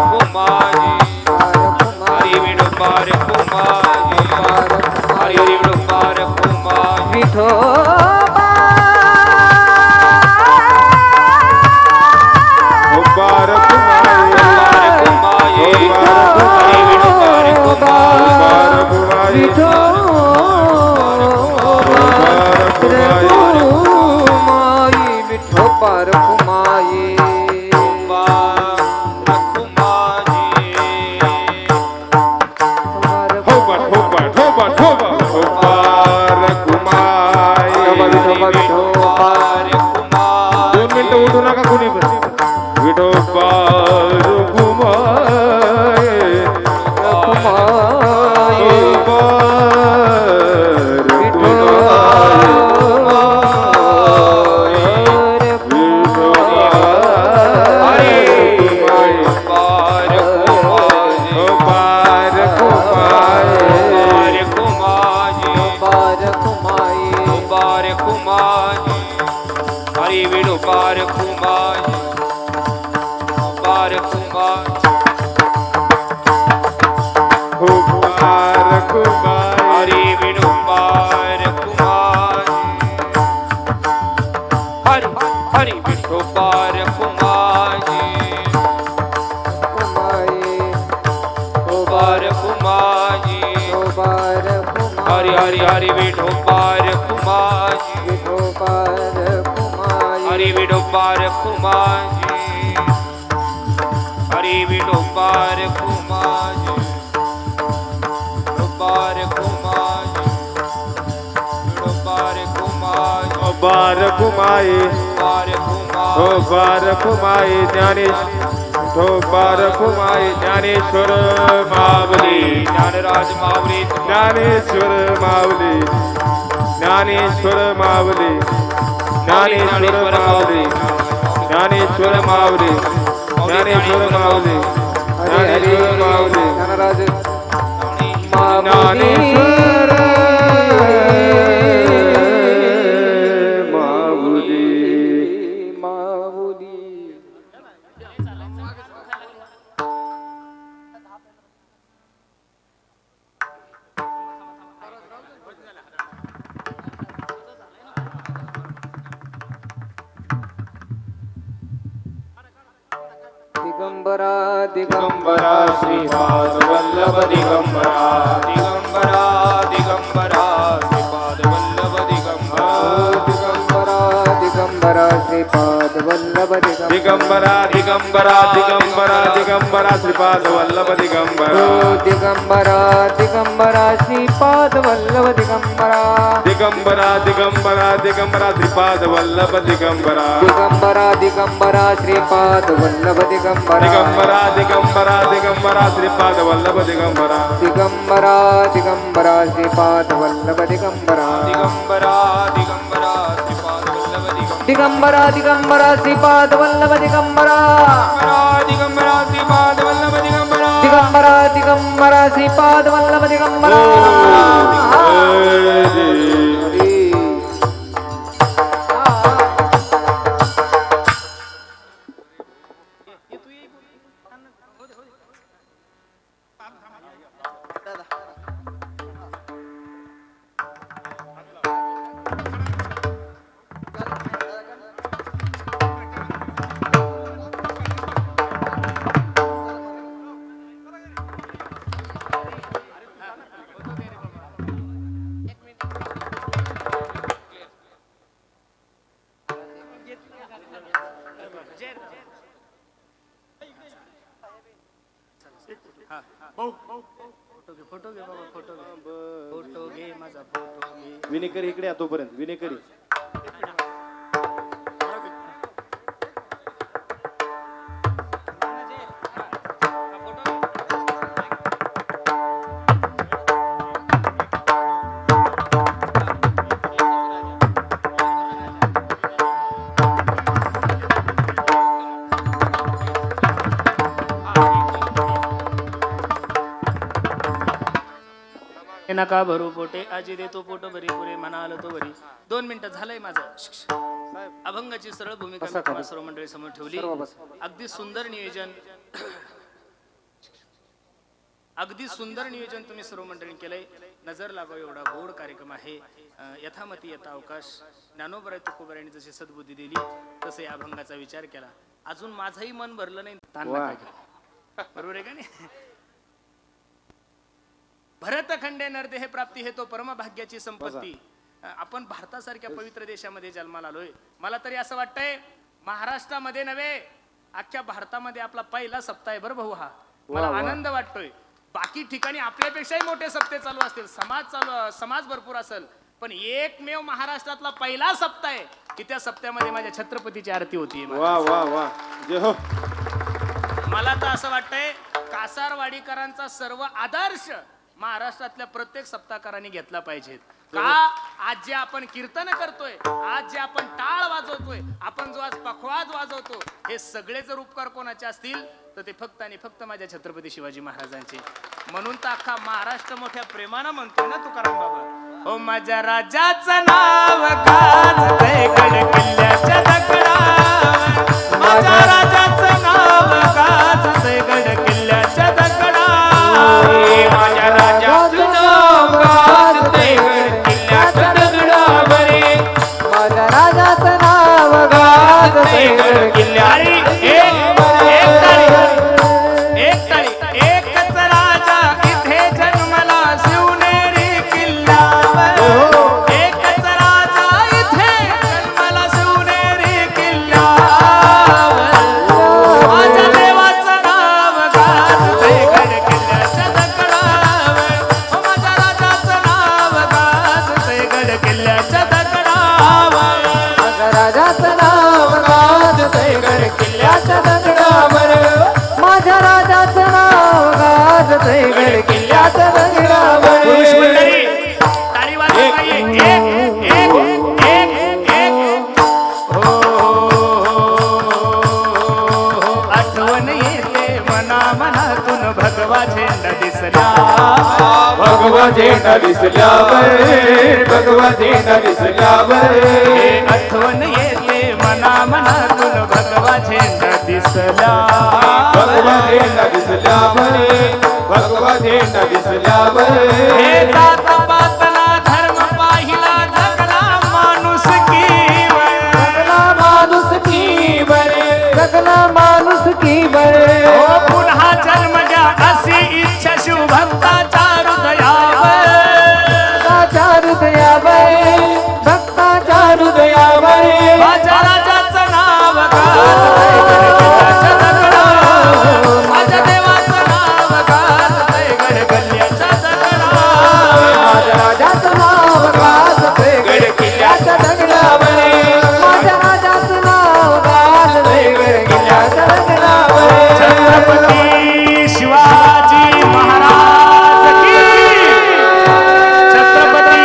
कुमारी रखुमाई विठोबा रखुमाई दोन मिनिटं उठू नका कोणी पण विठोबा रखुमाई हरि विणु पार कुमार पार कुमार हरि विणु पार कुमार हरि हरि विठो पार कुमार पार कुमार हरि हरि हरि विठो पार कुमार हरि विठो पार कुमार हरि विठो पार कुमार पार कुमार पार कुमार बार कुमाई पार हो कुमार बार कुमाई ज्ञानेश हो बार कुमाई ज्ञानेश्वर मावली ज्ञानराज मावली ज्ञानेश्वर मावली ज्ञानेश्वर मावली ज्ञानेश्वर मावली ज्ञानेश्वर मावली ज्ञानेश्वर मावली ज्ञानेश्वर मावली ज्ञानेश्वर मावली दिगंबरा दिगंबरा श्रीपाद वल्लभ दिगंबरा दिगंबरा दिगंबरा श्रीपाद वल्लभ दिगंबरा दिगंबरा दिगंबरा श्रीपाद वल्लभ दिगंबरा दिगंबरा दिगंबरा दिगंबरा श्रीपाद वल्लभ दिगंबरा दिगंबरा दिगंबरा श्रीपाद वल्लभ दिगंबरा दिगंबरा दिगंबरा दिगंबरा श्रीपाद वल्लभ दिगंबरा दिगंबरा दिगंबरा श्रीपाद वल्लभ दिगंबरा दिगंबरा दिगंबरा दिगंबरा श्रीपाद वल्लभ दिगंबरा दिगंबरा दिगंबरा श्रीपाद वल्लभ दिगंबरा दिगंबरा दिगंबरा श्रीपाद वल्लभ दिगंबरा दिगंबरा दिगंबरा श्रीपाद वल्लभ दिगंबरा दिगंबरा श्रीपाद वल्लभ दिगंबरा दिगंबरा दिगंबरा श्रीपाद वल्लभ दिगंबरा फोटो घे बाबा, फोटो घे माझा फोटो घे. विनेकरी इकडे या तोपर्यंत विनेकरी नका भरू पोटे आजी देतो पोट भरी पुरे म्हणा आलं तो भरी. 2 मिनिटं झालंय माझं. अभंगाची सरळ भूमिका मी तुम्हा सर्व मंडळी समोर ठेवली. अगदी सुंदर नियोजन अगदी सुंदर नियोजन तुम्ही सर्व मंडळी केलंय. नजर लागाव एवढा गोड कार्यक्रम आहे. यथामती यथा अवकाश ज्ञानोबराय तुकोबरायांनी जशी सद्बुद्धी दिली तसे या अभंगाचा विचार केला. अजून माझंही मन भरलं नाही. ताण नका घेऊ. बरोबर आहे का नाही? भरतखंडे नरदेह प्राप्ती हे तो परमभाग्याची संपत्ती. आपण भारतासारख्या पवित्र देशामध्ये जन्माला आलोय. मला तरी असं वाटतंय महाराष्ट्रामध्ये नव्हे अख्ख्या भारतामध्ये आपला पहिला सप्ताह आहे बरं भाऊ हा. मला आनंद वाटतोय. बाकी ठिकाणी आपल्यापेक्षाही मोठे सप्ते चालू असतील, समाज भरपूर असेल, पण एकमेव महाराष्ट्रातला पहिला सप्ताह आहे की त्या सप्त्यामध्ये माझ्या छत्रपतीची आरती होती. वा वा वा जय हो. मला तर असं वाटतंय कासारवाडीकरांचा सर्व आदर्श महाराष्ट्रातल्या प्रत्येक सप्ताहकारांनी घेतला पाहिजे. का आज जे आपण कीर्तन करतोय, आज जे आपण टाळ वाजवतोय, आपण जो आज पखवाज वाजवतो, हे सगळे जर उपकार कोणाचे असतील तर ते फक्त आणि फक्त माझ्या छत्रपती शिवाजी महाराजांचे. म्हणून तर अख्खा महाराष्ट्र मोठ्या प्रेमानं म्हणतोय ना तुकाराम बाबा, ओ माझ्या राजाचं नाव गाजतंय गड किल्ल्याच्या दगडावर, माझ्या राजाचं नाव गाजतंय गड किल्ल्याच्या दगडावर, माझ्या राजाचं नाव गाजतंय गड किल्ल्याच्या दगडावर, माझ्या राजाचं नाव गाजतंय गड किल्ल्याच्या एकच राजा इथे जन्मला शिवनेरी किल्ल्यावर, एकच राजा इथे जन्मला शिवनेरी किल्ल्यावर, माझ्या देवाचं नाव गाजतंय गड किल्ल्याच्या दगडावर, माझ्या राजाचं नाव गाजतंय गड किल्ल्याच्या दगडावर, माझ्या राजाचं नाव गाजतंय गड किल्ल्याच्या दगडावर, माझ्या राजाचं नाव गाजतंय गड किल्ल्याच्या दगडावर. पुरुष मंडळी टाळी वाजवा पाहिजे. एक आठवण येते मना मनातून भगवा झेंडा दिसला, भगवा झेंडा दिसल्यावर, भगवा झेंडा दिसल्यावर, आठवण येते मना मनातून भगवा झेंडा दिसला, भगवा झेंडा दिसल्यावर, भगवा झेंडा दिसल्यावर, हे जात पातना धर्म पाहिला जगला माणूस जगला माणूस की बरे, जगला माणूस की बरे, पुन्हा जन्म द्या अशी इच्छा शिवभक्ताच्या हृदयावर, भक्ताच्या हृदयावर, भक्ताच्या हृदयावर, माझ्या राजाचं नाव गाजतंय गड किल्ल्याच्या दगडावर, माझ्या देवाचं नाव गाजतंय गड किल्ल्याच्या दगडावर, माझ्या राजाचं नाव गाजतंय गड किल्ल्याच्या दगडावर, माझ्या राजाचं नाव गाजतंय गड किल्ल्याच्या दगडावर. छत्रपती शिवाजी महाराज की, छत्रपती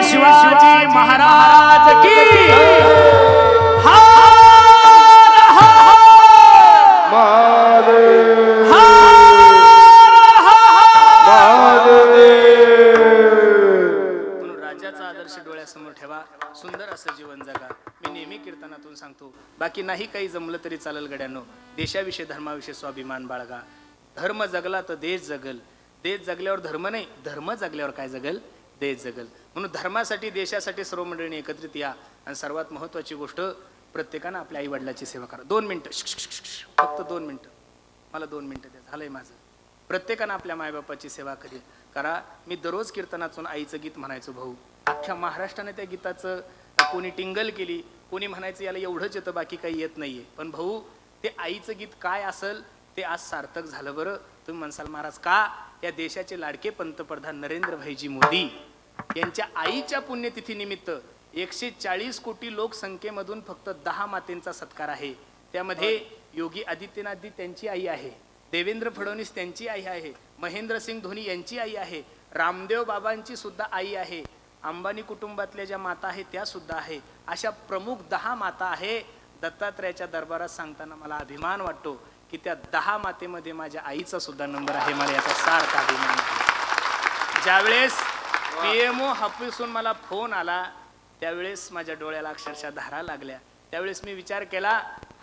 शिवाजी महाराज की. हार हार, महादेव हार हार. म्हणून राजाचा आदर्श डोळ्यासमोर ठेवा, सुंदर असं जीवन जगा. मी नेहमी कीर्तनातून सांगतो, बाकी नाही काही जमलं तरी चालेल गड्यांनो, देशाविषयी धर्माविषयी स्वाभिमान बाळगा. धर्म जगला तर देश जगल, देश जगल्यावर धर्म नाही, धर्म जगल्यावर काय जगल, देश जगल. म्हणून धर्मासाठी देशासाठी सर्व मंडळींनी एकत्रित या. आणि सर्वात महत्वाची गोष्ट, प्रत्येकानं आपल्या आई वडिलाची सेवा करा. 2 मिनिटं, फक्त 2 मिनिटं, मला 2 मिनिटं द्या, झालंय माझं. प्रत्येकानं आपल्या मायबापाची सेवा करा. मी दररोज कीर्तनातून आईचं गीत म्हणायचो भाऊ. अख्ख्या महाराष्ट्राने त्या गीताचं कोणी टिंगल केली, कोणी म्हणायचं याला एवढंच येतं बाकी काही येत नाहीये. पण भाऊ ते आईचं गीत काय असेल ते आज सार्थक झालं. बरं तुम्ही म्हणसाल महाराज का, या देशाचे लाडके पंतप्रधान नरेंद्र भाईजी मोदी यांच्या आईच्या पुण्यतिथी निमित्त 140 कोटी लोकसंख्येमधून फक्त 10 मातेंचा सत्कार आहे. त्यामध्ये योगी आदित्यनाथजी त्यांची आई आहे, देवेंद्र फडणवीस त्यांची आई आहे, महेंद्रसिंग धोनी यांची आई आहे, रामदेव बाबांची सुद्धा आई आहे, अंबानी कुटुंबातल्या ज्या माता आहेत त्या सुद्धा आहे. अशा प्रमुख 10 माता आहे. दत्तात्रयाच्या दरबारात सांगताना मला अभिमान वाटतो की त्या 10 मातेमध्ये माझ्या आईचा सुद्धा नंबर आहे. मला याचा सार्थ अभिमान आहे. ज्यावेळेस PMO हापूसून मला फोन आला त्यावेळेस माझ्या डोळ्याला अक्षरशः धारा लागल्या. त्यावेळेस मी विचार केला,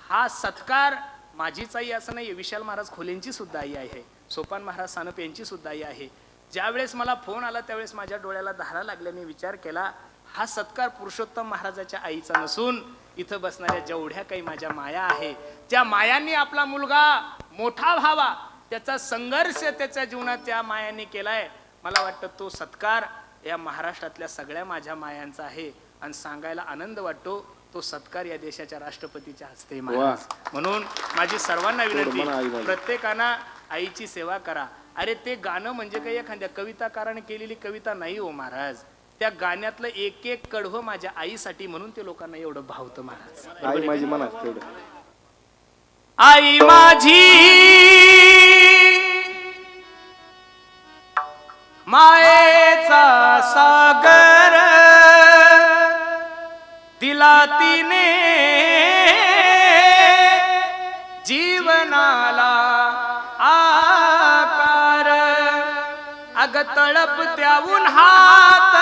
हा सत्कार माझीच आई असं नाही, विशाल महाराज खोलेंची सुद्धा आई आहे, सोपान महाराज सानप यांची सुद्धा आई आहे. ज्यावेळेस मला फोन आला त्यावेळेस माझ्या डोळ्याला धारा लागल्या. मी विचार केला, हा सत्कार पुरुषोत्तम महाराजाच्या आईचा नसून इथं बसणाऱ्या जेवढ्या काही माझ्या माया आहे, त्या मायांनी आपला मुलगा मोठा व्हावा त्याचा संघर्ष त्याच्या जीवनात त्या मायांनी केलाय. मला वाटतं तो सत्कार या महाराष्ट्रातल्या सगळ्या माझ्या मायांचा आहे आणि सांगायला आनंद वाटतो तो सत्कार या देशाच्या राष्ट्रपतीच्या हस्ते महाराज. म्हणून माझी सर्वांना विनंती, प्रत्येकानं आईची सेवा करा. अरे ते गाणं म्हणजे काही एखाद्या कविताकाराने केलेली कविता नाही हो महाराज, त्या गाण्यातलं एक एक कडवं माझ्या आईसाठी, म्हणून ते लोकांना एवढं भावतं महाराज. आई माझी मनात तेवढं. आई माझी मायेचा सागर दिला तिने जीवनाला आकार. अग तळप त्याहून हात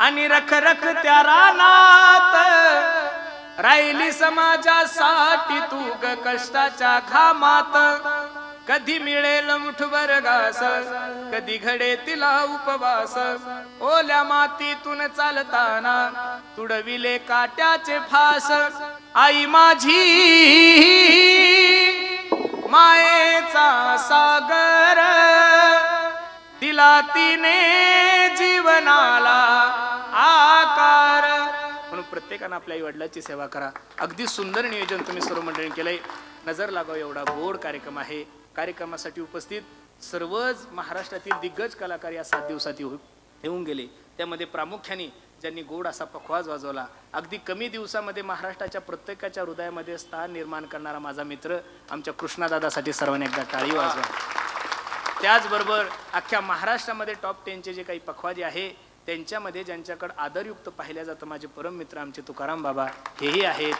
आणि रखरख त्या रानात राहिली समाजासाठी तू ग कष्टाच्या घामात. कधी मिळेल मुठभर घास, कधी घडे तिला उपवास. ओल्या मातीतून चालताना तुडविले काट्याचे फास. आई माझी मायेचा सागर दिला तिने जीवनाला आकार. म्हणून प्रत्येकानं आपल्या आई वडिलांची सेवा करा. अगदी सुंदर नियोजन तुम्ही सर्व मंडळी केलंय. नजर लागाव एवढा गोड कार्यक्रम आहे. कार्यक्रमासाठी उपस्थित सर्वच महाराष्ट्रातील दिग्गज कलाकार या 7 दिवसात येऊन गेले. त्यामध्ये प्रामुख्याने ज्यांनी गोड असा पखवाज वाजवला, अगदी कमी दिवसामध्ये महाराष्ट्राच्या प्रत्येकाच्या हृदयामध्ये स्थान निर्माण करणारा माझा मित्र आमच्या कृष्णादादासाठी सर्वांनी एकदा टाळी वाजवा. त्याचबरोबर अख्ख्या महाराष्ट्रामध्ये टॉप 10चे जे काही पखवाजे आहे त्यांच्यामध्ये ज्यांच्याकडे आदरयुक्त पाहिल्या जातं माझे परम मित्र आमचे तुकाराम बाबा हेही आहेत.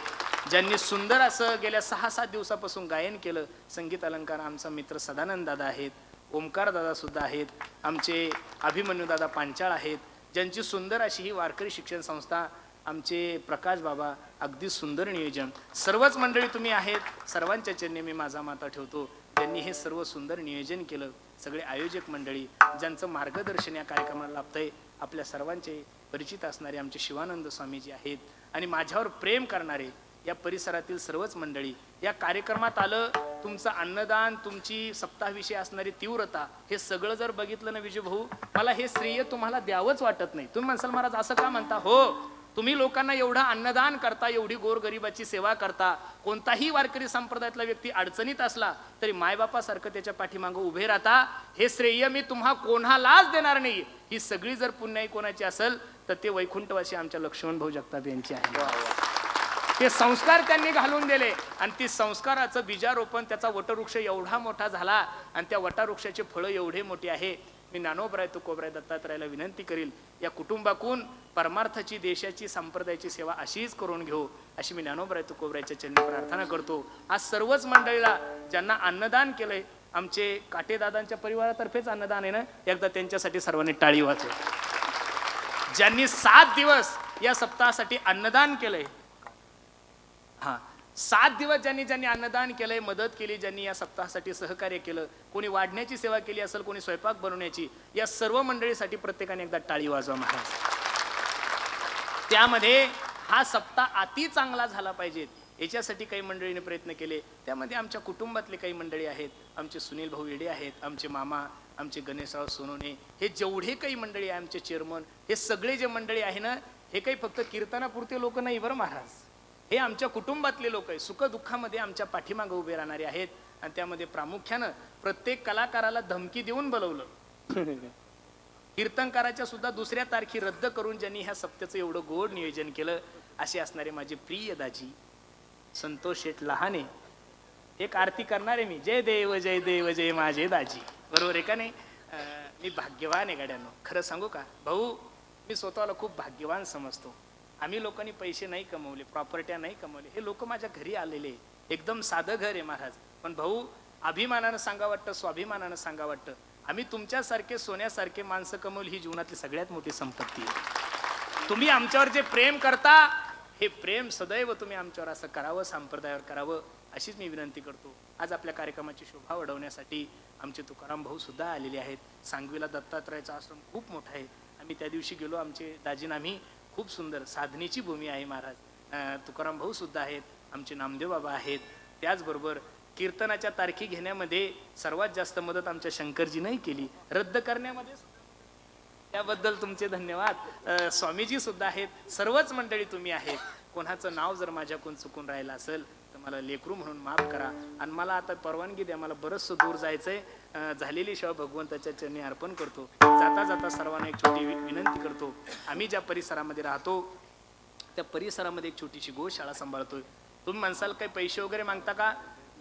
ज्यांनी सुंदर असं गेल्या 6-7 दिवसापासून गायन केलं, संगीत अलंकार आमचा मित्र सदानंद दादा आहेत. ओमकार दादा सुद्धा आहेत. आमचे अभिमन्यू दादा पांचाळ आहेत. ज्यांची सुंदर अशी ही वारकरी शिक्षण संस्था आमचे प्रकाश बाबा, अगदी सुंदर नियोजन. सर्वच मंडळी तुम्ही आहेत, सर्वांच्या चरणी मी माझा माता ठेवतो. त्यांनी हे सर्व सुंदर नियोजन केलं. सगळे आयोजक मंडळी ज्यांचं मार्गदर्शन या कार्यक्रमाला लाभतंय, आपल्या सर्वांचे परिचित असणारे आमचे शिवानंद स्वामीजी आहेत आणि माझ्यावर प्रेम करणारे या परिसरातील सर्वच मंडळी. या कार्यक्रमात आलं तुमचं अन्नदान, तुमची सप्ताहाविषयी असणारी तीव्रता, हे सगळं जर बघितलं ना विजय भाऊ, मला हे श्रेय तुम्हाला द्यावंच वाटत नाही. तुम्ही म्हणसाल महाराज असं का म्हणता? हो, तुम्ही लोकांना एवढं अन्नदान करता, एवढी गोरगरिबाची सेवा करता. कोणताही वारकरी संप्रदायातला व्यक्ती अडचणीत असला तरी मायबापासारखं त्याच्या पाठीमागं उभे राहता. हे श्रेय मी तुम्हा कोणालाच देणार नाही. ही सगळी जर पुण्याई कोणाची असेल तर ते वैकुंठवासी आमच्या लक्ष्मण भाऊ जगताप यांची आहे. ते संस्कार त्यांनी घालून दिले आणि ती संस्काराचं बीजारोपण, त्याचा वटवृक्ष एवढा मोठा झाला आणि त्या वटवृक्षाचे फळं एवढे मोठे आहे. मी ज्ञानोबराय तुकोबराय दत्तात्रयाला विनंती करील, या कुटुंबाकून परमार्थाची, देशाची, संप्रदायाची सेवा अशीच करून घेऊ अशी मी ज्ञानोबराय तुकोबरायच्या चरणी प्रार्थना करतो. आज सर्वच मंडळीला ज्यांना अन्नदान केलंय, आमचे काटेदादांच्या परिवारातर्फेच अन्नदान आहे ना, एकदा त्यांच्यासाठी सर्वांनी टाळी वाजवा. ज्यांनी 7 दिवस या सप्ताहासाठी अन्नदान केलंय, 7 दिवस ज्यांनी अन्नदान केलंय, मदत केली, ज्यांनी या सप्ताहासाठी सहकार्य केलं, कोणी वाढण्याची सेवा केली असेल, कोणी स्वयंपाक बनवण्याची, या सर्व मंडळीसाठी प्रत्येकाने एकदा टाळी वाजवा महाराज. त्यामध्ये हा सप्ताह अति चांगला झाला पाहिजे याच्यासाठी काही मंडळीने प्रयत्न केले. त्यामध्ये आमच्या कुटुंबातले काही मंडळी आहेत, आमचे सुनील भाऊ येडे आहेत, आमचे मामा, आमचे गणेशराव सोनवणे, हे जेवढे काही मंडळी आहे, आमचे चेअरमन, हे सगळे जे मंडळी आहे ना, हे काही फक्त कीर्तनापुरते लोक नाही बरं महाराज. हे आमच्या कुटुंबातले लोक आहे, सुखदुःखामध्ये आमच्या पाठीमागं उभे राहणारे आहेत. आणि त्यामध्ये प्रामुख्यानं प्रत्येक कलाकाराला धमकी देऊन बोलवलं. कीर्तनकाराच्या सुद्धा 2ऱ्या तारखी रद्द करून ज्यांनी ह्या सप्त्याचं एवढं गोड नियोजन केलं, असे असणारे माझे प्रिय दाजी संतोष शेठ लहाने. एक आरती करणारे मी, जय देव जय देव जय माझे दाजी, बरोबर आहे का नाही? मी भाग्यवान आहे गाड्यांनो. खरं सांगू का भाऊ, मी स्वतःला खूप भाग्यवान समजतो. आम्ही लोकांनी पैसे नाही कमवले, प्रॉपर्ट्या नाही कमवले, हे लोक माझ्या घरी आलेले. एकदम साधं घर आहे महाराज. पण भाऊ, अभिमानानं सांगा वाटतं, स्वाभिमानानं सांगा वाटतं, आम्ही तुमच्यासारखे सोन्यासारखे माणसं कमवली ही जीवनातली सगळ्यात मोठी संपत्ती आहे. तुम्ही आमच्यावर जे प्रेम करता, हे प्रेम सदैव तुम्ही आमच्यावर असं करावं, संप्रदायावर करावं, अशीच मी विनंती करतो. आज आपल्या कार्यक्रमाची शोभा वाढवण्यासाठी आमचे तुकाराम भाऊ सुद्धा आलेले आहेत. सांगवीला दत्तात्रयाचा आश्रम खूप मोठा आहे. आम्ही त्या दिवशी गेलो, आमचे दाजींना आम्ही खूप सुंदर साधनेची भूमी आहे महाराज. तुकाराम भाऊ सुद्धा आहेत, आमचे नामदेव बाबा आहेत. त्याचबरोबर कीर्तनाच्या तारखी घेण्यामध्ये सर्वात जास्त मदत आमच्या शंकरजी नाही केली, रद्द करण्यामध्ये त्याबद्दल तुमचे धन्यवाद. स्वामीजी सुद्धा आहेत, सर्वच मंडळी तुम्ही आहेत. कोणाचं नाव जर माझ्याकडून चुकून राहिलं असेल तर मला लेकरू म्हणून माफ करा. आणि मला आता परवानगी द्या, मला बरंचसं दूर जायचंय. झालेली सेवा भगवंताच्या चरणी अर्पण करतो. जाता जाता सर्वांना एक छोटी विनंती करतो. आम्ही ज्या परिसरामध्ये राहतो त्या परिसरामध्ये एक छोटीशी गोशाळा सांभाळतोय. तुम्ही म्हणसाल काही पैसे वगैरे मागता का?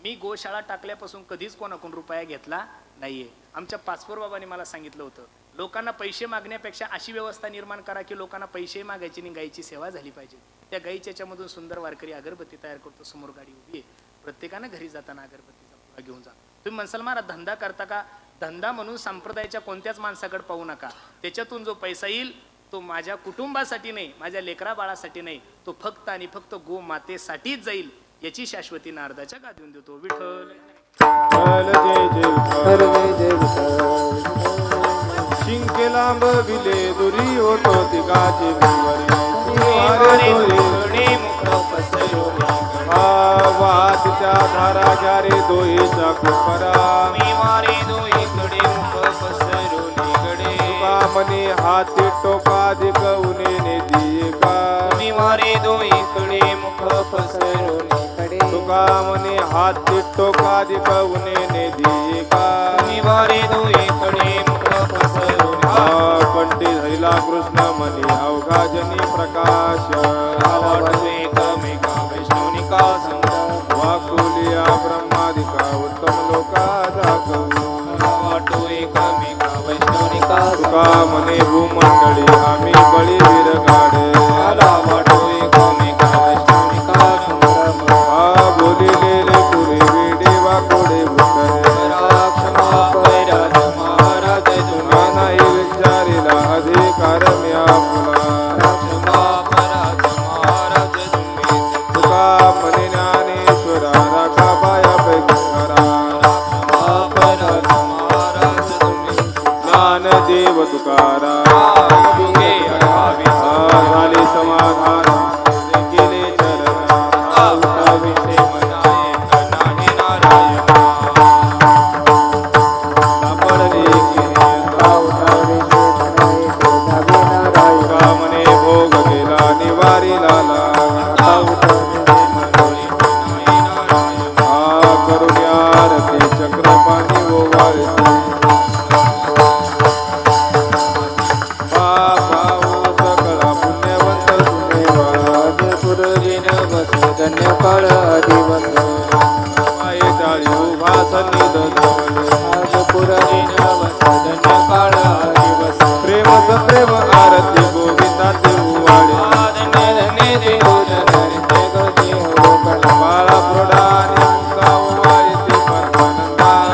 मी गोशाळा टाकल्यापासून कधीच कोणाकडून रुपया घेतला नाहीये. आमच्या पाचपोर बाबांनी मला सांगितलं होतं, लोकांना पैसे मागण्यापेक्षा अशी व्यवस्था निर्माण करा की लोकांना पैसे मागायची आणि गायीची सेवा झाली पाहिजे. त्या गायीच्या याच्यामधून सुंदर वारकरी अगरबत्ती तयार करतो. समोर गाडी उभी आहे, प्रत्येकानं घरी जाताना अगरबत्तीचा पुडा घेऊन जा. तुम्ही म्हणसाल महाराज धंदा करता का? धंदा म्हणून संप्रदायाच्या कोणत्याच माणसाकडे पाहू नका. त्याच्यातून जो पैसा येईल तो माझ्या कुटुंबासाठी नाही, माझ्या लेकरा बाळासाठी नाही, तो फक्त आणि फक्त गो मातेसाठीच जाईल. याची शाश्वती नारदाच्या गादीवर देतो. विठ्ठल जय जय सर्वे जय विठ्ठल. शिंके लांब विले दुरी होतो तिघाचे वादच्या धारा जारे दोईचा कुपरा तुका मनी हाती टोका दिकवणे नेदी का तुका मनी हाती टोका दिकवणे नेदी का कंठी धैला कृष्ण मनी अवघा जनी प्रकाश वाकुलिया ब्रह्मादिका उत्तम लोका दाखवू तुका मने भूमंडळी